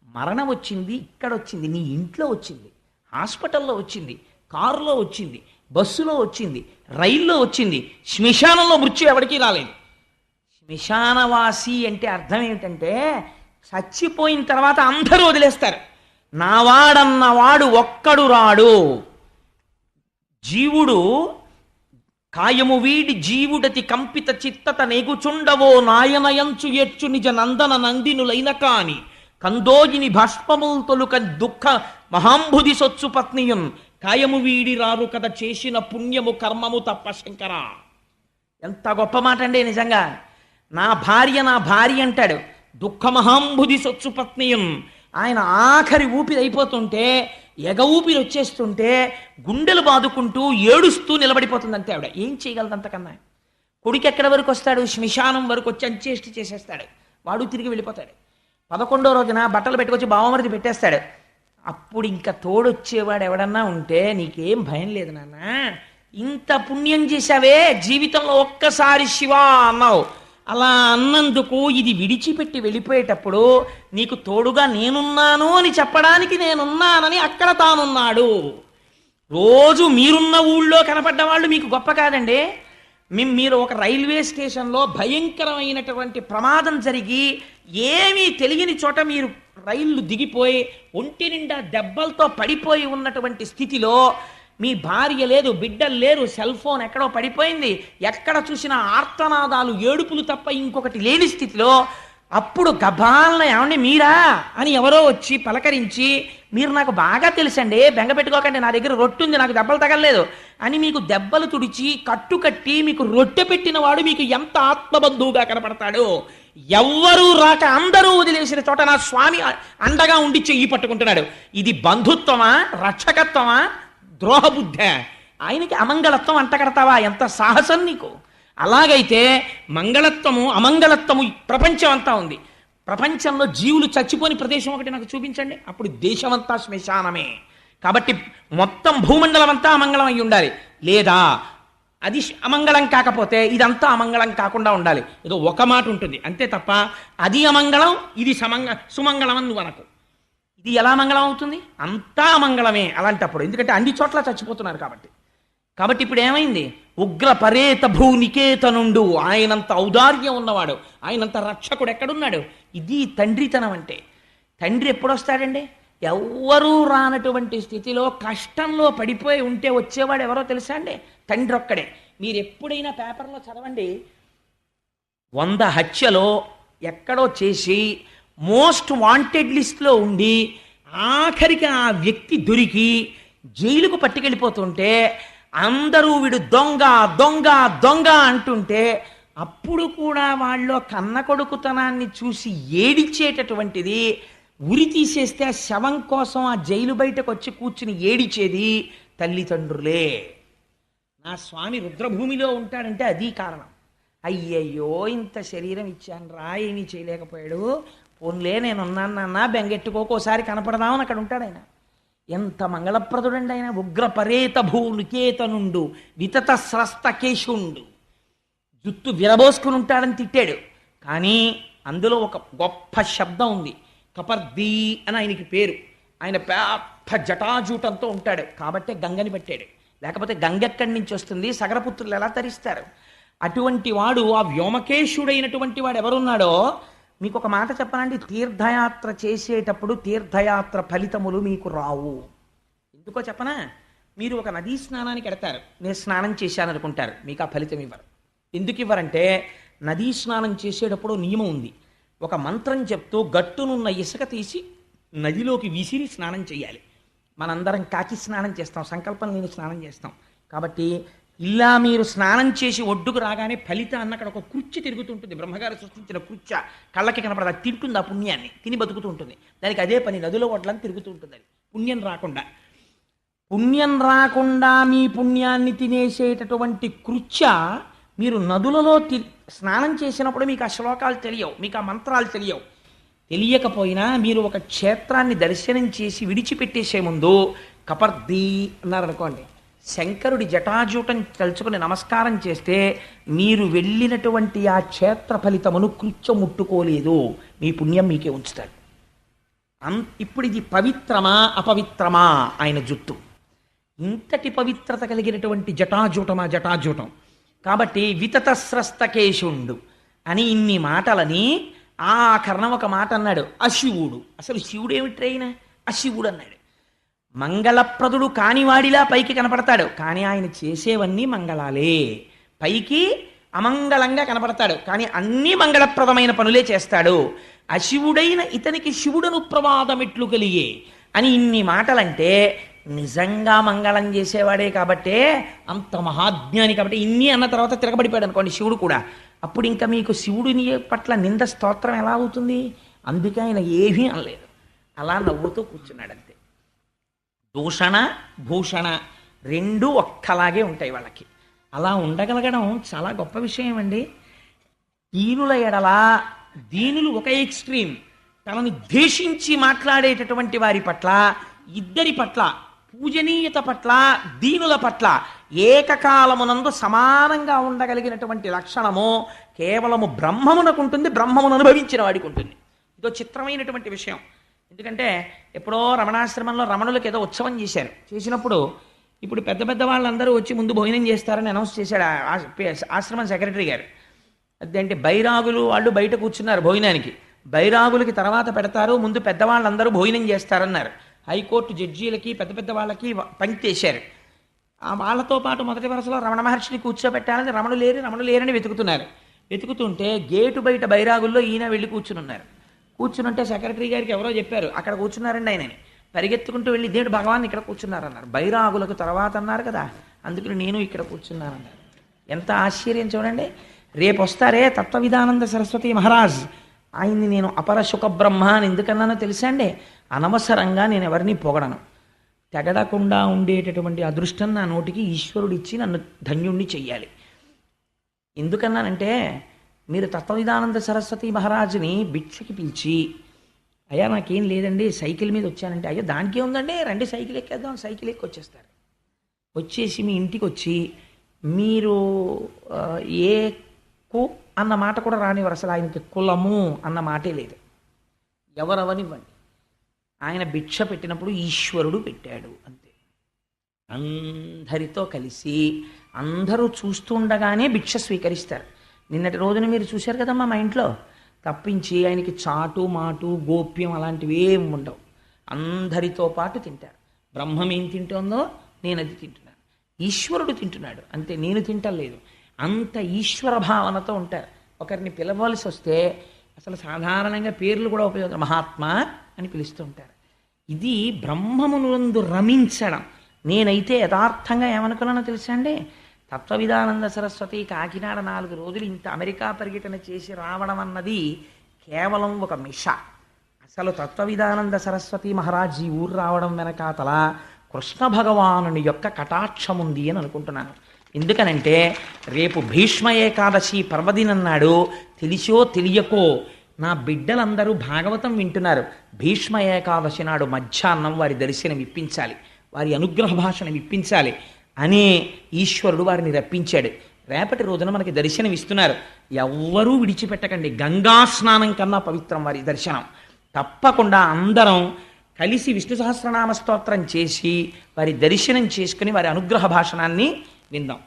మరణం వచ్చింది ఇక్కడ వచ్చింది, నీ ఇంట్లో వచ్చింది, హాస్పిటల్లో వచ్చింది, కారులో వచ్చింది, బస్సులో వచ్చింది, రైల్లో వచ్చింది. శ్మశానంలో మృత్యు ఎవరికీ రాలేదు. శ్మశానవాసి అంటే అర్థం ఏమిటంటే, చచ్చిపోయిన తర్వాత అందరూ వదిలేస్తారు. నావాడన్నవాడు ఒక్కడు రాడు. జీవుడు కాయము వీడి జీవుడతి కంపిత చిత్తత నేగుచుండవో నాయనయంచు ఎచ్చు నిజ నందన నందినులైన కాని కందోజిని భస్మముల్ తొలుక దుఃఖ మహాంబుధి సొచ్చు పత్నియున్ కాయము వీడి రారు కథ చేసిన పుణ్యము కర్మము తప్ప శంకర. ఎంత గొప్ప మాట అండి నిజంగా. నా భార్య అంటాడు. దుఃఖ మహాంబుధి సొచ్చు పత్నియున్, ఆయన ఆఖరి ఊపిరి అయిపోతుంటే, ఎగ ఊపిరి వచ్చేస్తుంటే గుండెలు బాదుకుంటూ ఏడుస్తూ నిలబడిపోతుంది అంతే ఆవిడ. ఏం చేయగలదు అంతకన్నా? కొడుకు ఎక్కడి వరకు వస్తాడు? శ్మశానం వరకు వచ్చి అంచేష్టి చేసేస్తాడు. వాడు తిరిగి వెళ్ళిపోతాడు. 11వ రోజున బట్టలు పెట్టుకొచ్చి బావమరిది పెట్టేస్తాడు. అప్పుడు ఇంకా తోడొచ్చేవాడు ఎవడన్నా ఉంటే, నీకేం భయం లేదు నాన్న, ఇంత పుణ్యం చేశావే, జీవితంలో ఒక్కసారి శివా అన్నావు, అలా అన్నందుకు ఇది విడిచిపెట్టి వెళ్ళిపోయేటప్పుడు నీకు తోడుగా నేనున్నాను అని చెప్పడానికి నేనున్నానని అక్కడ తానున్నాడు. రోజు మీరున్న ఊళ్ళో కనపడ్డ వాళ్ళు మీకు గొప్ప కాదండి. మీరు ఒక రైల్వే స్టేషన్లో భయంకరమైనటువంటి ప్రమాదం జరిగి ఏమీ తెలియని చోట మీరు రైళ్లు దిగిపోయి ఒంటి నిండా దెబ్బలతో పడిపోయి ఉన్నటువంటి స్థితిలో, మీ భార్య లేదు, బిడ్డలు లేరు, సెల్ ఫోన్ ఎక్కడో పడిపోయింది, ఎక్కడ చూసినా ఆర్తనాదాలు, ఏడుపులు తప్ప ఇంకొకటి లేని స్థితిలో, అప్పుడు గబాలన ఏమండి మీరా అని ఎవరో వచ్చి పలకరించి, మీరు నాకు బాగా తెలుసండి, బెంగ పెట్టుకోకండి, నా దగ్గర రొట్టె ఉంది, నాకు దెబ్బలు తగలలేదు అని మీకు దెబ్బలు తుడిచి కట్టుకట్టి మీకు రొట్టె పెట్టిన వాడు మీకు ఎంత ఆత్మబంధువుగా కనపడతాడు. ఎవ్వరూ రాక అందరూ వదిలేసిన చోట నా స్వామి అండగా ఉండి చెయ్యి పట్టుకుంటున్నాడు. ఇది బంధుత్వమా, రక్షకత్వమా, ద్రోహబుద్ధ? ఆయనకి అమంగళత్వం అంటగడతావా? ఎంత సాహసం నీకు! అలాగైతే మంగళత్వము అమంగళత్వము ప్రపంచం అంతా ఉంది. ప్రపంచంలో జీవులు చచ్చిపోని ప్రదేశం ఒకటి నాకు చూపించండి, అప్పుడు దేశమంతా శ్మశానమే. కాబట్టి మొత్తం భూమండలం అంతా అమంగళం అయి ఉండాలి. లేదా అది అమంగళం కాకపోతే ఇదంతా అమంగళం కాకుండా ఉండాలి. ఏదో ఒక మాట ఉంటుంది అంతే తప్ప అది అమంగళం ఇది సుమంగళం అని నువ్వు అనకు. ఇది ఎలా మంగళం అవుతుంది? అంతా అమంగళమే అలాంటప్పుడు, ఎందుకంటే అన్ని చోట్ల చచ్చిపోతున్నారు కాబట్టి. కాబట్టి ఇప్పుడు ఏమైంది? ఉగ్ర పరేత భూనికేతనుండు, ఆయనంత ఔదార్యం ఉన్నవాడు, ఆయనంత రక్షకుడు ఎక్కడున్నాడు? ఇది తండ్రితనం అంటే. తండ్రి ఎప్పుడు వస్తాడండి? ఎవ్వరూ రానటువంటి స్థితిలో కష్టంలో పడిపోయి ఉంటే వచ్చేవాడు ఎవరో తెలుసా అండి? తండ్రి ఒక్కడే. మీరు ఎప్పుడైనా పేపర్లో చదవండి, 100 హత్యలో ఎక్కడో చేసి మోస్ట్ వాంటెడ్ లిస్ట్లో ఉండి ఆఖరికి ఆ వ్యక్తి దొరికి జైలుకు పట్టుకెళ్ళిపోతుంటే అందరూ వీడు దొంగ దొంగ దొంగ అంటుంటే అప్పుడు కూడా వాళ్ళు కన్న కొడుకుతనాన్ని చూసి ఏడిచేటటువంటిది, ఉరి తీసేస్తే ఆ శవం కోసం ఆ జైలు బయటకు వచ్చి కూర్చుని ఏడిచేది తల్లిదండ్రులే. నా స్వామి రుద్రభూమిలో ఉంటాడంటే అది కారణం. అయ్యయ్యో ఇంత శరీరం ఇచ్చాను రా, ఏమీ చేయలేకపోయాడు, పోన్లే నేనున్నాను నాన్న, బెంగెట్టుకోకోసారి కనపడదామని అక్కడ ఉంటాడు ఆయన. ఎంత మంగళప్రదుడండి ఆయన. ఉగ్ర పరేత భూనికేతనుండు వితత స్రస్త కేశుండు. జుత్తు విరబోసుకుని ఉంటాడని తిట్టాడు, కానీ అందులో ఒక గొప్ప శబ్దం ఉంది. కపర్దీ అని ఆయనకి పేరు. ఆయన పెద్ద జటాజూటంతో ఉంటాడు కాబట్టే గంగని పెట్టాడు. లేకపోతే గంగ ఎక్కడి నుంచి వస్తుంది? సగరపుత్రులు ఎలా తరిస్తారు? అటువంటి వాడు, ఆ వ్యోమకేశుడైనటువంటి వాడు ఎవరున్నాడో మీకు ఒక మాట చెప్పనండి. తీర్థయాత్ర చేసేటప్పుడు తీర్థయాత్ర ఫలితములు మీకు రావు. ఎందుకో చెప్పనా? మీరు ఒక నదీ స్నానానికి ఎడతారు, నేను స్నానం చేశాను అనుకుంటారు, మీకు ఆ ఫలితం ఇవ్వరు. ఎందుకు ఇవ్వరంటే నదీ స్నానం చేసేటప్పుడు నియమం ఉంది. ఒక మంత్రం చెప్తూ గట్టునున్న ఇసుక తీసి నదిలోకి విసిరి స్నానం చేయాలి. మనందరం కాకి స్నానం చేస్తాం, సంకల్పం లేని స్నానం చేస్తాం. కాబట్టి ఇలా మీరు స్నానం చేసి ఒడ్డుకు రాగానే ఫలిత అన్న అక్కడ ఒక కుర్చీ తిరుగుతుంటుంది. బ్రహ్మగారు సృష్టించిన కుర్చీ కళ్ళకి కనపడదు. అది తింటుంది, ఆ పుణ్యాన్ని తిని బతుకుతూ ఉంటుంది. దానికి అదే పని, నదిలో ఒడ్లని తిరుగుతూ ఉంటుంది. అది పుణ్యం రాకుండా మీ పుణ్యాన్ని తినేసేటటువంటి కృత్య మీరు నదులలో స్నానం చేసినప్పుడు మీకు ఆ శ్లోకాలు తెలియవు, మీకు ఆ మంత్రాలు తెలియవు. తెలియకపోయినా మీరు ఒక క్షేత్రాన్ని దర్శనం చేసి విడిచిపెట్టేసే ముందు కపర్ది అన్నారనుకోండి, శంకరుడి జటాజూటం తలుచుకుని నమస్కారం చేస్తే మీరు వెళ్ళినటువంటి ఆ క్షేత్ర ఫలితమును కృత్యం ముట్టుకోలేదు, మీ పుణ్యం మీకే ఉంచుతాడు. ఇప్పుడు ఇది పవిత్రమా అపవిత్రమా? ఆయన జుట్టు ఇంతటి పవిత్రత కలిగినటువంటి జటాజూటం. కాబట్టి వితతస్రస్తకేశుండు అని ఇన్ని మాటలని ఆ కర్ణం ఒక మాట అన్నాడు, అశివుడు. అసలు శివుడు ఏమిటి అయినా అశివుడు అన్నాడు. మంగళప్రదుడు కానివాడిలా పైకి కనపడతాడు, కానీ ఆయన చేసేవన్నీ మంగళాలే. పైకి అమంగళంగా కనపడతాడు, కానీ అన్నీ మంగళప్రదమైన పనులే చేస్తాడు. అశివుడైన ఇతనికి శివుడను ప్రమాదమెట్లు కలిగే అని ఇన్ని మాటలంటే నిజంగా మంగళం చేసేవాడే కాబట్టే, అంత మహాజ్ఞాని కాబట్టి ఇన్ని అన్న తర్వాత తిరగబడిపోయాడు అనుకోండి శివుడు కూడా. అప్పుడు ఇంకా మీకు శివుడిని పట్ల నింద స్తోత్రం ఎలా అవుతుంది? అందుకే ఆయన ఏమీ అనలేదు, అలా నవ్వుతూ కూర్చున్నాడు అంతే. దూషణ భూషణ రెండూ ఒక్కలాగే ఉంటాయి వాళ్ళకి. అలా ఉండగలగడం చాలా గొప్ప విషయం అండి. దీనుల ఎడల దీనులు ఒక ఎక్స్ట్రీమ్, తనని ద్వేషించి మాట్లాడేటటువంటి వారి పట్ల, ఇద్దరి పట్ల, పూజనీయత పట్ల, దీనుల పట్ల ఏకకాలమునందు సమానంగా ఉండగలిగినటువంటి లక్షణము కేవలము బ్రహ్మమునకుంటుంది, బ్రహ్మమును అనుభవించిన వాడికి ఉంటుంది. ఇదో చిత్రమైనటువంటి విషయం. ఎందుకంటే ఎప్పుడో రమణాశ్రమంలో రమణులకు ఏదో ఉత్సవం చేసినప్పుడు ఇప్పుడు పెద్ద పెద్ద వాళ్ళందరూ వచ్చి ముందు భోజనం చేస్తారని అనౌన్స్ చేశాడు ఆశ్రమం సెక్రటరీ గారు. అదేంటి బైరాగులు వాళ్ళు బయట కూర్చున్నారు భోజనానికి, బైరాగులకి తర్వాత పెడతారు, ముందు పెద్దవాళ్ళందరూ భోజనం చేస్తారన్నారు. హైకోర్టు జడ్జీలకి పెద్ద పెద్ద వాళ్ళకి పంక్తి వేశారు. వాళ్ళతో పాటు మొదటి వరుసలో రమణ మహర్షిని కూర్చోబెట్టాలని రమణు లేరని వెతుకుతుంటే గేటు బయట బైరాగుల్లో ఈయన వెళ్ళి కూర్చునుంటే సెక్రటరీ గారికి ఎవరో చెప్పారు అక్కడ కూర్చున్నారండి ఆయనని. పరిగెత్తుకుంటూ వెళ్ళి దేవుడు భగవాన్ ఇక్కడ కూర్చున్నారన్నారు. బైరాగులకు తర్వాత అన్నారు కదా, అందుకని నేను ఇక్కడ కూర్చున్నానన్నారు. ఎంత ఆశ్చర్యం చూడండి. రేపు వస్తారే తత్వవిధానంద సరస్వతి మహారాజ్, ఆయన్ని నేను అపర సుఖ బ్రహ్మ అని ఎందుకన్నానో తెలుసా అండి? అనవసరంగా నేను ఎవరిని పొగడను. తెగడకుండా ఉండేటటువంటి అదృష్టం నా నోటికి ఈశ్వరుడు ఇచ్చి నన్ను ధన్యుణ్ణి చెయ్యాలి. ఎందుకన్నానంటే, మీరు తత్వవిధానంద సరస్వతి మహారాజుని భిక్షకి పిలిచి, అయ్యా నాకేం లేదండి సైకిల్ మీద వచ్చానంటే, అయ్యో దానికే ఉందండి రండి సైకిల్ ఎక్కేద్దాం, సైకిల్ ఎక్కి వచ్చేస్తారు. వచ్చేసి మీ ఇంటికి వచ్చి మీరు ఏ కు అన్న మాట కూడా రానివ్వరు. అసలు ఆయనకి కులము అన్న మాటే లేదు. ఎవరెవనివ్వండి, ఆయన భిక్ష పెట్టినప్పుడు ఈశ్వరుడు పెట్టాడు అంతే. అందరితో కలిసి అందరూ చూస్తుండగానే భిక్ష స్వీకరిస్తారు. నిన్నటి రోజున మీరు చూశారు కదమ్మా మా ఇంట్లో. తప్పించి ఆయనకి చాటు మాటు గోప్యం అలాంటివి ఏమి ఉండవు. అందరితో పాటు తింటారు. బ్రహ్మం ఏం తింటుందో నేను అది తింటున్నాను, ఈశ్వరుడు తింటున్నాడు అంతే, నేను తింటలేదు. అంత ఈశ్వర భావనతో ఉంటారు. ఒకరిని పిలవలసి వస్తే అసలు సాధారణంగా పేర్లు కూడా ఉపయోగం, మహాత్మా అని పిలుస్తూ ఉంటారు. ఇది బ్రహ్మమునందు రమించడం. నేనైతే యథార్థంగా ఏమనుకున్నానో తెలుసా అండి, తత్వవిధానంద సరస్వతి కాకినాడ 4 రోజులు ఇంత అమెరికా పర్యటన చేసి రావడం అన్నది కేవలం ఒక మిష. అసలు తత్వవిధానంద సరస్వతి మహారాజ్ ఈ ఊరు రావడం వెనకాతల కృష్ణ భగవానుని యొక్క కటాక్షం ఉంది అని అనుకుంటున్నాను. ఎందుకనంటే రేపు భీష్మ ఏకాదశి పర్వదినన్నాడు. తెలిసో తెలియకో నా బిడ్డలందరూ భాగవతం వింటున్నారు. భీష్మ ఏకాదశి నాడు మధ్యాహ్నం వారి దర్శనం ఇప్పించాలి, వారి అనుగ్రహ భాషను ఇప్పించాలి అనే ఈశ్వరుడు వారిని రప్పించాడు. రేపటి రోజున మనకి దర్శనం ఇస్తున్నారు. ఎవ్వరూ విడిచిపెట్టకండి. గంగా స్నానం కన్నా పవిత్రం వారి దర్శనం. తప్పకుండా అందరం కలిసి విష్ణు సహస్రనామ స్తోత్రం చేసి వారి దర్శనం చేసుకుని వారి అనుగ్రహ భాషణాన్ని విందాం.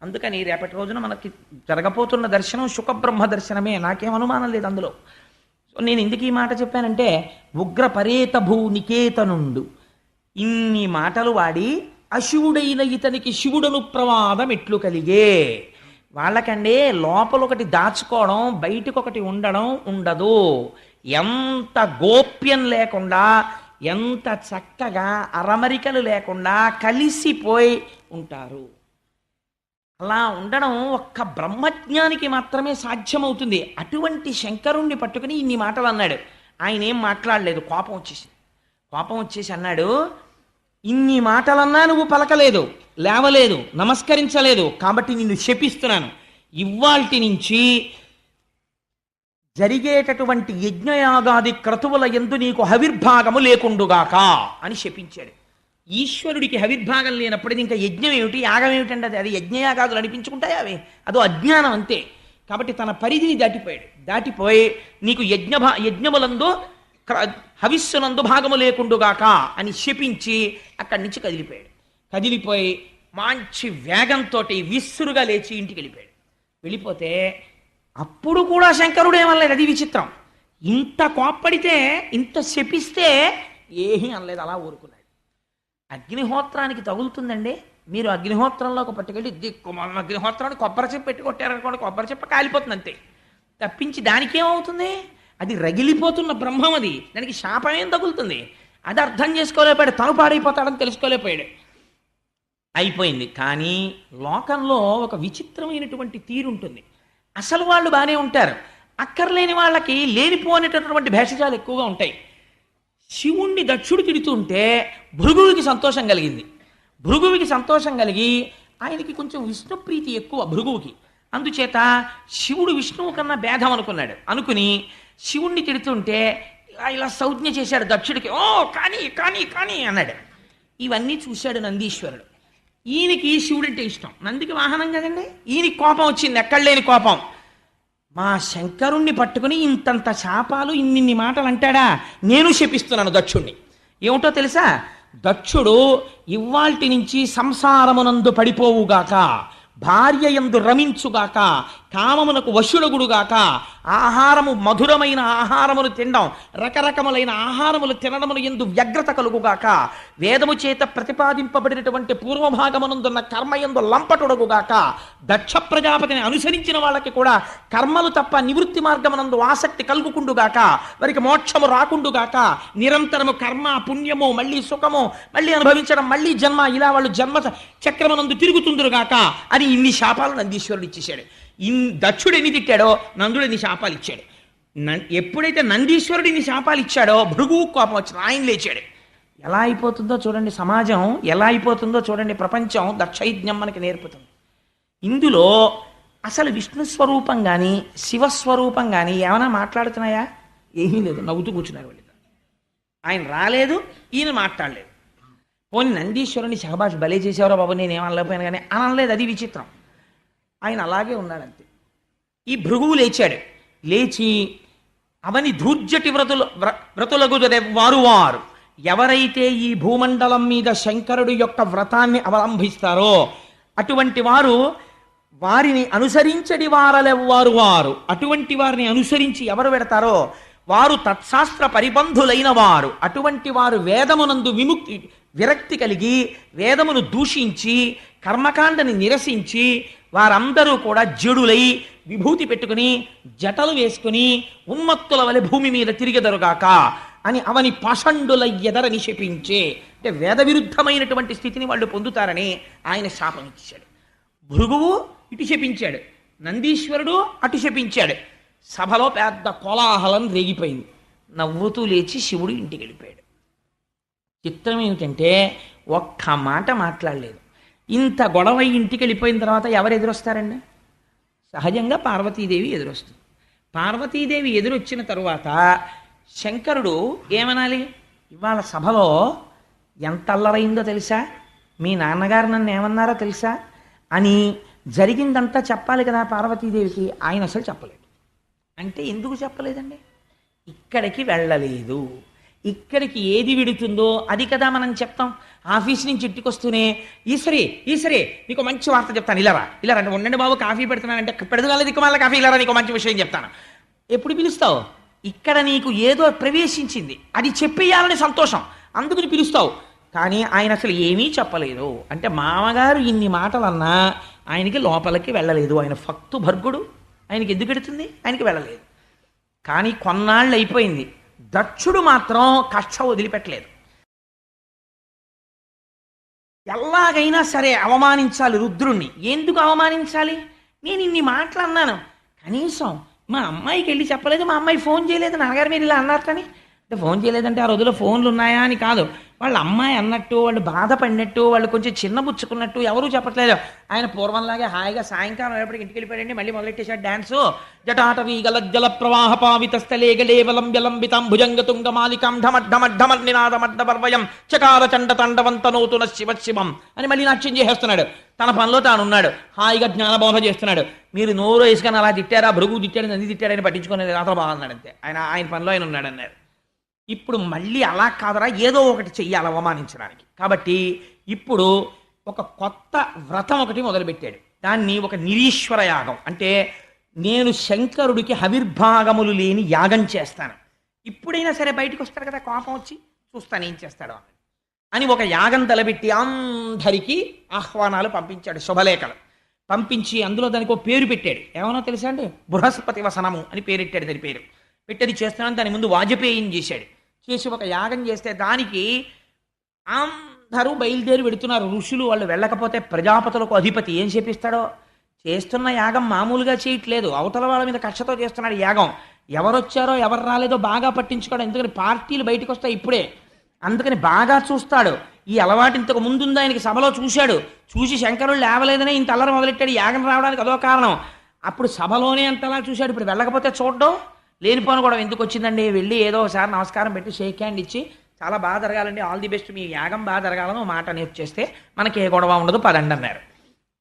అందుకని రేపటి రోజున మనకి జరగబోతున్న దర్శనం సుఖబ్రహ్మ దర్శనమే, నాకేం అనుమానం లేదు అందులో. సో నేను ఎందుకు ఈ మాట చెప్పానంటే, ఉగ్ర పరేత భూ నికేతనుండు ఇన్ని మాటలు వాడి అశివుడైన ఇతనికి శివుడను ప్రమాదం ఎట్లు కలిగే. వాళ్ళకండి లోపల ఒకటి దాచుకోవడం బయటకు ఒకటి ఉండడం ఉండదు. ఎంత గోప్యం లేకుండా, ఎంత చక్కగా అరమరికలు లేకుండా కలిసిపోయి ఉంటారు. అలా ఉండడం ఒక్క బ్రహ్మజ్ఞానికి మాత్రమే సాధ్యమవుతుంది. అటువంటి శంకరుణ్ణి పట్టుకుని ఇన్ని మాటలు అన్నాడు. ఆయన ఏం మాట్లాడలేదు, కోపం వచ్చేసి అన్నాడు, ఇన్ని మాటలన్నా నువ్వు పలకలేదు, లేవలేదు, నమస్కరించలేదు, కాబట్టి నిన్ను శపిస్తున్నాను. ఇవ్వాల్టి నుంచి జరిగేటటువంటి యజ్ఞయాగాది క్రతువుల యందు నీకు హవిర్భాగము లేకుండుగాక అని శపించాడు. ఈశ్వరుడికి హవిర్భాగం లేనప్పుడు ఇంకా యజ్ఞం ఏమిటి, యాగం ఏమిటంటే అది యజ్ఞయాగాదులు అనిపించుకుంటాయి అవి, అదో అజ్ఞానం అంతే. కాబట్టి తన పరిధిని దాటిపోయి నీకు యజ్ఞములందు హవిస్సునందు భాగము లేకుండుగాక అని శపించి అక్కడి నుంచి కదిలిపోయి మంచి వేగంతో విస్సురుగా లేచి ఇంటికి వెళ్ళిపోతే అప్పుడు కూడా శంకరుడు ఏమనలేదు. అది విచిత్రం. ఇంత కోప్పడితే, ఇంత శపిస్తే ఏమీ అనలేదు, అలా ఊరుకున్నాడు. అగ్నిహోత్రానికి తగులుతుందండి. మీరు అగ్నిహోత్రంలోకి పట్టుకెళ్ళి అగ్నిహోత్రాన్ని కొబ్బరి చెప్ప పెట్టి కొట్టారనుకోండి, కొబ్బరి చెప్ప కాలిపోతుంది అంతే, తప్పించి దానికేమవుతుంది? అది రగిలిపోతున్న బ్రహ్మం, అది దానికి శాపమేం తగులుతుంది? అది అర్థం చేసుకోలేకపోయాడు, తను పాడైపోతాడని తెలుసుకోలేకపోయాడు. అయిపోయింది. కానీ లోకంలో ఒక విచిత్రమైనటువంటి తీరుంటుంది. అసలు వాళ్ళు బాగానే ఉంటారు, అక్కర్లేని వాళ్ళకి లేనిపోనేటటువంటి భేషజాలు ఎక్కువగా ఉంటాయి. శివుణ్ణి దక్షుడు తిడుతుంటే భృగువుకి సంతోషం కలిగింది. భృగువుకి సంతోషం కలిగి ఆయనకి కొంచెం విష్ణుప్రీతి ఎక్కువ భృగువుకి. అందుచేత శివుడు విష్ణువు కన్నా భేదం అనుకుని శివుణ్ణి తిడుతుంటే ఇలా సంజ్ఞ చేశాడు దక్షుడికి. ఓ కానీ కానీ కానీ అన్నాడు. ఇవన్నీ చూశాడు నందీశ్వరుడు. ఈయనకి శివుడు అంటే ఇష్టం, నందికి వాహనం కదండి. ఈయనకి కోపం వచ్చింది, ఎక్కడలేని కోపం. మా శంకరుణ్ణి పట్టుకుని ఇంతంత శాపాలు, ఇన్నిన్ని మాటలు అంటాడా, నేను శపిస్తున్నాను దక్షుణ్ణి. ఏమిటో తెలుసా? దక్షుడు ఇవ్వాల్టి నుంచి సంసారమునందు పడిపోవుగాక, భార్య యందు రమించుగాక, కామమునకు వశుడగుడుగాక, ఆహారము మధురమైన ఆహారములు తినడం, రకరకములైన ఆహారములు తినడములు యందు వ్యగ్రత కలుగుగాక, వేదము చేత ప్రతిపాదింపబడినటువంటి పూర్వభాగమునందున్న కర్మయందు లంపటుడగుగాక, దక్ష ప్రజాపతిని అనుసరించిన వాళ్ళకి కూడా కర్మలు తప్ప నివృత్తి మార్గమునందు ఆసక్తి కలుగుకుండుగాక, వారికి మోక్షము రాకుండుగాక, నిరంతరము కర్మ పుణ్యము, మళ్ళీ సుఖము, మళ్ళీ అనుభవించడం, మళ్ళీ జన్మ, ఇలా వాళ్ళు జన్మ చక్రమునందు తిరుగుతుందురుగాక అని ఇన్ని శాపాలు నందీశ్వరుడు ఇచ్చేశాడు. దక్షుడు ఎన్ని తిట్టాడో నందుడు ఎన్ని శాపాలు ఇచ్చాడు. ఎప్పుడైతే నందీశ్వరుడు ఇన్ని శాపాలు ఇచ్చాడో భృగువు కోపం వచ్చిన ఆయన లేచాడు. ఎలా అయిపోతుందో చూడండి సమాజం, ఎలా అయిపోతుందో చూడండి ప్రపంచం. దక్షయజ్ఞం మనకి నేర్పుతుంది. ఇందులో అసలు విష్ణు స్వరూపం కానీ శివస్వరూపం కానీ ఏమైనా మాట్లాడుతున్నాయా? ఏమీ లేదు, నవ్వుతూ కూర్చున్నారు వాళ్ళు. ఆయన రాలేదు, ఈయన మాట్లాడలేదు. పోనీ నందీశ్వరుని సహబాష్ భలే చేసేవారో బాబు, నేను ఏమనలేకపోయాను కానీ అనలేదు. అది విచిత్రం. ఆయన అలాగే ఉన్నాడంతే. ఈ భృగువు లేచాడు. లేచి అవని ధూర్జటి వ్రతులకు వారు ఎవరైతే ఈ భూమండలం మీద శంకరుడు యొక్క వ్రతాన్ని అవలంబిస్తారో అటువంటి వారిని అనుసరించడి వారు అటువంటి వారిని అనుసరించి ఎవరు పెడతారో వారు తత్శాస్త్ర పరిబంధులైన వారు. అటువంటి వారు వేదమునందు విరక్తి కలిగి వేదమును దూషించి కర్మకాండని నిరసించి వారందరూ కూడా జడులై విభూతి పెట్టుకుని జటలు వేసుకుని ఉన్మత్తుల వలె భూమి మీద తిరిగెదరుగాక అని అవని పాషండుల ఎదరని శపించే, అంటే వేద విరుద్ధమైనటువంటి స్థితిని వాళ్ళు పొందుతారని ఆయన శాపం ఇచ్చాడు. భృగువు ఇటు శపించాడు, నందీశ్వరుడు అటు శపించాడు. సభలో పెద్ద కోలాహలం రేగిపోయింది. నవ్వుతూ లేచి శివుడు ఇంటికి వెళ్ళిపోయాడు. చిత్రం ఏమిటంటే ఒక్క మాట మాట్లాడలేదు. ఇంత గొడవ ఇంటికి వెళ్ళిపోయిన తర్వాత ఎవరు ఎదురొస్తారండి? సహజంగా పార్వతీదేవి ఎదురొస్తుంది. పార్వతీదేవి ఎదురొచ్చిన తరువాత శంకరుడు ఏమనాలి? ఇవాళ సభలో ఎంత అల్లరైందో తెలుసా, మీ నాన్నగారు నన్ను ఏమన్నారో తెలుసా అని జరిగిందంతా చెప్పాలి కదా పార్వతీదేవికి. ఆయన అసలు చెప్పలేదు. అంటే ఎందుకు చెప్పలేదండి? ఇక్కడికి వెళ్ళలేదు. ఇక్కడికి ఏది విడుతుందో అది కదా మనం చెప్తాం. ఆఫీస్ నుంచి ఇంటికి వస్తూనే ఈశ్వరి నీకు మంచి వార్త చెప్తాను, ఇలా రా ఉండండి బాబు కాఫీ పెడుతున్నానంటే పెడదలేదు ఇక మళ్ళీ కాఫీ, ఇలా నీకు మంచి విషయం చెప్తాను. ఎప్పుడు పిలుస్తావు? ఇక్కడ నీకు ఏదో ప్రవేశించింది, అది చెప్పేయాలని సంతోషం, అందుకని పిలుస్తావు. కానీ ఆయన అసలు ఏమీ చెప్పలేదు. అంటే మామగారు ఇన్ని మాటలు అన్నా ఆయనకి లోపలికి వెళ్ళలేదు. ఆయన ఫక్తు భర్గుడు, ఆయనకి ఎందుకు ఎడుతుంది, ఆయనకి వెళ్ళలేదు. కానీ కొన్నాళ్ళు అయిపోయింది, దక్షుడు మాత్రం కక్ష వదిలిపెట్టలేదు. ఎలాగైనా సరే అవమానించాలి రుద్రుణ్ణి. ఎందుకు అవమానించాలి, నేను ఇన్ని మాటలు అన్నాను, కనీసం మా అమ్మాయికి వెళ్ళి చెప్పలేదు, మా అమ్మాయి ఫోన్ చేయలేదు, నాన్నగారు మీరు ఇలా అన్నారు కానీ. అంటే ఫోన్ చేయలేదంటే ఆ రోజుల్లో ఫోన్లు ఉన్నాయా అని కాదు, వాళ్ళ అమ్మాయి అన్నట్టు, వాళ్ళు బాధపడినట్టు, వాళ్ళు కొంచెం చిన్నబుచ్చుకున్నట్టు ఎవరూ చెప్పట్లేదు. ఆయన పూర్వంలాగే హాయిగా సాయంకాలం ఎప్పటికి ఇంటికి వెళ్ళిపోయాడండి, మళ్ళీ మొదలెట్టేశాడు డాన్సు. జటాటవీ గలజ్జల ప్రవాహ పావిత స్థలే గలేవలం విలంబితం భుజంగతుంగ మాలికం ఢమడ్డమడ్డమడ్డమడ్డమర్వయం చకార చండ తండవంతనోతున శివ శివం అని మళ్ళీ నాట్యం చేసేస్తున్నాడు. తన పనిలో తానున్నాడు, హాయిగా జ్ఞానబోధ చేస్తున్నాడు. మీరు నోరు వేసుకొని అలా తిట్టారా, భృగు తిట్టాడు, నంది తిట్టాడని పట్టించుకునే రాత్ర బాగున్నాడు అంతే. ఆయన పనిలో ఆయన ఉన్నాడు అన్నారు. ఇప్పుడు మళ్ళీ అలా కాదరా, ఏదో ఒకటి చెయ్యాలి అవమానించడానికి. కాబట్టి ఇప్పుడు ఒక కొత్త వ్రతం ఒకటి మొదలుపెట్టాడు. దాన్ని ఒక నిరీశ్వర యాగం, అంటే నేను శంకరుడికి హవిర్భాగములు లేని యాగం చేస్తాను, ఇప్పుడైనా సరే బయటకు వస్తాడు కదా, కోపం వచ్చి చూస్తాను ఏం చేస్తాడో అని ఒక యాగం తలబెట్టి అందరికీ ఆహ్వానాలు పంపించాడు, శుభలేఖలు పంపించి అందులో దానికి ఒక పేరు పెట్టాడు. ఏమన్నా తెలుసా అండి, బృహస్పతి వసనము అని పేరెట్టాడు. దాని పేరు పెట్టది చేస్తున్నాను. దాని ముందు వాజపేయం చేశాడు. చేసి ఒక యాగం చేస్తే దానికి అందరూ బయలుదేరి పెడుతున్నారు. ఋషులు వాళ్ళు వెళ్ళకపోతే ప్రజాపతులకు అధిపతి ఏం చేపిస్తాడో. చేస్తున్న యాగం మామూలుగా చేయట్లేదు, అవతల వాళ్ళ మీద కక్షతో చేస్తున్నాడు యాగం. ఎవరు వచ్చారో ఎవరు రాలేదో బాగా పట్టించుకోవడం, ఎందుకని పార్టీలు బయటకు వస్తాయి ఇప్పుడే, అందుకని బాగా చూస్తాడు. ఈ అలవాటు ఇంతకు ముందుందా ఆయనకి, సభలో చూశాడు. చూసి శంకరులు లేవలేదనే ఇంత అల్లరి మొదలెట్టాడు. యాగం రావడానికి అదో కారణం. అప్పుడు సభలోనే అంతలా చూశాడు. ఇప్పుడు వెళ్ళకపోతే చూడడం లేనిపోను కూడా ఎందుకు వచ్చిందండి, వెళ్ళి ఏదో ఒకసారి నమస్కారం పెట్టి షేక్ హ్యాండ్ ఇచ్చి చాలా బాగా జరగాలండి, ఆల్ ది బెస్ట్, మీ యాగం బాగా జరగాలని ఒక మాట నేర్చేస్తే మనకి ఏ గొడవ ఉండదు, పదండి అన్నారు.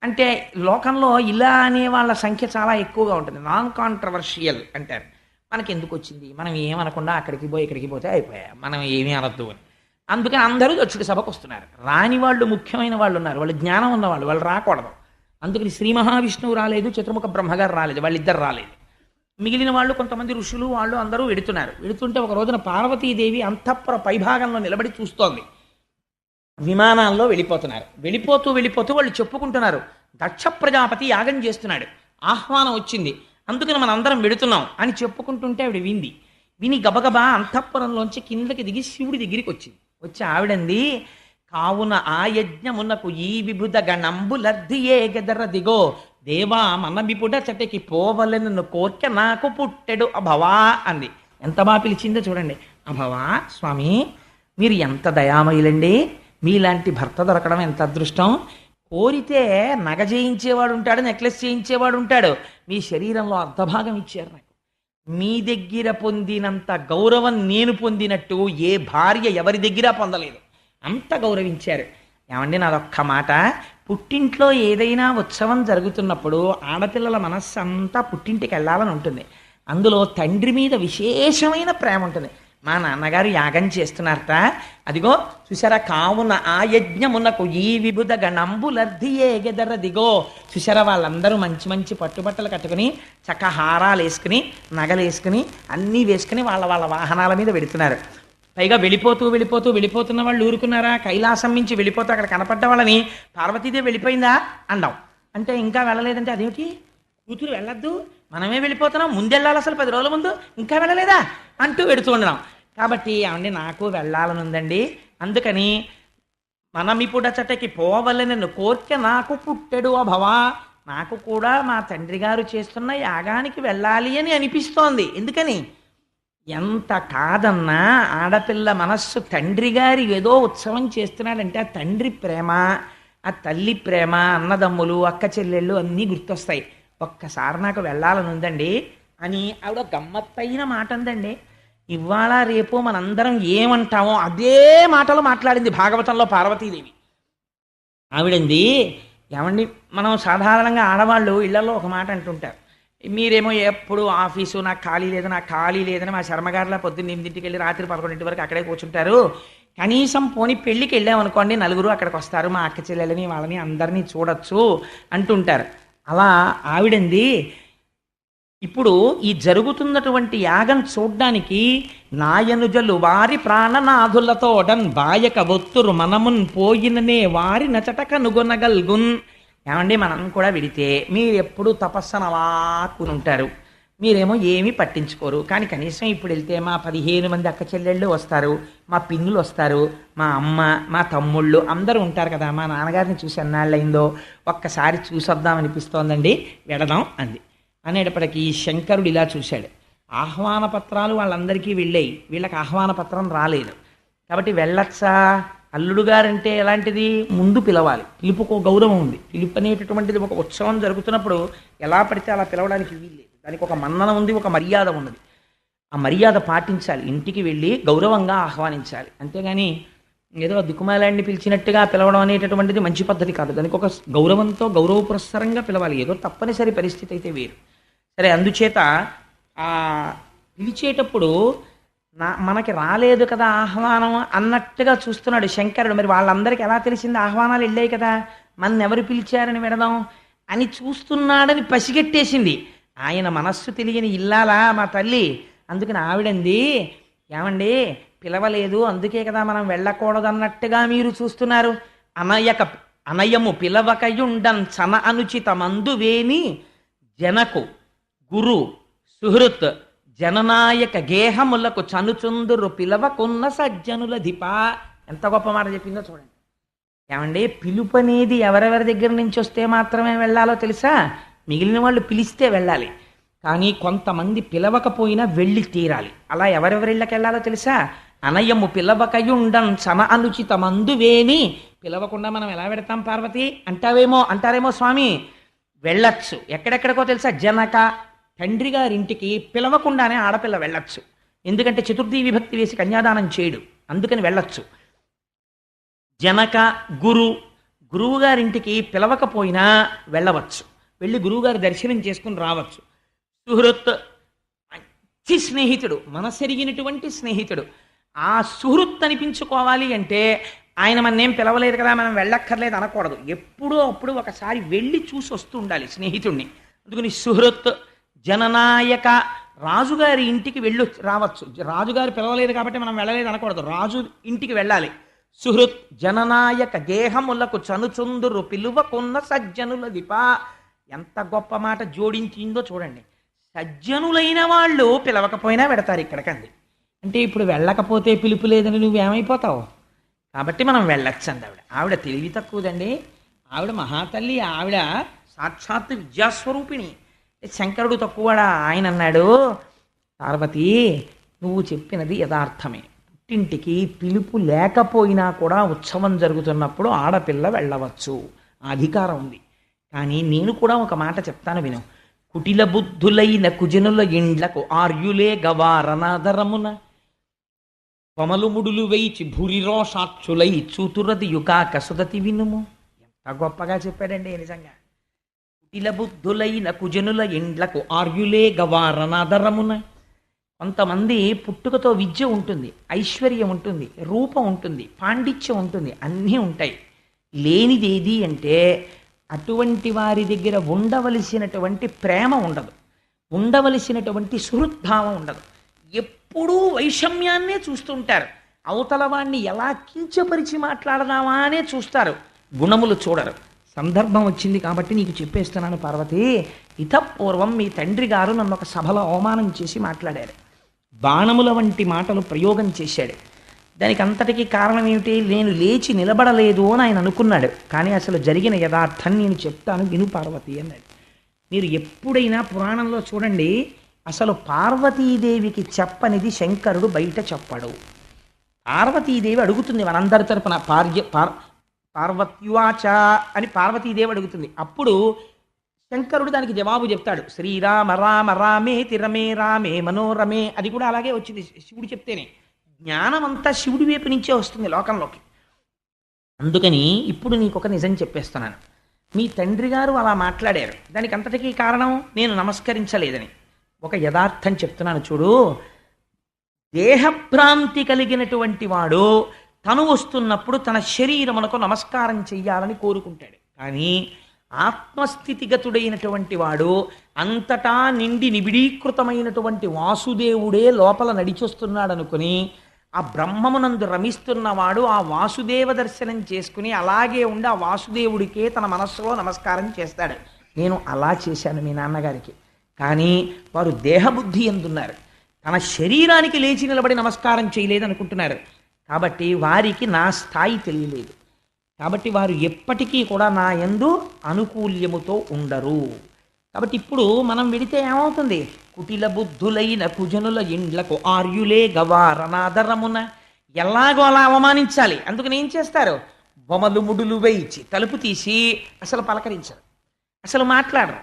అంటే లోకంలో ఇలా అనే వాళ్ళ సంఖ్య చాలా ఎక్కువగా ఉంటుంది. నాన్ కాంట్రవర్షియల్ అంటారు. మనకి ఎందుకు వచ్చింది, మనం ఏమనకుండా అక్కడికి పోయి ఇక్కడికి పోతే అయిపోయా, మనం ఏమీ అనొద్దు అని. అందుకని అందరూ దక్షుడి సభకు వస్తున్నారు. రాని వాళ్ళు ముఖ్యమైన వాళ్ళు ఉన్నారు, వాళ్ళు జ్ఞానం ఉన్నవాళ్ళు, వాళ్ళు రాకూడదు. అందుకని శ్రీ మహావిష్ణువు రాలేదు, చతుర్ముఖ బ్రహ్మగారు రాలేదు, వాళ్ళిద్దరు రాలేదు. మిగిలిన వాళ్ళు కొంతమంది ఋషులు వాళ్ళు అందరూ వెడుతున్నారు. వెడుతుంటే ఒక రోజున పార్వతీదేవి అంతఃపుర పైభాగంలో నిలబడి చూస్తోంది. విమానాల్లో వెళ్ళిపోతున్నారు. వెళ్ళిపోతూ వాళ్ళు చెప్పుకుంటున్నారు, దక్ష ప్రజాపతి యాగం చేస్తున్నాడు, ఆహ్వానం వచ్చింది, అందుకని మనం అందరం వెడుతున్నాం అని చెప్పుకుంటుంటే ఆవిడ విని గబగబా అంతఃపురంలోంచి కిందకి దిగి శివుడి దగ్గరికి వచ్చింది. వచ్చి ఆవిడంది, కావున ఆ యజ్ఞమునకు ఈ విభుద గణంబులర్ధియే గెదర దిగో దేవా మన విపుడ చటకి పోవలెను కోర్కె నాకు పుట్టెడు అభవా అంది. ఎంత బాగా పిలిచిందో చూడండి. అభవా, స్వామి మీరు ఎంత దయామయులండి, మీలాంటి భర్త దొరకడం ఎంత అదృష్టం. కోరితే నగ చేయించేవాడు ఉంటాడు, నెక్లెస్ చేయించేవాడు ఉంటాడు, మీ శరీరంలో అర్ధభాగం ఇచ్చారు నాకు. మీ దగ్గర పొందినంత గౌరవం నేను పొందినట్టు ఏ భార్య ఎవరి దగ్గర పొందలేదు, అంత గౌరవించారు. ఏమండి నాదొక్క మాట, పుట్టింట్లో ఏదైనా ఉత్సవం జరుగుతున్నప్పుడు ఆడపిల్లల మనస్సు అంతా పుట్టింటికి వెళ్ళాలని ఉంటుంది. అందులో తండ్రి మీద విశేషమైన ప్రేమ ఉంటుంది. మా నాన్నగారు యాగం చేస్తున్నారట, అదిగో చూసారా, కావున ఆ యజ్ఞమునకు ఈ విభుద గణంబులర్ధియే గెదర దిగో. చూసారా, వాళ్ళందరూ మంచి మంచి పట్టుబట్టలు కట్టుకుని చక్క హారాలు వేసుకుని నగలు వేసుకుని అన్నీ వేసుకుని వాళ్ళ వాళ్ళ వాహనాల మీద వెడుతున్నారు. పైగా వెళ్ళిపోతున్న వాళ్ళు ఊరుకున్నారా, కైలాసం నుంచి వెళ్ళిపోతూ అక్కడ కనపడ్డ వాళ్ళని పార్వతీదేవి వెళ్ళిపోయిందా అండం. అంటే ఇంకా వెళ్ళలేదంటే అదేమిటి, కూతురు వెళ్ళొద్దు, మనమే వెళ్ళిపోతున్నాం, ముందెళ్ళాలి అసలు 10 రోజుల ముందు, ఇంకా వెళ్ళలేదా అంటూ వెడుతూ ఉండడం. కాబట్టి ఏమండి నాకు వెళ్ళాలని ఉందండి, అందుకని మనమిపుడ చటకి పోవలెనను కోర్కె నాకు పుట్టెడు అభవా, నాకు కూడా మా తండ్రి గారు చేస్తున్న యాగానికి వెళ్ళాలి అని అనిపిస్తోంది. ఎందుకని, ఎంత కాదన్నా ఆడపిల్ల మనస్సు తండ్రి గారి ఏదో ఉత్సవం చేస్తున్నాడంటే ఆ తండ్రి ప్రేమ, ఆ తల్లి ప్రేమ, అన్నదమ్ములు అక్క చెల్లెళ్ళు అన్నీ గుర్తొస్తాయి. ఒక్కసారి నాకు వెళ్ళాలని ఉందండి అని ఆవిడ గమ్మత్తైన మాట అందండి. ఇవాళ రేపు మనందరం ఏమంటామో అదే మాటలు మాట్లాడింది భాగవతంలో పార్వతీదేవి. ఆవిడంది, ఏమండి మనం సాధారణంగా ఆడవాళ్ళు ఇళ్లలో ఒక మాట అంటుంటారు, మీరేమో ఎప్పుడు ఆఫీసు నాకు ఖాళీ లేదని మా శర్మగారిలా పొద్దున్న 8ంటికి వెళ్ళి రాత్రి 11 వరకు అక్కడే కూర్చుంటారు, కనీసం పోనీ పెళ్ళికి వెళ్ళామనుకోండి నలుగురు అక్కడికి వస్తారు, మా అక్క చెల్లెలని వాళ్ళని అందరినీ చూడొచ్చు అంటుంటారు. అలా ఆవిడంది, ఇప్పుడు ఈ జరుగుతున్నటువంటి యాగం చూడ్డానికి నాయనుజలు వారి ప్రాణనాథులతోడన్ బాయక ఒత్తురు మనమున్ పోయిననే వారి నచటక నుగొనగల్గున్. ఏమండి, మనం కూడా విడితే మీరు ఎప్పుడు తపస్సన వాక్కుని ఉంటారు, మీరేమో ఏమీ పట్టించుకోరు. కానీ కనీసం ఇప్పుడు వెళ్తే మా 15 మంది అక్క చెల్లెళ్ళు వస్తారు, మా పిన్నులు వస్తారు, మా అమ్మ, మా తమ్ముళ్ళు అందరూ ఉంటారు కదా. మా నాన్నగారిని చూసి ఎన్నాళ్ళయిందో, ఒక్కసారి చూసొద్దామనిపిస్తోందండి, వెడదాం అంది. అనేటప్పటికీ శంకరుడు ఇలా చూశాడు. ఆహ్వాన పత్రాలు వాళ్ళందరికీ వెళ్ళాయి, వీళ్ళకి ఆహ్వాన పత్రం రాలేదు. కాబట్టి వెళ్ళచ్చా? అల్లుడు గారంటే ఎలాంటిది? ముందు పిలవాలి. పిలుపుకు గౌరవం ఉంది. పిలుపు అనేటటువంటిది ఒక ఉత్సవం జరుగుతున్నప్పుడు ఎలా పడితే అలా పిలవడానికి వీల్లేదు. దానికి ఒక మన్నన ఉంది, ఒక మర్యాద ఉన్నది. ఆ మర్యాద పాటించాలి. ఇంటికి వెళ్ళి గౌరవంగా ఆహ్వానించాలి. అంతేగాని ఏదో దిక్కుమాలాడిని పిలిచినట్టుగా పిలవడం అనేటటువంటిది మంచి పద్ధతి కాదు. దానికి ఒక గౌరవంతో గౌరవ పురస్సరంగా పిలవాలి. ఏదో తప్పనిసరి పరిస్థితి అయితే వేరు. సరే, అందుచేత ఆ పిలిచేటప్పుడు మనకి రాలేదు కదా ఆహ్వానం అన్నట్టుగా చూస్తున్నాడు శంకరుడు. మరి వాళ్ళందరికీ ఎలా తెలిసింది ఆహ్వానాలు వెళ్ళాయి కదా, మన ఎవరు పిలిచారని విడదాం అని చూస్తున్నాడని పసిగట్టేసింది. ఆయన మనస్సు తెలియని ఇల్లాలా మా తల్లి. అందుకని ఆవిడంది, ఏమండి పిలవలేదు అందుకే కదా మనం వెళ్ళకూడదన్నట్టుగా మీరు చూస్తున్నారు. అనయము పిలవకయుండన్ చన అనుచిత మందువేని జనకు గురు సుహృత్ జననాయక గేహములకు చనుచుందురు పిలవకున్న సజ్జనుల ధిప. ఎంత గొప్ప మాట చెప్పిందో చూడండి. ఏమండి, పిలుపు అనేది ఎవరెవరి దగ్గర నుంచి వస్తే మాత్రమే వెళ్ళాలో తెలుసా? మిగిలిన వాళ్ళు పిలిస్తే వెళ్ళాలి, కానీ కొంతమంది పిలవకపోయినా వెళ్ళి తీరాలి. అలా ఎవరెవరిళ్ళకి వెళ్ళాలో తెలుసా? అనయము పిలవకయుండం చన అనుచిత మందువేని. పిలవకుండా మనం ఎలా పెడతాం పార్వతి అంటారేమో స్వామి. వెళ్ళచ్చు. ఎక్కడెక్కడికో తెలుసా? జనక తండ్రి గారింటికి పిలవకుండానే ఆడపిల్ల వెళ్ళచ్చు. ఎందుకంటే చతుర్థీ విభక్తి వేసి కన్యాదానం చేయడు, అందుకని వెళ్ళచ్చు. జనక గురువు గారింటికి పిలవకపోయినా వెళ్ళవచ్చు, వెళ్ళి గురువుగారి దర్శనం చేసుకుని రావచ్చు. సుహృత్ మంచి స్నేహితుడు, మనసెరిగినటువంటి స్నేహితుడు. ఆ సుహృత్ అనిపించుకోవాలి అంటే ఆయన మన్నేం పిలవలేదు కదా మనం వెళ్ళక్కర్లేదు అనకూడదు. ఎప్పుడో అప్పుడు ఒకసారి వెళ్ళి చూసి వస్తూ ఉండాలి స్నేహితుడిని. అందుకని సుహృత్ జననాయక, రాజుగారి ఇంటికి రావచ్చు. రాజుగారు పిలవలేదు కాబట్టి మనం వెళ్ళలేదు అనకూడదు, రాజు ఇంటికి వెళ్ళాలి. సుహృత్ జననాయక గేహములకు చనుచుందురు పిలువకున్న సజ్జనుల దిప. ఎంత గొప్ప మాట జోడించిందో చూడండి. సజ్జనులైన వాళ్ళు పిలవకపోయినా పెడతారు ఇక్కడికంది. అంటే ఇప్పుడు వెళ్ళకపోతే పిలుపు లేదని నువ్వేమైపోతావు? కాబట్టి మనం వెళ్ళొచ్చు అంది ఆవిడ. ఆవిడ తెలివి తక్కువదండి, ఆవిడ మహాతల్లి, ఆవిడ సాక్షాత్ విద్యాస్వరూపిణి. శంకరుడు తక్కువడా? ఆయన అన్నాడు, పార్వతి నువ్వు చెప్పినది యథార్థమే. పుట్టింటికి పిలుపు లేకపోయినా కూడా ఉత్సవం జరుగుతున్నప్పుడు ఆడపిల్ల వెళ్ళవచ్చు, ఆ అధికారం ఉంది. కానీ నేను కూడా ఒక మాట చెప్తాను విను. కుటిల బుద్ధులైన కుజనుల ఇండ్లకు ఆర్యులే గవారనాదరమున కొమలు ముడులు వేయిచి భూరిరోషాక్షులై చూతురది యుగాక సుదతి వినుము. ఎంత గొప్పగా చెప్పాడండి నిజంగా. కుటిల బుద్ధులైన కుజనుల ఇండ్లకు ఆర్యులే గవారనాదరమున. కొంతమంది పుట్టుకతో విద్య ఉంటుంది, ఐశ్వర్యం ఉంటుంది, రూపం ఉంటుంది, పాండిత్యం ఉంటుంది, అన్నీ ఉంటాయి. లేనిదేది అంటే అటువంటి వారి దగ్గర ఉండవలసినటువంటి ప్రేమ ఉండదు, ఉండవలసినటువంటి సుహృద్భావం ఉండదు. ఎప్పుడూ వైషమ్యాన్నే చూస్తుంటారు. అవతల వాణ్ణి ఎలా కించపరిచి మాట్లాడదామా అనే చూస్తారు, గుణములు చూడరు. సందర్భం వచ్చింది కాబట్టి నీకు చెప్పేస్తున్నాను పార్వతి. ఇతపూర్వం మీ తండ్రి గారు నన్ను ఒక సభలో అవమానం చేసి మాట్లాడారు, బాణముల వంటి మాటలు ప్రయోగం చేశాడు. దానికి అంతటికీ కారణం ఏమిటి? నేను లేచి నిలబడలేదు అని ఆయన అనుకున్నాడు. కానీ అసలు జరిగిన యథార్థం నేను చెప్తాను విను పార్వతి అన్నాడు. మీరు ఎప్పుడైనా పురాణంలో చూడండి, అసలు పార్వతీదేవికి చెప్పనిది శంకరుడు బయట చెప్పడు. పార్వతీదేవి అడుగుతుంది మనందరి తరపున, పార్వత్యువాచ అని పార్వతీదేవి అడుగుతుంది. అప్పుడు శంకరుడు దానికి జవాబు చెప్తాడు. శ్రీరామ రామ రామే తిరమే రామే మనోరమే. అది కూడా అలాగే వచ్చింది శివుడు చెప్తేనే. జ్ఞానం అంతా శివుడి వైపు నుంచే వస్తుంది లోకంలోకి. అందుకని ఇప్పుడు నీకు ఒక నిజం చెప్పేస్తున్నాను. మీ తండ్రి గారు అలా మాట్లాడారు, దానికి అంతటికీ కారణం నేను నమస్కరించలేదని. ఒక యథార్థం చెప్తున్నాను చూడు. దేహభ్రాంతి కలిగినటువంటి వాడు తను వస్తున్నప్పుడు తన శరీరమునకు నమస్కారం చెయ్యాలని కోరుకుంటాడు. కానీ ఆత్మస్థితిగతుడైనటువంటి వాడు, అంతటా నిండి నిబిడీకృతమైనటువంటి వాసుదేవుడే లోపల నడిచొస్తున్నాడు అనుకుని ఆ బ్రహ్మమునందు రమిస్తున్నవాడు ఆ వాసుదేవ దర్శనం చేసుకుని అలాగే ఉండి ఆ వాసుదేవుడికే తన మనస్సులో నమస్కారం చేస్తాడు. నేను అలా చేశాను మీ నాన్నగారికి. కానీ వారు దేహబుద్ధి ఎందున్నారు, తన శరీరానికి లేచి నిలబడి నమస్కారం చేయలేదు అనుకుంటున్నారు. కాబట్టి వారికి నా స్థాయి తెలియలేదు. కాబట్టి వారు ఎప్పటికీ కూడా నా యందు అనుకూల్యముతో ఉండరు. కాబట్టి ఇప్పుడు మనం విడితే ఏమవుతుంది? కుటిల బుద్ధులైన కుజనుల ఇండ్లకు ఆర్యులే గవారనాదరమున, ఎలాగో అలా అవమానించాలి. అందుకని ఏం చేస్తారు? బొమలు ముడులు వేయించి తలుపు తీసి అసలు పలకరించరు, అసలు మాట్లాడరు.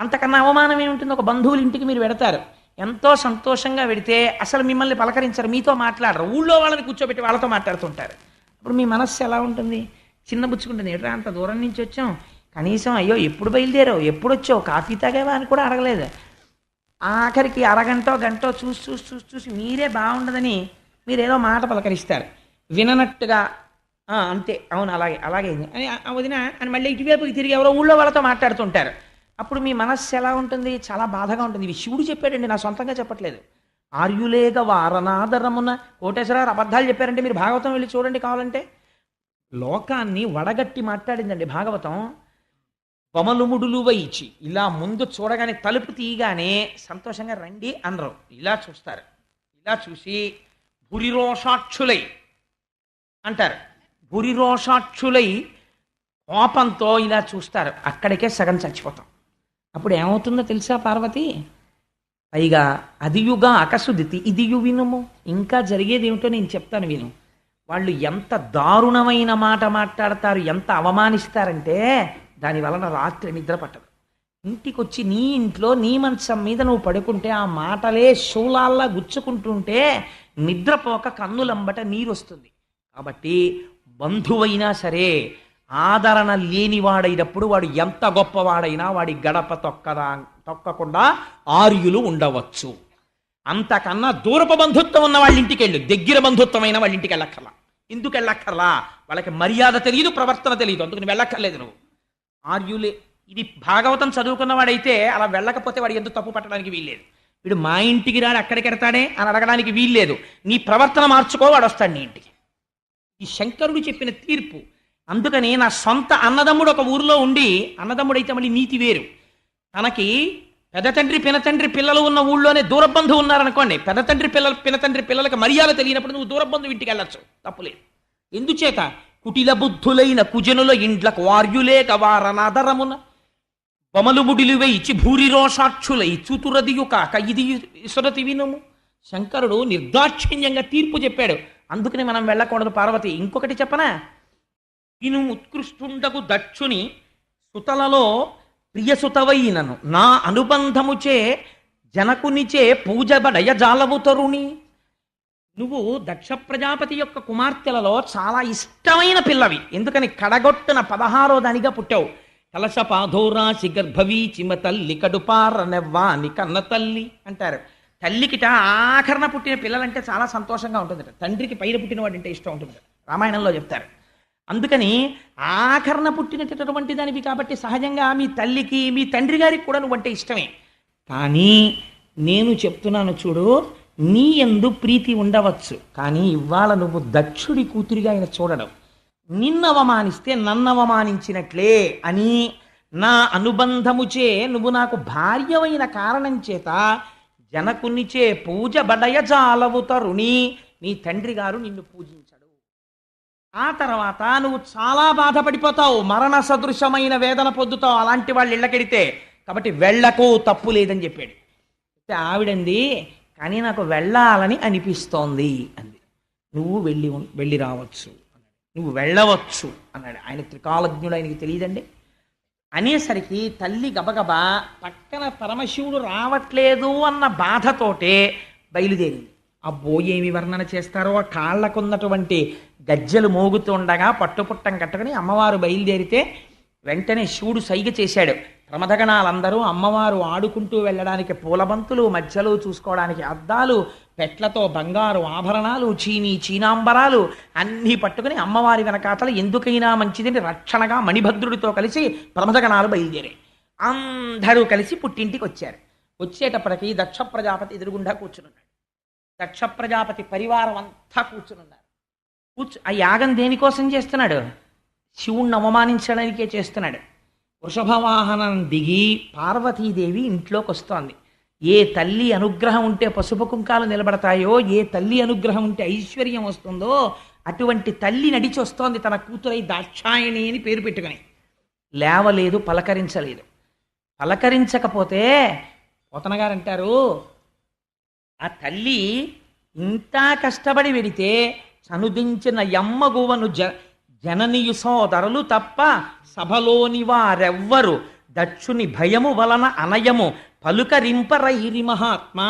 అంతకన్నా అవమానం ఏముంటుంది? ఒక బంధువుల ఇంటికి మీరు వెడతారు, ఎంతో సంతోషంగా వెడితే అసలు మిమ్మల్ని పలకరించరు, మీతో మాట్లాడరు, ఊళ్ళో వాళ్ళని కూర్చోబెట్టి వాళ్ళతో మాట్లాడుతుంటారు. అప్పుడు మీ మనస్సు ఎలా ఉంటుంది? చిన్నబుచ్చుకుంటుంది. ఎట్రా అంత దూరం నుంచి వచ్చాం, కనీసం అయ్యో ఎప్పుడు బయలుదేరావు, ఎప్పుడు వచ్చావు, కాఫీ తాగావా అని కూడా అడగలేదు. ఆఖరికి అరగంటో గంటో చూసి చూసి చూసి చూసి మీరే బాగుండదని మీరేదో మాట పలకరిస్తారు, విననట్టుగా అంతే, అవును అలాగే అలాగే అని వదిన అని మళ్ళీ ఇటువైపుకి తిరిగి ఎవరో ఊళ్ళో వాళ్ళతో మాట్లాడుతుంటారు. అప్పుడు మీ మనస్సు ఎలా ఉంటుంది? చాలా బాధగా ఉంటుంది. ఇవి శివుడు చెప్పాడండి, నా సొంతంగా చెప్పట్లేదు. ఆర్యులేగ వారనాదరమున, కోటేశ్వరరావు అబద్ధాలు చెప్పారంటే మీరు భాగవతం వెళ్ళి చూడండి కావాలంటే. లోకాన్ని వడగట్టి మాట్లాడిందండి భాగవతం. బొమలుముడులు వైచి ఇలా ముందు చూడగానే తలుపు తీయగానే సంతోషంగా రండి అనరు, ఇలా చూస్తారు. ఇలా చూసి భురిరోషాక్షులై అంటారు. భురిరోషాక్షులై కోపంతో ఇలా చూస్తారు. అక్కడికే సగం చచ్చిపోతాం. అప్పుడు ఏమవుతుందో తెలుసా పార్వతి? పైగా అదియుగా అకసుదితి ఇదియు వినుము. ఇంకా జరిగేది ఏమిటో నేను చెప్తాను విను. వాళ్ళు ఎంత దారుణమైన మాట మాట్లాడతారు, ఎంత అవమానిస్తారంటే దాని వలన రాత్రి నిద్ర పట్టదు. ఇంటికి వచ్చి నీ ఇంట్లో నీ మంచం మీద నువ్వు పడుకుంటే ఆ మాటలే శూలాల్లా గుచ్చుకుంటుంటే నిద్రపోక కన్నులంబట నీరు వస్తుంది. కాబట్టి బంధువైనా సరే ఆదరణ లేనివాడైనప్పుడు వాడు ఎంత గొప్పవాడైనా వాడి గడప తొక్కకుండా ఆర్యులు ఉండవచ్చు. అంతకన్నా దూరపు బంధుత్వం ఉన్న వాళ్ళ ఇంటికి వెళ్ళు, దగ్గర బంధుత్వమైన వాళ్ళ ఇంటికి వెళ్ళక్కర్లా. ఎందుకు వెళ్ళక్కర్లా? వాళ్ళకి మర్యాద తెలియదు, ప్రవర్తన తెలియదు, అందుకు నువ్వు వెళ్ళక్కర్లేదు. నువ్వు ఆర్యులే. ఇది భాగవతం చదువుకున్నవాడైతే అలా వెళ్ళకపోతే వాడు ఎందుకు తప్పు పట్టడానికి వీల్లేదు. వీడు మా ఇంటికి రాడు అక్కడికి వెడతాడే అని అడగడానికి వీల్లేదు. నీ ప్రవర్తన మార్చుకో, వాడు వస్తాడు నీ ఇంటికి. ఈ శంకరుడు చెప్పిన తీర్పు. అందుకని నా సొంత అన్నదమ్ముడు ఒక ఊరిలో ఉండి, అన్నదమ్ముడు అయితే మళ్ళీ నీతి వేరు. తనకి పెదతండ్రి పినతండ్రి పిల్లలు ఉన్న ఊళ్ళోనే దూరబంధువు ఉన్నారనుకోండి, పెదతండ్రి పినతండ్రి పిల్లలకి మర్యాద తెలియనప్పుడు నువ్వు దూరబంధువు ఇంటికి వెళ్ళచ్చు, తప్పులేదు. ఎందుచేత? కుటిల బుద్ధులైన కుజనుల ఇండ్లకు వార్యులే కవారనాదరమున బొమలు ముడిలు వేయిచి భూరిరోషాక్షులై చూతురదియు కాక ఇది సురతి వినుము. శంకరుడు నిర్దాక్షిణ్యంగా తీర్పు చెప్పాడు. అందుకని మనం వెళ్ళకూడదు పార్వతి. ఇంకొకటి చెప్పనా? విను ఉత్కృష్టుండకు దక్షుని సుతలలో ప్రియసుతవైనను నా అనుబంధముచే జనకునిచే పూజబడయ జాలవు తరుణి. నువ్వు దక్ష ప్రజాపతి యొక్క కుమార్తెలలో చాలా ఇష్టమైన పిల్లవి. ఎందుకని? కడగొట్టున 16వ దానిగా పుట్టావు. కలశపాధోరాశి గర్భవీ చిమ తల్లి కడుపారనెవ్వాని కన్న తల్లి అంటారు. తల్లికిట ఆఖరణ పుట్టిన పిల్లలంటే చాలా సంతోషంగా ఉంటుందట, తండ్రికి పైన పుట్టిన వాడంటే ఇష్టం ఉంటుందట, రామాయణంలో చెప్తారు. అందుకని ఆఖరణ పుట్టినటువంటి దానివి కాబట్టి సహజంగా మీ తల్లికి మీ తండ్రి గారికి కూడా నువ్వంటే ఇష్టమే. కానీ నేను చెప్తున్నాను చూడు, నీ యందు ప్రీతి ఉండవచ్చు, కానీ ఇవాళ నువ్వు దక్షుడి కూతురిగా ఆయన చూడడం, నిన్ను అవమానిస్తే నన్ను అవమానించినట్లే అని నా అనుబంధముచే నువ్వు నాకు భార్యవైన కారణం చేత జనకునిచే పూజ బడయ జాలవు తరుణి, నీ తండ్రి గారు నిన్ను పూజించడు. ఆ తర్వాత నువ్వు చాలా బాధపడిపోతావు, మరణ సదృశమైన వేదన పొందుతావు అలాంటి వాళ్ళు ఇళ్ళకెడితే. కాబట్టి వెళ్ళకు, తప్పు లేదని చెప్పాడు. ఆవిడంది, కానీ నాకు వెళ్ళాలని అనిపిస్తోంది అంది. నువ్వు వెళ్ళి రావచ్చు అన్నాడు, నువ్వు వెళ్ళవచ్చు అన్నాడు. ఆయన త్రికాలజ్ఞుడు, ఆయనకి తెలియదండి. అనేసరికి తల్లి గబగబా పక్కన పరమశివుడు రావట్లేదు అన్న బాధతోటే బయలుదేరింది. అబ్బో ఏమి వర్ణన చేస్తారో, ఆ కాళ్ళకున్నటువంటి గజ్జలు మోగుతుండగా పట్టుపుట్టం కట్టుకుని అమ్మవారు బయలుదేరితే వెంటనే శివుడు సైగ చేశాడు, ప్రమథగణాలందరూ అమ్మవారు ఆడుకుంటూ వెళ్ళడానికి పూలబంతులు, మధ్యలో చూసుకోవడానికి అద్దాలు, పెట్లతో బంగారు ఆభరణాలు, చీనాంబరాలు అన్నీ పట్టుకుని అమ్మవారి వెనకాతల ఎందుకైనా మంచిదని రక్షణగా మణిభద్రుడితో కలిసి ప్రమథగణాలు బయలుదేరాయి. అందరూ కలిసి పుట్టింటికి వచ్చారు. వచ్చేటప్పటికి దక్ష ప్రజాపతి ఎదురుగుండా కూర్చునున్నాడు. దక్ష ప్రజాపతి పరివారం అంతా కూర్చునున్నారు. ఆ యాగం దేనికోసం చేస్తున్నాడు? శివుణ్ణి అవమానించడానికే చేస్తున్నాడు. వృషభవాహనం దిగి పార్వతీదేవి ఇంట్లోకి వస్తోంది. ఏ తల్లి అనుగ్రహం ఉంటే పసుపు కుంకాలు నిలబడతాయో, ఏ తల్లి అనుగ్రహం ఉంటే ఐశ్వర్యం వస్తుందో అటువంటి తల్లి నడిచి వస్తోంది తన కూతురై దాక్షాయణి అని పేరు పెట్టుకుని. లేవలేదు, పలకరించలేదు. పలకరించకపోతే పోతన గారు అంటారు, ఆ తల్లి ఇంత కష్టపడి వెడితే చనుదించిన యమ్మగువను జననియు సోదరులు తప్ప సభలోని వారెవ్వరు దక్షుని భయము వలన అనయము పలుకరింపరైరి మహాత్మ.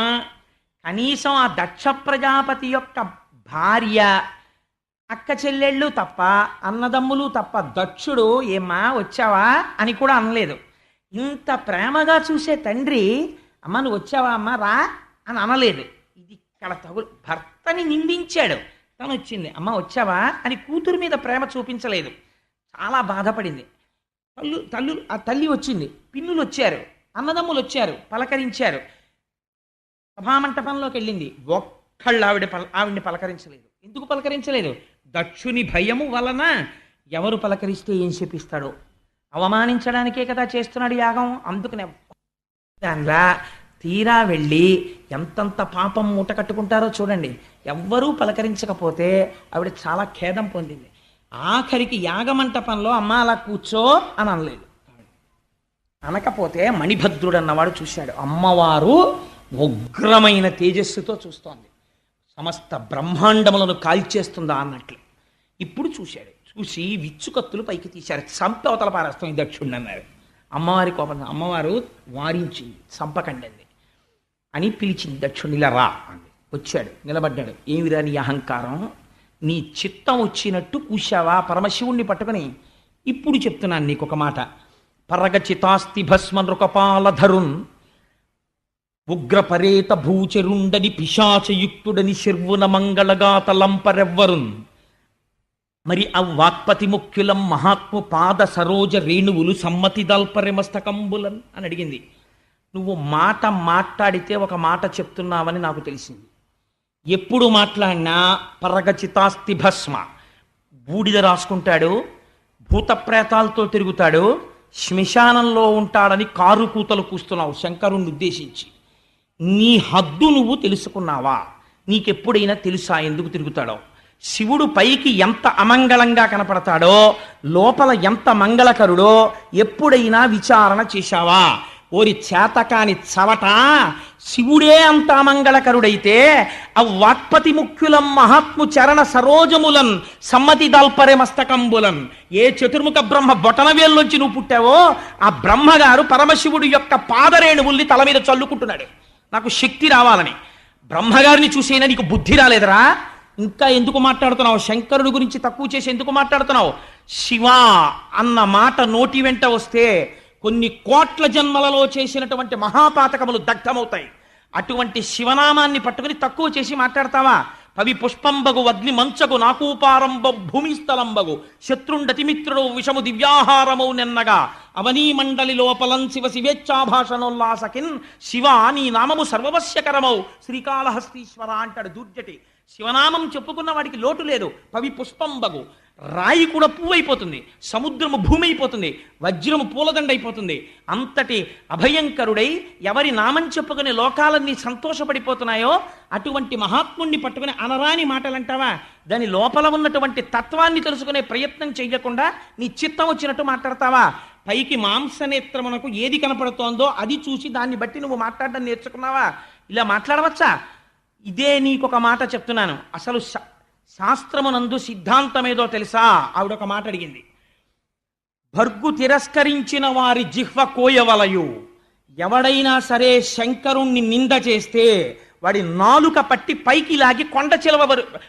కనీసం ఆ దక్ష ప్రజాపతి యొక్క భార్య, అక్క చెల్లెళ్ళు తప్ప, అన్నదమ్ములు తప్ప దక్షుడు ఏమ్మా వచ్చావా అని కూడా అనలేదు. ఇంత ప్రేమగా చూసే తండ్రి అమ్మ నువ్వు వచ్చావా అమ్మ రా అని అనలేదు. ఇది ఇక్కడ భర్తని నిందించాడు. తను వచ్చింది, అమ్మ వచ్చావా అని కూతురు మీద ప్రేమ చూపించలేదు. చాలా బాధపడింది. ఆ తల్లి వచ్చింది, పిన్నులు వచ్చారు, అన్నదమ్ములు వచ్చారు, పలకరించారు. సభామంటపంలోకి వెళ్ళింది. ఒక్కళ్ళు ఆవిడ్ని పలకరించలేదు. ఎందుకు పలకరించలేదు? దక్షుని భయము వలన ఎవరు పలకరిస్తే ఏం శపిస్తాడో అవమానించడానికే కదా చేస్తున్నాడు యాగం. అందుకనే దానిలా తీరా వెళ్ళి ఎంతంత పాపం మూట కట్టుకుంటారో చూడండి. ఎవ్వరూ పలకరించకపోతే ఆవిడ చాలా ఖేదం పొందింది. ఆఖరికి యాగమంటపంలో అమ్మ అలా కూర్చో అని అనలేదు. అనకపోతే మణిభద్రుడు అన్నవాడు చూశాడు. అమ్మవారు ఉగ్రమైన తేజస్సుతో చూస్తోంది, సమస్త బ్రహ్మాండములను కాల్చేస్తుందా అన్నట్లు. ఇప్పుడు చూశాడు. చూసి విచ్చుకత్తులు పైకి తీశారు. చంపి అవతల పారేస్తాం ఈ దక్షుణ్ణి అన్నారు. అమ్మవారి కోపం. అమ్మవారు వారించింది, చంపకండి అని పిలిచింది. దక్షుణ్ణి ఇలా రా అంది. వచ్చాడు, నిలబడ్డాడు. ఏమిరా నీ అహంకారం? నీ చిత్తం వచ్చినట్టు కూశావా పరమశివుణ్ణి పట్టుకుని? ఇప్పుడు చెప్తున్నాను నీకు ఒక మాట. పరగచితాస్తి భస్మ నృకపాలధరున్ ఉగ్రపరేత భూచరుండని పిశాచయుక్తుడని శర్వున మంగళగాతలంపరెవ్వరున్ మరి అవ్వాక్పతి ముఖ్యులం మహాత్ము పాద సరోజ రేణువులు సమ్మతి దల్పరె మస్తకంబులన్ అని అడిగింది. నువ్వు మాట మాట్లాడితే ఒక మాట చెప్తున్నావని నాకు తెలిసింది. ఎప్పుడు మాట్లాడినా పరగచితాస్తి భస్మ, బూడిద రాసుకుంటాడు, భూతప్రేతాలతో తిరుగుతాడు, శ్మశానంలో ఉంటాడని కారు కూతలు కూస్తున్నావు శంకరుణ్ణి ఉద్దేశించి. నీ హద్దు నువ్వు తెలుసుకున్నావా? నీకెప్పుడైనా తెలుసా ఎందుకు తిరుగుతాడో? శివుడు పైకి ఎంత అమంగళంగా కనపడతాడో లోపల ఎంత మంగళకరుడో ఎప్పుడైనా విచారణ చేశావా? ఓరి చేతకాని చవట, శివుడే అంత అమంగళకరుడైతే ఆ వాక్పతి ముఖ్యులం మహాత్ము చరణ సరోజములన్ సమ్మతి దల్పరే మస్తకంబులన్, ఏ చతుర్ముఖ బ్రహ్మ బొటనవేల్లోంచి నువ్వు పుట్టావో ఆ బ్రహ్మగారు పరమశివుడి యొక్క పాదరేణువుల్ని తల మీద చల్లుకుంటున్నాడు నాకు శక్తి రావాలని. బ్రహ్మగారిని చూసైనా నీకు బుద్ధి రాలేదరా? ఇంకా ఎందుకు మాట్లాడుతున్నావు? శంకరుడి గురించి తక్కువ చేసి ఎందుకు మాట్లాడుతున్నావు? శివ అన్న మాట నోటి వెంట వస్తే కొన్ని కోట్ల జన్మలలో చేసినటువంటి మహాపాతకములు దగ్ధమవుతాయి. అటువంటి శివనామాన్ని పట్టుకుని తక్కువ చేసి మాట్లాడతావా? పవి పుష్పంబగు అగ్ని మంచగు నాకూపారంబ భూమిస్థలంబగు శత్రుండతిమిత్రుడు విషము దివ్యాహారమౌ నెన్నగా అవనీ మండలి లోపలం శివ శివేచ్ఛాభాషణోల్లాసకిన్ శివ నీ నామము సర్వవశ్యకరమౌ శ్రీకాళహస్తీశ్వర అంటాడు దూర్జటి. శివనామం చెప్పుకున్న వాడికి లోటు లేదు. పవి పుష్పంబగు, రాయి కూడా పువ్వు అయిపోతుంది, సముద్రము భూమి అయిపోతుంది, వజ్రము పూలదండ అయిపోతుంది. అంతటి అభయంకరుడై ఎవరి నామం చెప్పుకుని లోకాలన్నీ సంతోషపడిపోతున్నాయో అటువంటి మహాత్ముణ్ణి పట్టుకుని అనరాని మాటలంటావా? దాని లోపల ఉన్నటువంటి తత్వాన్ని తెలుసుకునే ప్రయత్నం చేయకుండా నీ చిత్తం వచ్చినట్టు మాట్లాడతావా? పైకి మాంసనేత్రమునకు ఏది కనపడుతోందో అది చూసి దాన్ని బట్టి నువ్వు మాట్లాడడం నేర్చుకున్నావా? ఇలా మాట్లాడవచ్చా? ఇదే నీకొక మాట చెప్తున్నాను. అసలు శాస్త్రమునందు సిద్ధాంతమేదో తెలుసా? ఆవిడొక మాట అడిగింది. భర్గు తిరస్కరించిన వారి జిహ్వ కోయవలయు. ఎవడైనా సరే శంకరుణ్ణి నింద చేస్తే వాడి నాలుక పట్టి పైకి లాగి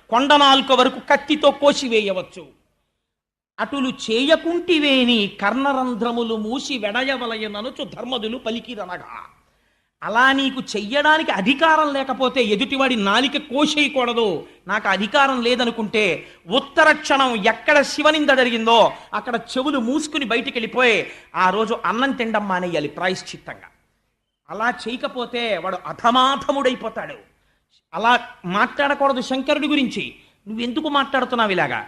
కొండ నాలుక వరకు కత్తితో కోసివేయవచ్చు. అటులు చేయకుంటివేని కర్ణరంధ్రములు మూసి వెడయవలయననుచు ధర్మదులు పలికిరనగా. అలా నీకు చెయ్యడానికి అధికారం లేకపోతే, ఎదుటివాడి నాలిక కోసేయకూడదు, నాకు అధికారం లేదనుకుంటే, ఉత్తర క్షణం ఎక్కడ శివనింద జరిగిందో అక్కడ చెవులు మూసుకుని బయటికి వెళ్ళిపోయి ఆ రోజు అన్నం తినడం మానేయాలి ప్రాయశ్చిత్తంగా. అలా చేయకపోతే వాడు అధమాధముడైపోతాడు. అలా మాట్లాడకూడదు శంకరుడి గురించి. నువ్వెందుకు మాట్లాడుతున్నావు ఇలాగా?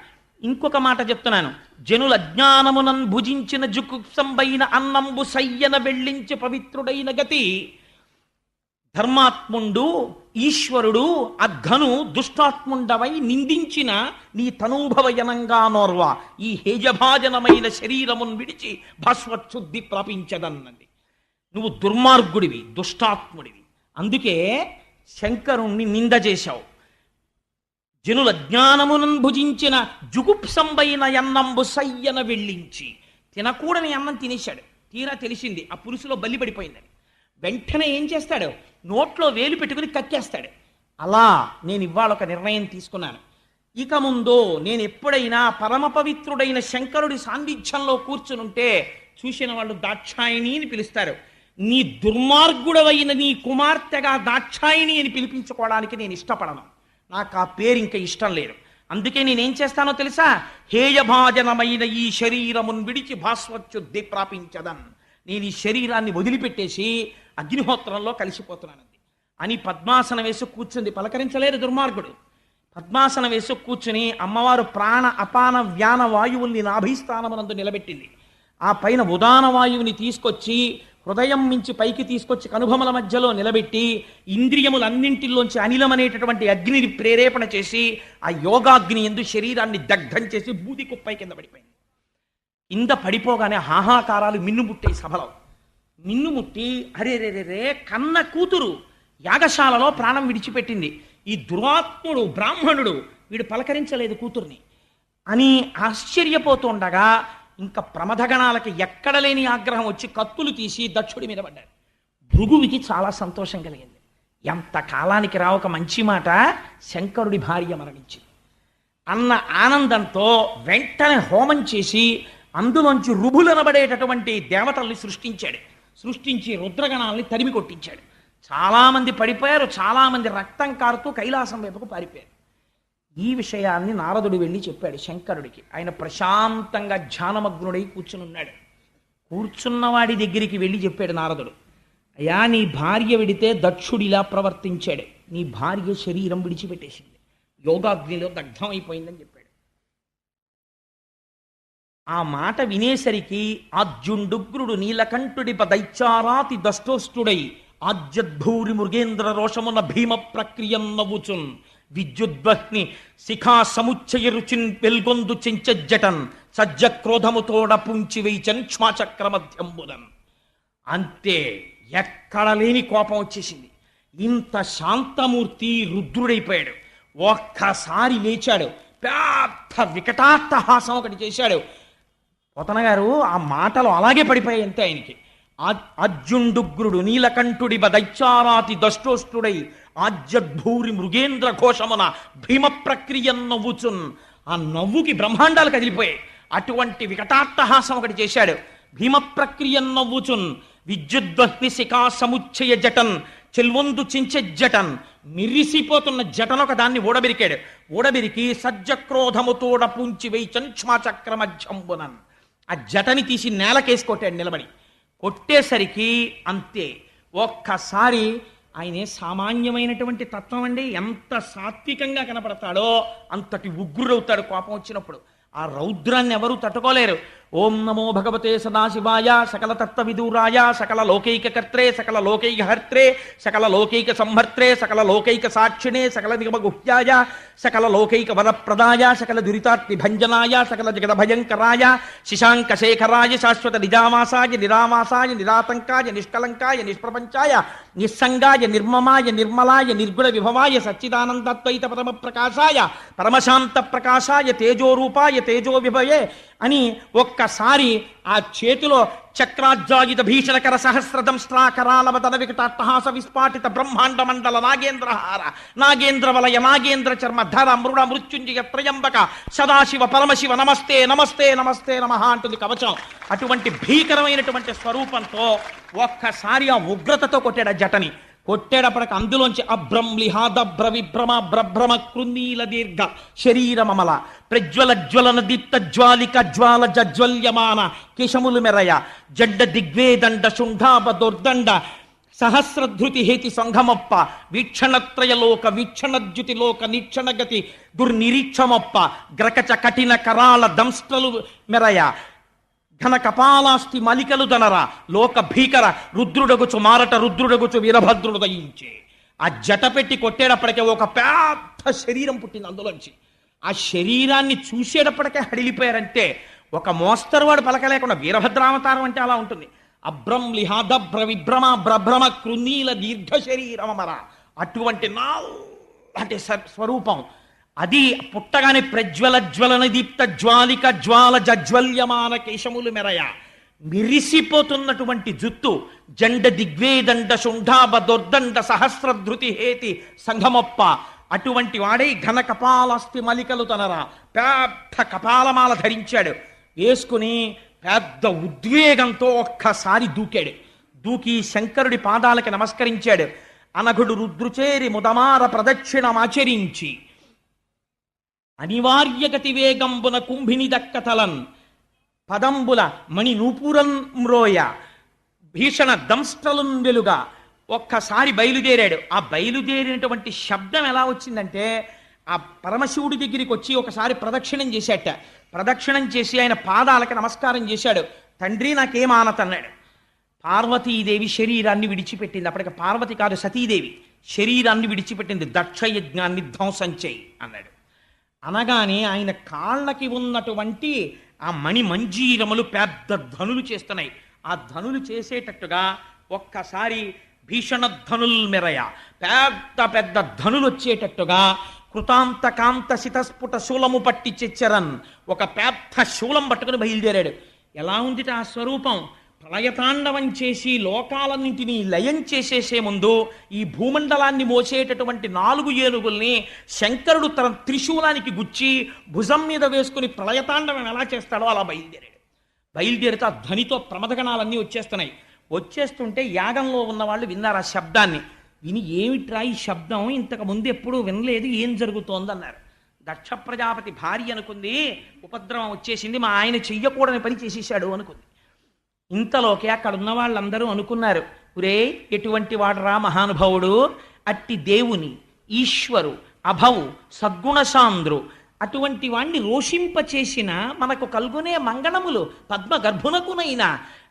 ఇంకొక మాట చెప్తున్నాను. జనుల అజ్ఞానమునన్ భుజించిన జుకుప్సంబైన అన్నంబు సయ్యన వెళ్ళించి పవిత్రుడైన గతి. ధర్మాత్ముండు ఈశ్వరుడు అఘను దుష్టాత్ముండవై నిందించిన నీ తనూభవయనంగా నోర్వ ఈ హేజభాజనమైన శరీరమును విడిచి భస్వశుద్ధి ప్రాపించదన్నది. నువ్వు దుర్మార్గుడివి, దుష్టాత్ముడివి. అందుకే శంకరుణ్ణి నింద చేశావు. జనుల జ్ఞానమునన్ భుజించిన జుగుప్సంబైన అన్నంబు సయ్యన వెళ్ళించి. తినకూడని అన్నం తినేశాడు. తీరా తెలిసింది ఆ పులుసులో బల్లి పడిపోయిందని. వెంటనే ఏం చేస్తాడు? నోట్లో వేలు పెట్టుకుని కక్కేస్తాడు. అలా నేను ఇవాళ ఒక నిర్ణయం తీసుకున్నాను. ఇక ముందు నేను ఎప్పుడైనా పరమ పవిత్రుడైన శంకరుడి సాన్నిధ్యంలో కూర్చునుంటే చూసిన వాళ్ళు దాక్షాయిణి అని పిలుస్తారు. నీ దుర్మార్గుడవైన నీ కుమార్తెగా దాక్షాయిణి అని పిలిపించుకోవడానికి నేను ఇష్టపడను. నాకు ఆ పేరు ఇంకా ఇష్టం లేదు. అందుకే నేనేం చేస్తానో తెలుసా? హేయభాజనమైన ఈ శరీరమును విడిచి భాస్వశుద్ధి ప్రాపించదన్. నేను ఈ శరీరాన్ని వదిలిపెట్టేసి అగ్నిహోత్రంలో కలిసిపోతున్నానంది అని పద్మాసనం వేసి కూర్చుంది. పలకరించలేదు దుర్మార్గుడు. పద్మాసనం వేసి కూర్చుని అమ్మవారు ప్రాణ అపాన వ్యాన వాయువుల్ని నాభిస్థానమునందు నిలబెట్టింది. ఆ పైన ఉదాన వాయువుని తీసుకొచ్చి హృదయం మించి పైకి తీసుకొచ్చి కనుభముల మధ్యలో నిలబెట్టి ఇంద్రియములన్నింటిలోంచి అనిలం అనేటటువంటి అగ్నిని ప్రేరేపణ చేసి ఆ యోగాగ్ని ఎందు శరీరాన్ని దగ్ధం చేసి బూది కుప్పై కింద పడిపోయింది. కింద పడిపోగానే హాహాకారాలు మిన్నుముట్టాయి సభలో. మిన్నుముట్టి అరే రే రే రే కన్న కూతురు యాగశాలలో ప్రాణం విడిచిపెట్టింది. ఈ దురాత్ముడు బ్రాహ్మణుడు వీడు పలకరించలేదు కూతుర్ని అని ఆశ్చర్యపోతుండగా ఇంకా ప్రమథగణాలకి ఎక్కడ లేని ఆగ్రహం వచ్చి కత్తులు తీసి దక్షుడి మీద పడ్డారు. భృగువికి చాలా సంతోషం కలిగింది. ఎంత కాలానికి రా ఒక మంచి మాట, శంకరుడి భార్య మరణించింది అన్న ఆనందంతో వెంటనే హోమం చేసి అందులోంచి రుభులనబడేటటువంటి దేవతల్ని సృష్టించి రుద్రగణాలని తరిమి కొట్టించాడు. చాలామంది పడిపోయారు. చాలామంది రక్తం కారుతూ కైలాసం వైపుకు పారిపోయారు. ఈ విషయాన్ని నారదుడు వెళ్ళి చెప్పాడు శంకరుడికి. ఆయన ప్రశాంతంగా ధ్యానమగ్నుడై కూర్చునున్నాడు. కూర్చున్నవాడి దగ్గరికి వెళ్ళి చెప్పాడు నారదుడు, అయ్యా నీ భార్య విడితే దక్షుడిలా ప్రవర్తించాడు. నీ భార్య శరీరం విడిచిపెట్టేసింది, యోగాగ్నిలో దగ్ధం అయిపోయిందని చెప్పాడు. ఆ మాట వినేసరికి ఆజ్యుండుగ్రుడు నీలకంఠుడి దైత్యారాతి దష్టోష్టుడై ఆజ్యద్భూరి మృగేంద్ర రోషమున భీమ ప్రక్రియం నవ్వుచున్ విద్యుద్వహ్ని శిఖా సముచ్చయ రుచిన్ వెల్గొందు చెంచజ్జటన్ సజ్జ క్రోధముతోడ పుంచి వేయిచన్ క్ష్మాచక్రమధ్యంబుదన్. అంతే, ఎక్కడ లేని కోపం వచ్చేసింది. ఇంత శాంతమూర్తి రుద్రుడైపోయాడు. ఒక్కసారి లేచాడు, పెద్ద వికటాట్టహాసం ఒకటి చేశాడు. పోతన గారు ఆ మాటలు అలాగే పడిపోయాయి అంతే ఆయనకి. అర్జుండుగ్రుడు నీలకంఠుడి దైత్యారాతి దష్టోష్టుడై ఆజ్యద్భూరి మృగేంద్ర ఘోషమున భీమ ప్రక్రియ నవ్వుచున్. ఆ నవ్వుకి బ్రహ్మాండాలు కదిలిపోయాయి. అటువంటి వికటాట్టహాసం ఒకటి చేశాడు. భీమ ప్రక్రియ నవ్వుచున్ విద్యుద్వహ్ని శిఖా సముచ్చయ జటన్ చెల్వొందు చించెజ్జటన్. మిరిసిపోతున్న జటను ఒక దాన్ని ఊడబెరికాడు. ఊడబెరికి సజ్జక్రోధముతోడ పుంచి వేయిచన్ క్ష్మాచక్రమధ్యంబునన్. ఆ జటని తీసి నేలకేసి కొట్టాడు నిలబడి. కొట్టేసరికి అంతే, ఒక్కసారి ఆయనే సామాన్యమైనటువంటి తత్వం అండి. ఎంత సాత్వికంగా కనపడతాడో అంతటి ఉగ్రుడవుతాడు కోపం వచ్చినప్పుడు. ఆ రౌద్రాన్ని ఎవరూ తట్టుకోలేరు. ఓం నమో భగవతే సదాశివాయ సకల తత్వ విదూరాయ సకల లోకైక కర్త్రే సకల లోకైక హర్త్రే సకల లోకైక సంహర్త్రే సకల లోకైక సాక్షిణే సకల నిగమ గుహ్యాయ సకల లోకైక వరప్రదాయ సకల దురితార్తి భంజనాయ సకల జగద భయంకరాయ శశాంక శేఖరాయ శాశ్వత నిజామాసాయ నిరామాసాయ నిరాతంకాయ నిష్కలంకాయ నిష్ప్రపంచాయ నిస్సంగాయ నిర్మమాయ నిర్మలాయ నిర్గుణ విభవాయ సచ్చిదానందద్వైత పరమ ప్రకాశాయ పరమశాంత ప్రకాశాయ తేజోరూపాయ తేజో విభవే అని ఒక్కసారి ఆ చేతిలో చక్రాజ్వాయుధ భీషణకర సహస్రదంస్ట్రాకరాలవదన వికటాట్టహాస విస్ఫాటిత బ్రహ్మాండ మండల నాగేంద్రహార నాగేంద్ర వలయ నాగేంద్ర చర్మ ధర మృడ మృత్యుంజయ త్రయంబక సదాశివ పరమశివ నమస్తే నమస్తే నమస్తే నమః అంటుంది కవచం. అటువంటి భీకరమైనటువంటి స్వరూపంతో ఒక్కసారి ఆ ఉగ్రతతో కొట్టాడు ఆ జటని. కొట్టేటప్పటికి అందులోంచి అభ్రంలిహాదభ్ర విభ్రమ భ్రభ్రమ కృన్నీల దీర్ఘ శరీరమమల ప్రజ్వల జ్వలన దీప్త జ్వాలిక జ్వాల జజ్వల్యమాన కేశములు మెరయ జడ్డ దిగ్వేదండ శుంఠాప దుర్దండ సహస్రధృతి హేతి సంఘమప్ప వీక్షణత్రయలోక వీక్షణద్యుతిలోక నీక్షణగతి దుర్నిరీక్షమప్ప గ్రకచ కఠిన కరాళ దంస్ట్రలు మెరయ ఘన కపాలాస్తి మలికలు దనరా లోక భీకర రుద్రుడగుచు మారట రుద్రుడగుచు వీరభద్రుడు దయించే. ఆ జట పెట్టి కొట్టేటప్పటికే ఒక పెద్ద శరీరం పుట్టింది అందులోంచి. ఆ శరీరాన్ని చూసేటప్పటికే హడిలిపోయారంటే ఒక మోస్తరువాడు పలకలేకుండా వీరభద్రావతారం అంటే అలా ఉంటుంది. అభ్రం లిహాదభ్ర విభ్రమ భ్రభ్రమ కృన్నీల దీర్ఘ శరీరమర అటువంటి నాటి స్వరూపం. అది పుట్టగానే ప్రజ్వల జ్వలన దీప్త జ్వాలిక జ్వాల జజ్వల్యమాన కేశములు మెరయ మిరిసిపోతున్నటువంటి జుత్తు జండ దిగ్వేదండ శుంఠాభ దుర్దండ సహస్రధృతి హేతి సంఘమొప్ప అటువంటి వాడే ఘన కపాలాస్తి మలికలు తనరా పెద్ద కపాలమాల ధరించాడు. వేసుకుని పెద్ద ఉద్వేగంతో ఒక్కసారి దూకాడు. దూకి శంకరుడి పాదాలకి నమస్కరించాడు. అనఘుడు రుద్రుచేరి ముదమార ప్రదక్షిణమాచరించి అనివార్యగతి వేగంబున కుంభిని దక్కతలన్ పదంబుల మణి నూపురం మ్రోయ భీషణ దంస్ట్రలున్ వెలుగా ఒక్కసారి బయలుదేరాడు. ఆ బయలుదేరినటువంటి శబ్దం ఎలా వచ్చిందంటే ఆ పరమశివుడి దగ్గరికి వచ్చి ఒకసారి ప్రదక్షిణం చేశాట. ప్రదక్షిణం చేసి ఆయన పాదాలకి నమస్కారం చేశాడు. తండ్రి నాకేం ఆనతన్నాడు. పార్వతీదేవి శరీరాన్ని విడిచిపెట్టింది. అప్పటికి పార్వతి కాదు సతీదేవి శరీరాన్ని విడిచిపెట్టింది. దక్షయజ్ఞాన్ని ధ్వంసం చేయి అన్నాడు. అనగానే ఆయన కాళ్ళకి ఉన్నటువంటి ఆ మణి మంజీరములు పెద్ద ధనులు చేస్తున్నాయి. ఆ ధనులు చేసేటట్టుగా ఒక్కసారి భీషణ ధనుల్ మెరయ పెద్ద పెద్ద ధనులు వచ్చేటట్టుగా కృతాంత కాంత శితస్ఫుట శూలము పట్టి చెచ్చరన్ ఒక పెద్ద శూలం పట్టుకుని బయలుదేరాడు. ఎలా ఉంది ఆ స్వరూపం? ప్రళయతాండవం చేసి లోకాలన్నింటినీ లయం చేసేసే ముందు ఈ భూమండలాన్ని మోసేటటువంటి 4 ఏనుగుల్ని శంకరుడు తన త్రిశూలానికి గుచ్చి భుజం మీద వేసుకుని ప్రళయతాండవం ఎలా చేస్తాడో అలా బయలుదేరాడు. బయలుదేరితే ఆ ధ్వనితో ప్రమదగణాలన్నీ వచ్చేస్తున్నాయి. వచ్చేస్తుంటే యాగంలో ఉన్న వాళ్ళు విన్నారు ఆ శబ్దాన్ని. విని ఏమిట్రా ఈ శబ్దం, ఇంతకు ముందు ఎప్పుడూ వినలేదు, ఏం జరుగుతోందన్నారు. దక్ష ప్రజాపతి భార్య అనుకుంది ఉపద్రవం వచ్చేసింది, మా ఆయన చెయ్యకూడని పని చేసేసాడు అనుకుంది. ఇంతలోకి అక్కడ ఉన్న వాళ్ళందరూ అనుకున్నారు, ఒరే ఎటువంటి వాడరా మహానుభావుడు, అట్టి దేవుని ఈశ్వరు అభవు సద్గుణశాంద్రు అటువంటి వాణ్ణి రోషింపచేసిన మనకు కల్గొనే మంగళములు పద్మ గర్భునకునైనా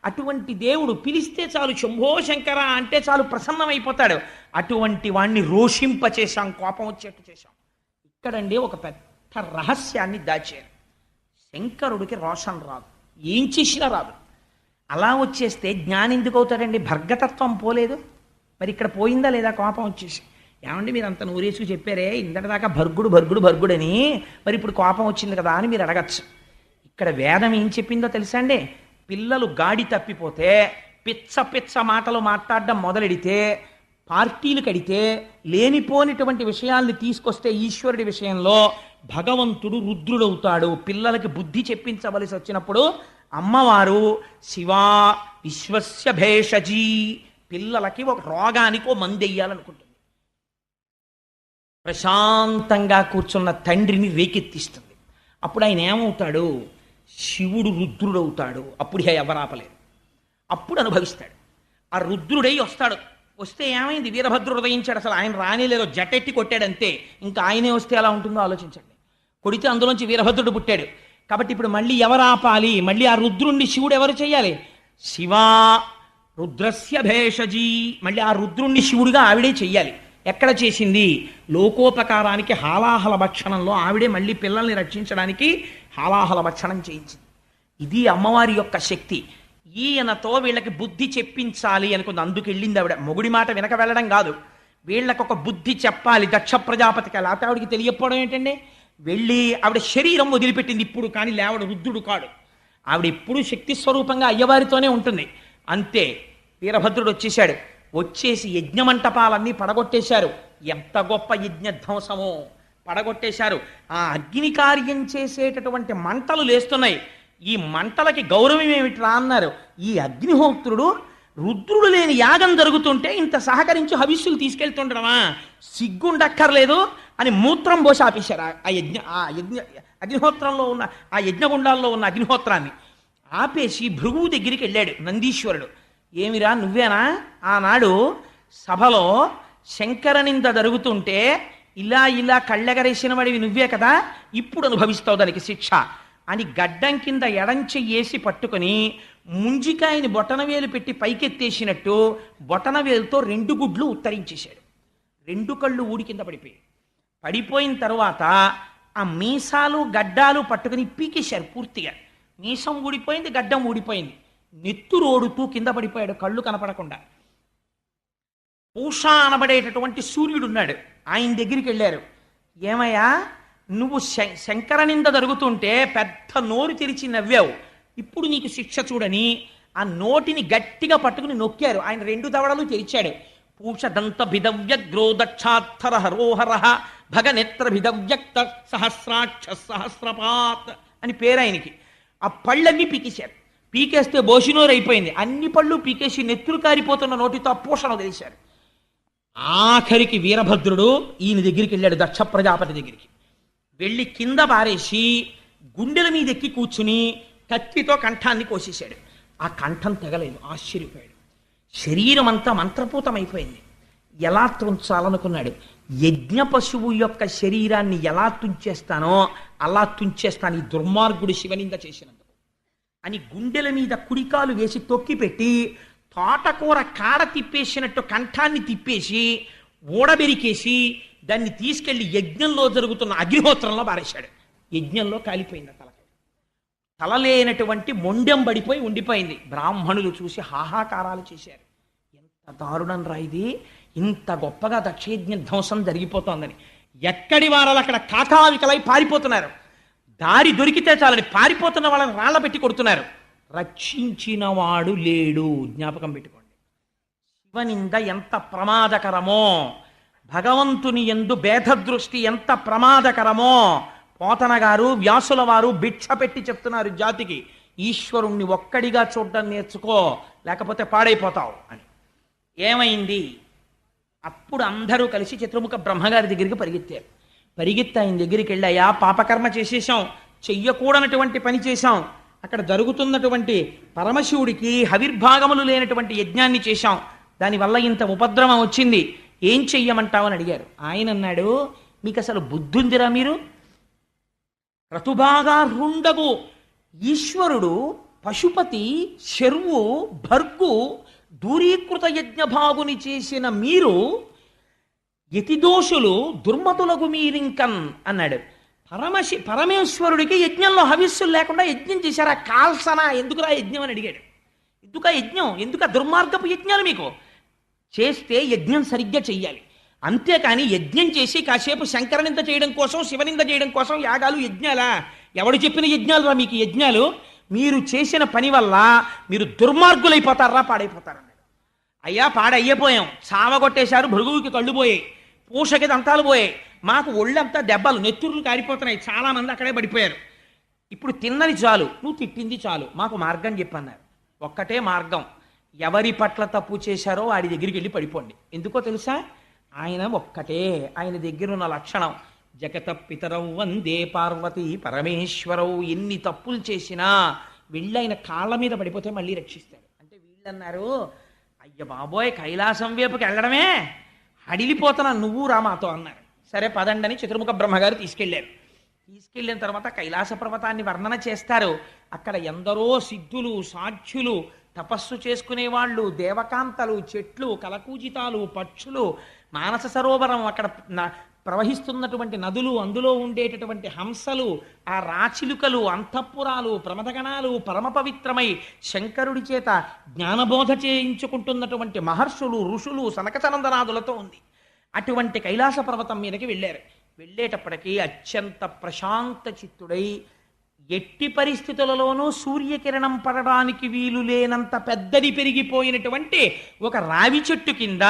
అటువంటి దేవుడు పిలిస్తే చాలు శంభో శంకర అంటే చాలు ప్రసన్నమైపోతాడు. అటువంటి వాణ్ణి రోషింపచేశాం, కోపం వచ్చేట్టు చేశాం. ఇక్కడండి ఒక పెద్ద రహస్యాన్ని దాచారు. శంకరుడికి రోషం రాదు, ఏం చేసినా రాదు. అలా వచ్చేస్తే జ్ఞాని ఎందుకు అవుతాడండి? భర్గతత్వం పోలేదు. మరి ఇక్కడ పోయిందా లేదా కోపం వచ్చేసి? ఏమండి మీరు అంత నూరేసుకు చెప్పారే ఇంతటిదాకా భర్గుడని, మరి ఇప్పుడు కోపం వచ్చింది కదా అని మీరు అడగచ్చు. ఇక్కడ వేదం ఏం చెప్పిందో తెలుసా అండి? పిల్లలు గాడి తప్పిపోతే పిచ్చ పిచ్చ మాటలు మాట్లాడడం మొదలెడితే, పార్టీలు కడితే, లేనిపోనిటువంటి విషయాల్ని తీసుకొస్తే ఈశ్వరుడి విషయంలో భగవంతుడు రుద్రుడవుతాడు. పిల్లలకి బుద్ధి చెప్పించవలసి వచ్చినప్పుడు అమ్మవారు శివా విశ్వస్య భేషజీ, పిల్లలకి ఒక రోగానికి ఓ మందెయ్యాలనుకుంటుంది. ప్రశాంతంగా కూర్చున్న తండ్రిని రేకెత్తిస్తుంది. అప్పుడు ఆయన ఏమవుతాడు? శివుడు రుద్రుడవుతాడు. అప్పుడు ఎవరాపలేరు, అప్పుడు అనుభవిస్తాడు. ఆ రుద్రుడై వస్తాడు. వస్తే ఏమైంది? వీరభద్రుడు ఉదయించాడు. అసలు ఆయన రానేలేదో జటెట్టి కొట్టాడంతే. ఇంకా ఆయనే వస్తే ఎలా ఉంటుందో ఆలోచించండి. కొడితే అందులోంచి వీరభద్రుడు పుట్టాడు. కాబట్టి ఇప్పుడు మళ్ళీ ఎవరు ఆపాలి? మళ్ళీ ఆ రుద్రుణ్ణి శివుడు ఎవరు చేయాలి? శివా రుద్రస్య భేషజీ, మళ్ళీ ఆ రుద్రుణ్ణి శివుడిగా ఆవిడే చెయ్యాలి. ఎక్కడ చేసింది? లోకోపకారానికి హాలాహల భక్షణంలో ఆవిడే మళ్ళీ పిల్లల్ని రక్షించడానికి హాలాహల భక్షణం చేయించింది. ఇది అమ్మవారి యొక్క శక్తి. ఈయనతో వీళ్ళకి బుద్ధి చెప్పించాలి అనుకుంది. అందుకు వెళ్ళింది ఆవిడ. మొగుడి మాట వెనక వెళ్ళడం కాదు, వీళ్ళకి ఒక బుద్ధి చెప్పాలి దక్ష ప్రజాపతికి. లేకపోతే ఆవిడికి తెలియకపోవడం ఏంటండి? వెళ్ళి ఆవిడ శరీరం వదిలిపెట్టింది ఇప్పుడు, కానీ లేవడు రుద్రుడు కాడు. ఆవిడ ఎప్పుడూ శక్తి స్వరూపంగా అయ్యవారితోనే ఉంటుంది. అంతే వీరభద్రుడు వచ్చేశాడు. వచ్చేసి యజ్ఞమంటపాలన్నీ పడగొట్టేశారు. ఎంత గొప్ప యజ్ఞధ్వంసమో పడగొట్టేశారు. ఆ అగ్ని కార్యం చేసేటటువంటి మంటలు లేస్తున్నాయి. ఈ మంటలకి గౌరవం ఏమిట్రా అన్నారు. ఈ అగ్నిహోత్రుడు రుద్రుడు లేని యాగం జరుగుతుంటే ఇంత సహకరించి హవిస్సులు తీసుకెళ్తుండడమా, సిగ్గుండక్కర్లేదు అని మూత్రం పోసి ఆపేశారు. ఆ యజ్ఞ అగ్నిహోత్రంలో ఉన్న ఆ యజ్ఞగుండాల్లో ఉన్న అగ్నిహోత్రాన్ని ఆపేసి భృగువు దగ్గరికి వెళ్ళాడు నందీశ్వరుడు. ఏమిరా నువ్వేనా ఆనాడు సభలో శంకరనింద జరుగుతుంటే ఇలా ఇలా కళ్ళెగరేసిన వాడివి నువ్వే కదా, ఇప్పుడు అనుభవిస్తావు దానికి శిక్ష అని గడ్డం కింద ఎడంచెయ్యేసి పట్టుకొని ముంజికాయని బొటనవేలు పెట్టి పైకెత్తేసినట్టు బొటనవేలుతో 2 గుడ్లు ఉత్తరించేశాడు. 2 కళ్ళు ఊడి కింద పడిపోయిన తర్వాత ఆ మీసాలు గడ్డాలు పట్టుకుని పీకేశారు పూర్తిగా. మీసం ఊడిపోయింది, గడ్డం ఊడిపోయింది. నెత్తురోడుతూ కింద పడిపోయాడు కళ్ళు కనపడకుండా. పూష అనబడేటటువంటి సూర్యుడున్నాడు, ఆయన దగ్గరికి వెళ్ళారు. ఏమయ్యా నువ్వు శంకరనింద జరుగుతుంటే పెద్ద నోరు తెరిచి నవ్వావు, ఇప్పుడు నీకు శిక్ష చూడని ఆ నోటిని గట్టిగా పట్టుకుని నొక్కారు. ఆయన 2 దవడలు తెరిచాడు. పూషదంత భిదవ్యగ్రో దక్షాత్తర హరోహర భగనేత్ర భిదవ్యక్త సహస్రాక్ష సహస్రపాత్ అని పేరు ఆయనకి. ఆ పళ్ళన్నీ పీకేశారు. పీకేస్తే బోషినోరు అయిపోయింది. అన్ని పళ్ళు పీకేసి నెత్తురు కారిపోతున్న నోటితో పూషణ వదిలేశారు. ఆఖరికి వీరభద్రుడు ఈయన దగ్గరికి వెళ్ళాడు, దక్ష ప్రజాపతి దగ్గరికి వెళ్ళి కింద పారేసి గుండెల మీద ఎక్కి కూర్చుని కత్తితో కంఠాన్ని కోసేశాడు. ఆ కంఠం తెగలేదు. ఆశ్చర్యపోయాడు. శరీరం అంతా మంత్రపూతమైపోయింది. ఎలా తుంచాలనుకున్నాడు. యజ్ఞ పశువు యొక్క శరీరాన్ని ఎలా తుంచేస్తానో అలా తుంచేస్తాను ఈ దుర్మార్గుడు శివనింద చేసినందుకు అని గుండెల మీద కుడికాలు వేసి తొక్కి పెట్టి తోటకూర కాడ తిప్పేసినట్టు కంఠాన్ని తిప్పేసి ఊడబెరికేసి దాన్ని తీసుకెళ్లి యజ్ఞంలో జరుగుతున్న అగ్నిహోత్రంలో పారేశాడు. యజ్ఞంలో కాలిపోయింది తల లేనటువంటి మొండెం పడిపోయి ఉండిపోయింది. బ్రాహ్మణులు చూసి హాహాకారాలు చేశారు. ఎంత దారుణం రా ఇది, ఇంత గొప్పగా దక్షయజ్ఞ ధ్వంసం జరిగిపోతోందని. ఎక్కడి వారాలు అక్కడ కాకావికలై పారిపోతున్నారు. దారి దొరికితే చాలని పారిపోతున్న వాళ్ళని రాళ్ల పెట్టి కొడుతున్నారు. రక్షించిన వాడు లేడు. జ్ఞాపకం పెట్టుకోండి. శివనింద ఎంత ప్రమాదకరమో, భగవంతుని యందు భేదదృష్టి ఎంత ప్రమాదకరమో పోతన గారు వ్యాసుల వారు భిక్ష పెట్టి చెప్తున్నారు జాతికి. ఈశ్వరుణ్ణి ఒక్కడిగా చూడడం నేర్చుకో, లేకపోతే పాడైపోతావు అని. ఏమైంది? అప్పుడు అందరూ కలిసి చతుర్ముఖ బ్రహ్మగారి దగ్గరికి పరిగెత్తారు. పరిగెత్తి ఆయన దగ్గరికి వెళ్ళాయా, పాపకర్మ చేసేసాం, చెయ్యకూడనటువంటి పని చేశాం, అక్కడ జరుగుతున్నటువంటి పరమశివుడికి హవిర్భాగములు లేనటువంటి యజ్ఞాన్ని చేశాం, దానివల్ల ఇంత ఉపద్రవం వచ్చింది, ఏం చెయ్యమంటావని అడిగారు. ఆయన అన్నాడు, మీకు అసలు బుద్ధుందిరా? మీరు క్రతుభాగార్హుండగు ఈశ్వరుడు పశుపతి శర్వు భర్గు దూరీకృత యజ్ఞభాగుని చేసిన మీరు యతిదోషులు దుర్మతులకు మీరింకన్ అన్నాడు. పరమేశ్వరుడికి యజ్ఞంలో హవిస్సులు లేకుండా యజ్ఞం చేశారా? కాల్సనా? ఎందుకురా యజ్ఞం అని అడిగాడు. ఎందుక యజ్ఞం? ఎందుక దుర్మార్గపు యజ్ఞాలు? మీకు చేస్తే యజ్ఞం సరిగ్గా చెయ్యాలి, అంతేకాని యజ్ఞం చేసి కాసేపు శంకరనింద చేయడం కోసం శివనింద చేయడం కోసం యాగాలు యజ్ఞాలా? ఎవడు చెప్పిన యజ్ఞాలు రా మీకు యజ్ఞాలు? మీరు చేసిన పని వల్ల మీరు దుర్మార్గులైపోతారా, పాడైపోతారన్నాడు. అయ్యా పాడయ్యిపోయాం, చావగొట్టేశారు, భృగువుకి కళ్ళు పోయాయి, పూషకి దంతాలు పోయాయి, మాకు ఒళ్ళంతా దెబ్బలు నెత్తుర్లు కారిపోతున్నాయి, చాలా మంది అక్కడే పడిపోయారు. ఇప్పుడు తిన్నది చాలు, నువ్వు తిట్టింది చాలు, మాకు మార్గం చెప్పన్నారు. ఒక్కటే మార్గం, ఎవరి పట్ల తప్పు చేశారో వాడి దగ్గరికి వెళ్ళి పడిపోండి. ఎందుకో తెలుసా? ఆయన ఒక్కటే, ఆయన దగ్గర ఉన్న లక్షణం జగత పితరౌ వందే పార్వతీ పరమేశ్వరవు. ఎన్ని తప్పులు చేసినా వెళ్ళి ఆయన కాళ్ళ మీద పడిపోతే మళ్ళీ రక్షిస్తాడు. అంటే వీళ్ళన్నారు, అయ్య బాబోయ్ కైలాసం వైపుకి వెళ్ళడమే అడిలిపోతున్నా, నువ్వు రా మాతో అన్నారు. సరే పదండని చతుర్ముఖ బ్రహ్మగారు తీసుకెళ్లారు. తీసుకెళ్ళిన తర్వాత కైలాస పర్వతాన్ని వర్ణన చేస్తారు. అక్కడ ఎందరో సిద్ధులు, సాధ్యులు, తపస్సు చేసుకునేవాళ్ళు, దేవకాంతలు, చెట్లు, కలకూజితాలు, పక్షులు, మానస సరోవరం, అక్కడ ప్రవహిస్తున్నటువంటి నదులు, అందులో ఉండేటటువంటి హంసలు, ఆ రాచిలుకలు, అంతఃపురాలు, ప్రమదగణాలు, పరమ పవిత్రమై శంకరుడి చేత జ్ఞానబోధ చేయించుకుంటున్నటువంటి మహర్షులు, ఋషులు, సనకసనందనాదులతో ఉంది. అటువంటి కైలాస పర్వతం మీదకి వెళ్ళారు. వెళ్ళేటప్పటికీ అత్యంత ప్రశాంత చిత్తుడై ఎట్టి పరిస్థితులలోనూ సూర్యకిరణం పడడానికి వీలు లేనంత పెద్దది పెరిగిపోయినటువంటి ఒక రావి చెట్టు కింద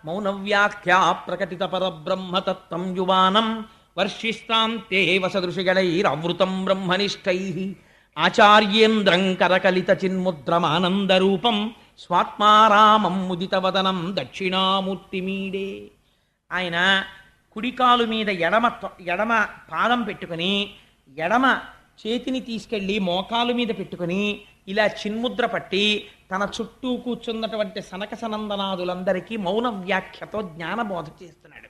మౌనవ్యాఖ్యా ప్రకటిత పరబ్రహ్మతత్వం యువానం వర్షిస్తాంతే వసదృషిగణైరవృతం బ్రహ్మనిష్టై ఆచార్యేంద్రం కరకలిత చిన్ముద్రమానందరూపం స్వాత్మారామం ముదితవదనం దక్షిణామూర్తిమీడే. ఆయన కుడికాలు మీద ఎడమ పాదం పెట్టుకుని ఎడమ చేతిని తీసుకెళ్ళి మోకాలు మీద పెట్టుకుని ఇలా చిన్ముద్ర పట్టి తన చుట్టూ కూర్చున్నటువంటి సనక సనందనాదులందరికీ మౌన వ్యాఖ్యతో జ్ఞానబోధ చేస్తున్నాడు.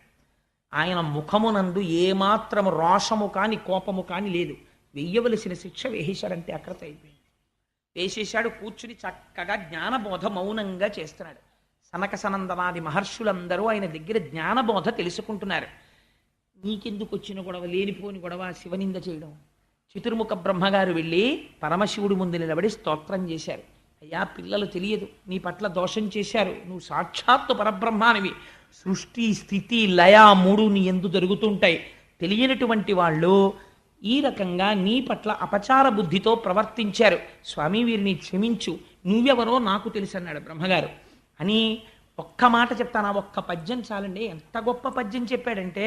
ఆయన ముఖమునందు ఏమాత్రము రోషము కాని కోపము కాని లేదు. వెయ్యవలసిన శిక్ష వేసేశాడంటే అక్కడతో అయిపోయింది. వేసేశాడు, కూర్చుని చక్కగా జ్ఞానబోధ మౌనంగా చేస్తున్నాడు. సనక సనందనాది మహర్షులందరూ ఆయన దగ్గర జ్ఞానబోధ తెలుసుకుంటున్నారు. నీకెందుకు వచ్చిన గొడవ, లేనిపోని గొడవ, శివనింద చేయడం. చతుర్ముఖ బ్రహ్మగారు వెళ్ళి పరమశివుడి ముందు నిలబడి స్తోత్రం చేశారు. అయ్యా, పిల్లలు తెలియదు, నీ పట్ల దోషం చేశారు, నువ్వు సాక్షాత్తు పరబ్రహ్మానివి, సృష్టి స్థితి లయ మూడు నీ ఎందు జరుగుతుంటాయి, తెలియనటువంటి వాళ్ళు ఈ రకంగా నీ పట్ల అపచార బుద్ధితో ప్రవర్తించారు, స్వామి వీరిని క్షమించు, నువ్వెవరో నాకు తెలుసు అన్నాడు బ్రహ్మగారు. అని ఒక్క మాట చెప్తాను, ఒక్క పద్యం చాలండి. ఎంత గొప్ప పద్యం చెప్పాడంటే,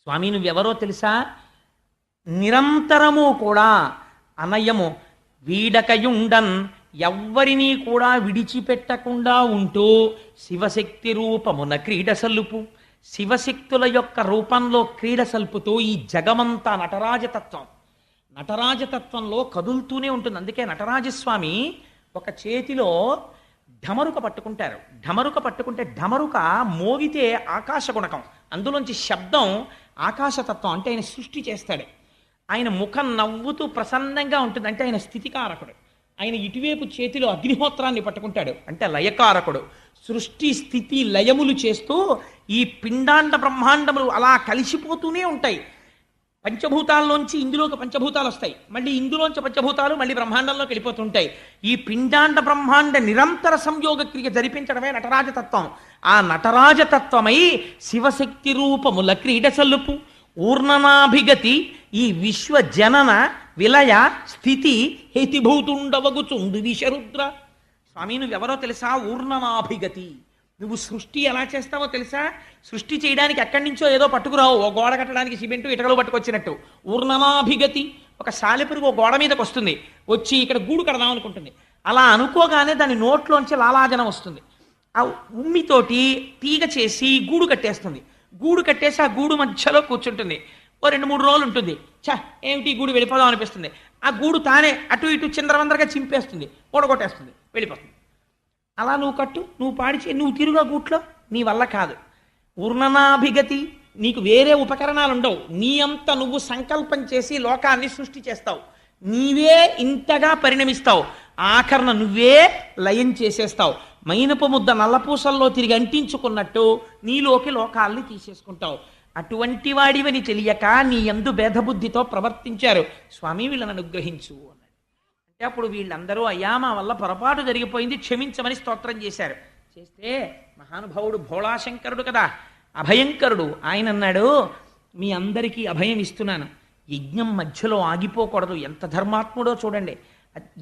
స్వామి నువ్వెవరో తెలుసా, నిరంతరము కూడా అనయము వీడకయుండన్ ఎవ్వరినీ కూడా విడిచిపెట్టకుండా ఉంటూ శివశక్తి రూపమున క్రీడ సల్లుపు, శివశక్తుల యొక్క రూపంలో క్రీడ సల్పుతూ ఈ జగమంతా నటరాజతత్వంలో కదులుతూనే ఉంటుంది. అందుకే నటరాజస్వామి ఒక చేతిలో ఢమరుక పట్టుకుంటారు. ఢమరుక పట్టుకుంటే ఢమరుక మోగితే ఆకాశ గుణకం, అందులోంచి శబ్దం ఆకాశతత్వం, అంటే ఆయన సృష్టి చేస్తాడు. ఆయన ముఖం నవ్వుతూ ప్రసన్నంగా ఉంటుంది, అంటే ఆయన స్థితికారకుడు. ఆయన ఇటువైపు చేతిలో అగ్నిహోత్రాన్ని పట్టుకుంటాడు, అంటే లయకారకుడు. సృష్టి స్థితి లయములు చేస్తూ ఈ పిండాండ బ్రహ్మాండములు అలా కలిసిపోతూనే ఉంటాయి. పంచభూతాల్లోంచి ఇందులోకి పంచభూతాలు వస్తాయి, మళ్ళీ ఇందులోంచి పంచభూతాలు మళ్ళీ బ్రహ్మాండంలోకి వెళ్ళిపోతుంటాయి. ఈ పిండాండ బ్రహ్మాండ నిరంతర సంయోగ క్రియ జరిపించడమే నటరాజతత్వం. ఆ నటరాజతత్వమై శివశక్తి రూపముల క్రీడ సల్లుపు ఊర్ణనాభిగతి ఈ విశ్వ జనన విలయ స్థితి హేతిభూతుండవగుచుండు విశరుద్ర. స్వామి నువ్వెవరో తెలుసా, ఊర్ణనాభిగతి. నువ్వు సృష్టి ఎలా చేస్తావో తెలుసా, సృష్టి చేయడానికి ఎక్కడి నుంచో ఏదో పట్టుకురావు, ఓ గోడ కట్టడానికి సిమెంటు ఇటకలు పట్టుకొచ్చినట్టు. ఊర్ణనాభిగతి, ఒక సాలెపురుగు ఓ గోడ మీదకి వస్తుంది, వచ్చి ఇక్కడ గూడు కడదాం అనుకుంటుంది. అలా అనుకోగానే దాని నోట్లోంచి లాలాజనం వస్తుంది. ఆ ఉమ్మితోటి తీగ చేసి గూడు కట్టేస్తుంది. గూడు కట్టేసి ఆ గూడు మధ్యలో కూర్చుంటుంది. ఓ 2-3 రోజులు ఉంటుంది. ఏమిటి గూడు వెళ్ళిపోదాం అనిపిస్తుంది. ఆ గూడు తానే అటు ఇటు చిందరవందరగా చింపేస్తుంది, ఓడగొట్టేస్తుంది, వెళ్ళిపోతుంది. అలా నువ్వు కట్టు, నువ్వు పాడిచి, నువ్వు తిరుగా గూట్లో, నీ వల్ల కాదు. ఊర్ణనాభిగతి, నీకు వేరే ఉపకరణాలు ఉండవు. నీ అంత నువ్వు సంకల్పం చేసి లోకాన్ని సృష్టి చేస్తావు, నీవే ఇంతగా పరిణమిస్తావు, ఆఖరణ నువ్వే లయం చేసేస్తావు. మైనపు ముద్ద నల్లపూసల్లో తిరిగి అంటించుకున్నట్టు నీలోకి లోకాల్ని తీసేసుకుంటావు. అటువంటి వాడివని తెలియక నీ యందు భేదబుద్ధితో ప్రవర్తించారు, స్వామి వీళ్ళని అనుగ్రహించు అన్నాడు. అంటే అప్పుడు వీళ్ళందరూ అయ్యా మా వల్ల పొరపాటు జరిగిపోయింది, క్షమించమని స్తోత్రం చేశారు. చేస్తే మహానుభావుడు భోళాశంకరుడు కదా, అభయంకరుడు, ఆయన అన్నాడు మీ అందరికీ అభయం ఇస్తున్నాను, యజ్ఞం మధ్యలో ఆగిపోకూడదు. ఎంత ధర్మాత్ముడో చూడండి,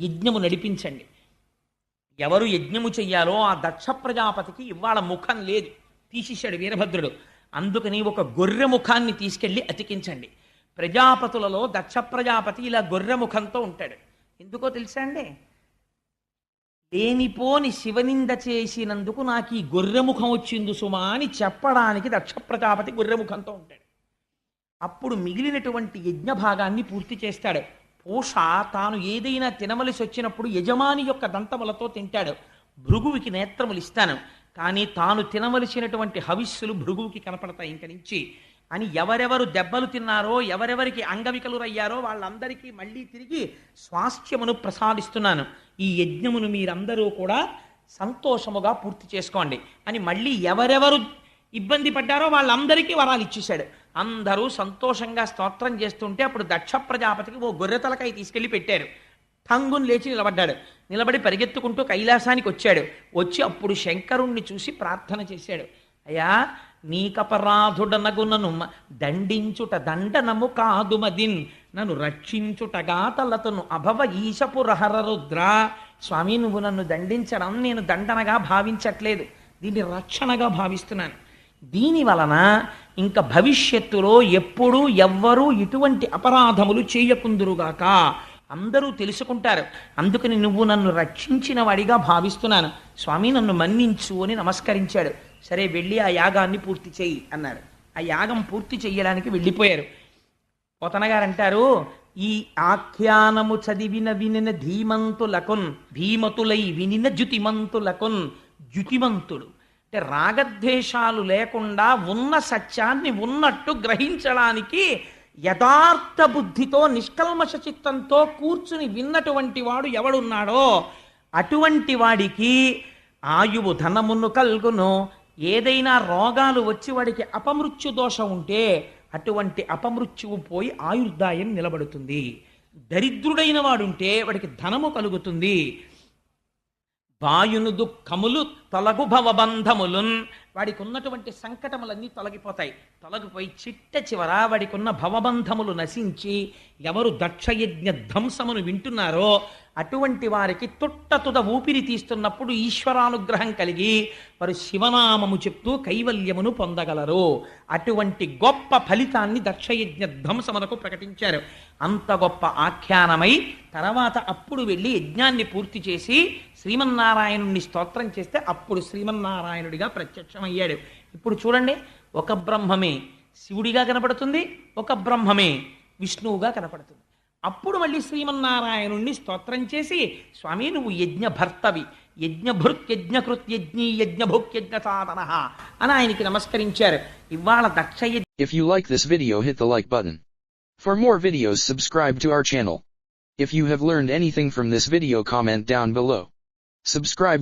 యజ్ఞము నడిపించండి. ఎవరు యజ్ఞము చెయ్యాలో ఆ దక్ష ప్రజాపతికి ఇవాళ ముఖం లేదు, తీసేశాడు వీరభద్రుడు. అందుకని ఒక గొర్రె ముఖాన్ని తీసుకెళ్ళి అతికించండి. ప్రజాపతులలో దక్ష ప్రజాపతి ఇలా గొర్రె ముఖంతో ఉంటాడు. ఎందుకో తెలుసా అండి, లేనిపోని శివనింద చేసినందుకు నాకు ఈ గొర్రె ముఖం వచ్చింది సుమా అని చెప్పడానికి దక్ష ప్రజాపతి గొర్రె ముఖంతో ఉంటాడు. అప్పుడు మిగిలినటువంటి యజ్ఞ భాగాన్ని పూర్తి చేస్తాడు. పూష తాను ఏదైనా తినవలసి వచ్చినప్పుడు యజమాని యొక్క దంతములతో తింటాడు. భృగువుకి నేత్రములు ఇస్తాను, కానీ తాను తినవలసినటువంటి హవిస్సులు భృగువుకి కనపడతాయి ఇంక నుంచి అని ఎవరెవరు దెబ్బలు తిన్నారో, ఎవరెవరికి అంగవికలురయ్యారో వాళ్ళందరికీ మళ్ళీ తిరిగి స్వాస్థ్యమును ప్రసాదిస్తున్నాను. ఈ యజ్ఞమును మీరందరూ కూడా సంతోషముగా పూర్తి చేసుకోండి అని మళ్ళీ ఎవరెవరు ఇబ్బంది పడ్డారో వాళ్ళందరికీ వరాలు ఇచ్చేశాడు. అందరూ సంతోషంగా స్తోత్రం చేస్తుంటే అప్పుడు దక్ష ప్రజాపతికి ఓ గొర్రెతలకాయ తీసుకెళ్లి పెట్టారు. ఠంగుని లేచి నిలబడ్డాడు. నిలబడి పరిగెత్తుకుంటూ కైలాసానికి వచ్చాడు. వచ్చి అప్పుడు శంకరుణ్ణి చూసి ప్రార్థన చేశాడు. అయ్యా నీకపరాధుడనగునను దండించుట దండనము కాదు మదిన్ నన్ను రక్షించుటగా తలతను అభవ ఈశపు రహర రుద్ర. స్వామి, నువ్వు నన్ను దండించడం నేను దండనగా భావించట్లేదు, దీన్ని రక్షణగా భావిస్తున్నాను. దీని వలన ఇంకా భవిష్యత్తులో ఎప్పుడూ ఎవ్వరూ ఇటువంటి అపరాధములు చేయకుందురుగాక, అందరూ తెలుసుకుంటారు. అందుకని నువ్వు నన్ను రక్షించిన వాడిగా భావిస్తున్నాను స్వామి, నన్ను మన్నించు అని నమస్కరించాడు. సరే వెళ్ళి ఆ యాగాన్ని పూర్తి చెయ్యి అన్నాడు. ఆ యాగం పూర్తి చెయ్యడానికి వెళ్ళిపోయారు. పోతనగారు అంటారు, ఈ ఆఖ్యానము చదివిన వినిన ధీమంతులకున్ భీమతులై వినిన జుతిమంతులకున్. జుతిమంతుడు అంటే రాగద్వేషాలు లేకుండా ఉన్న సత్యాన్ని ఉన్నట్టు గ్రహించడానికి యథార్థ బుద్ధితో నిష్కల్మష చిత్తంతో కూర్చుని విన్నటువంటి వాడు ఎవడున్నాడో అటువంటి వాడికి ఆయువు ధనమును కల్గును. ఏదైనా రోగాలు వచ్చి వాడికి అపమృత్యు దోషం ఉంటే అటువంటి అపమృత్యువు పోయి ఆయుర్దాయం నిలబడుతుంది. దరిద్రుడైన వాడుంటే వాడికి ధనము కలుగుతుంది. వాయును దుఃఖములు తొలగు భవబంధములున్. వాడికి ఉన్నటువంటి సంకటములన్నీ తొలగిపోతాయి. తొలగిపోయి చిట్ట చివర వాడికి ఉన్న భవబంధములు నశించి ఎవరు దక్షయజ్ఞ ధ్వంసమును వింటున్నారో అటువంటి వారికి తుట్టతుద ఊపిరి తీస్తున్నప్పుడు ఈశ్వరానుగ్రహం కలిగి వారు శివనామము చెప్తూ కైవల్యమును పొందగలరు. అటువంటి గొప్ప ఫలితాన్ని దక్షయజ్ఞ ధ్వంసమునకు ప్రకటించారు. అంత గొప్ప ఆఖ్యానమై తర్వాత అప్పుడు వెళ్ళి యజ్ఞాన్ని పూర్తి చేసి శ్రీమన్నారాయణుణ్ణి స్తోత్రం చేస్తే అప్పుడు శ్రీమన్నారాయణుడిగా ప్రత్యక్షమయ్యాడు. ఇప్పుడు చూడండి, ఒక బ్రహ్మమే శివుడిగా కనపడుతుంది, ఒక బ్రహ్మమే విష్ణువుగా కనపడుతుంది. అప్పుడు మళ్ళీ శ్రీమన్నారాయణుణ్ణి స్తోత్రం చేసి, స్వామి నువ్వు యజ్ఞభర్తవి, యజ్ఞభృత్ యజ్ఞకృత్ యజ్ఞీ యజ్ఞభుక్ యజ్ఞ సాధన అని ఆయనకి నమస్కరించారు. ఇవాళ Daksha If you like this video, hit the like button. For more videos, subscribe to our channel. If you have learned anything from this video, comment down below. Subscribe.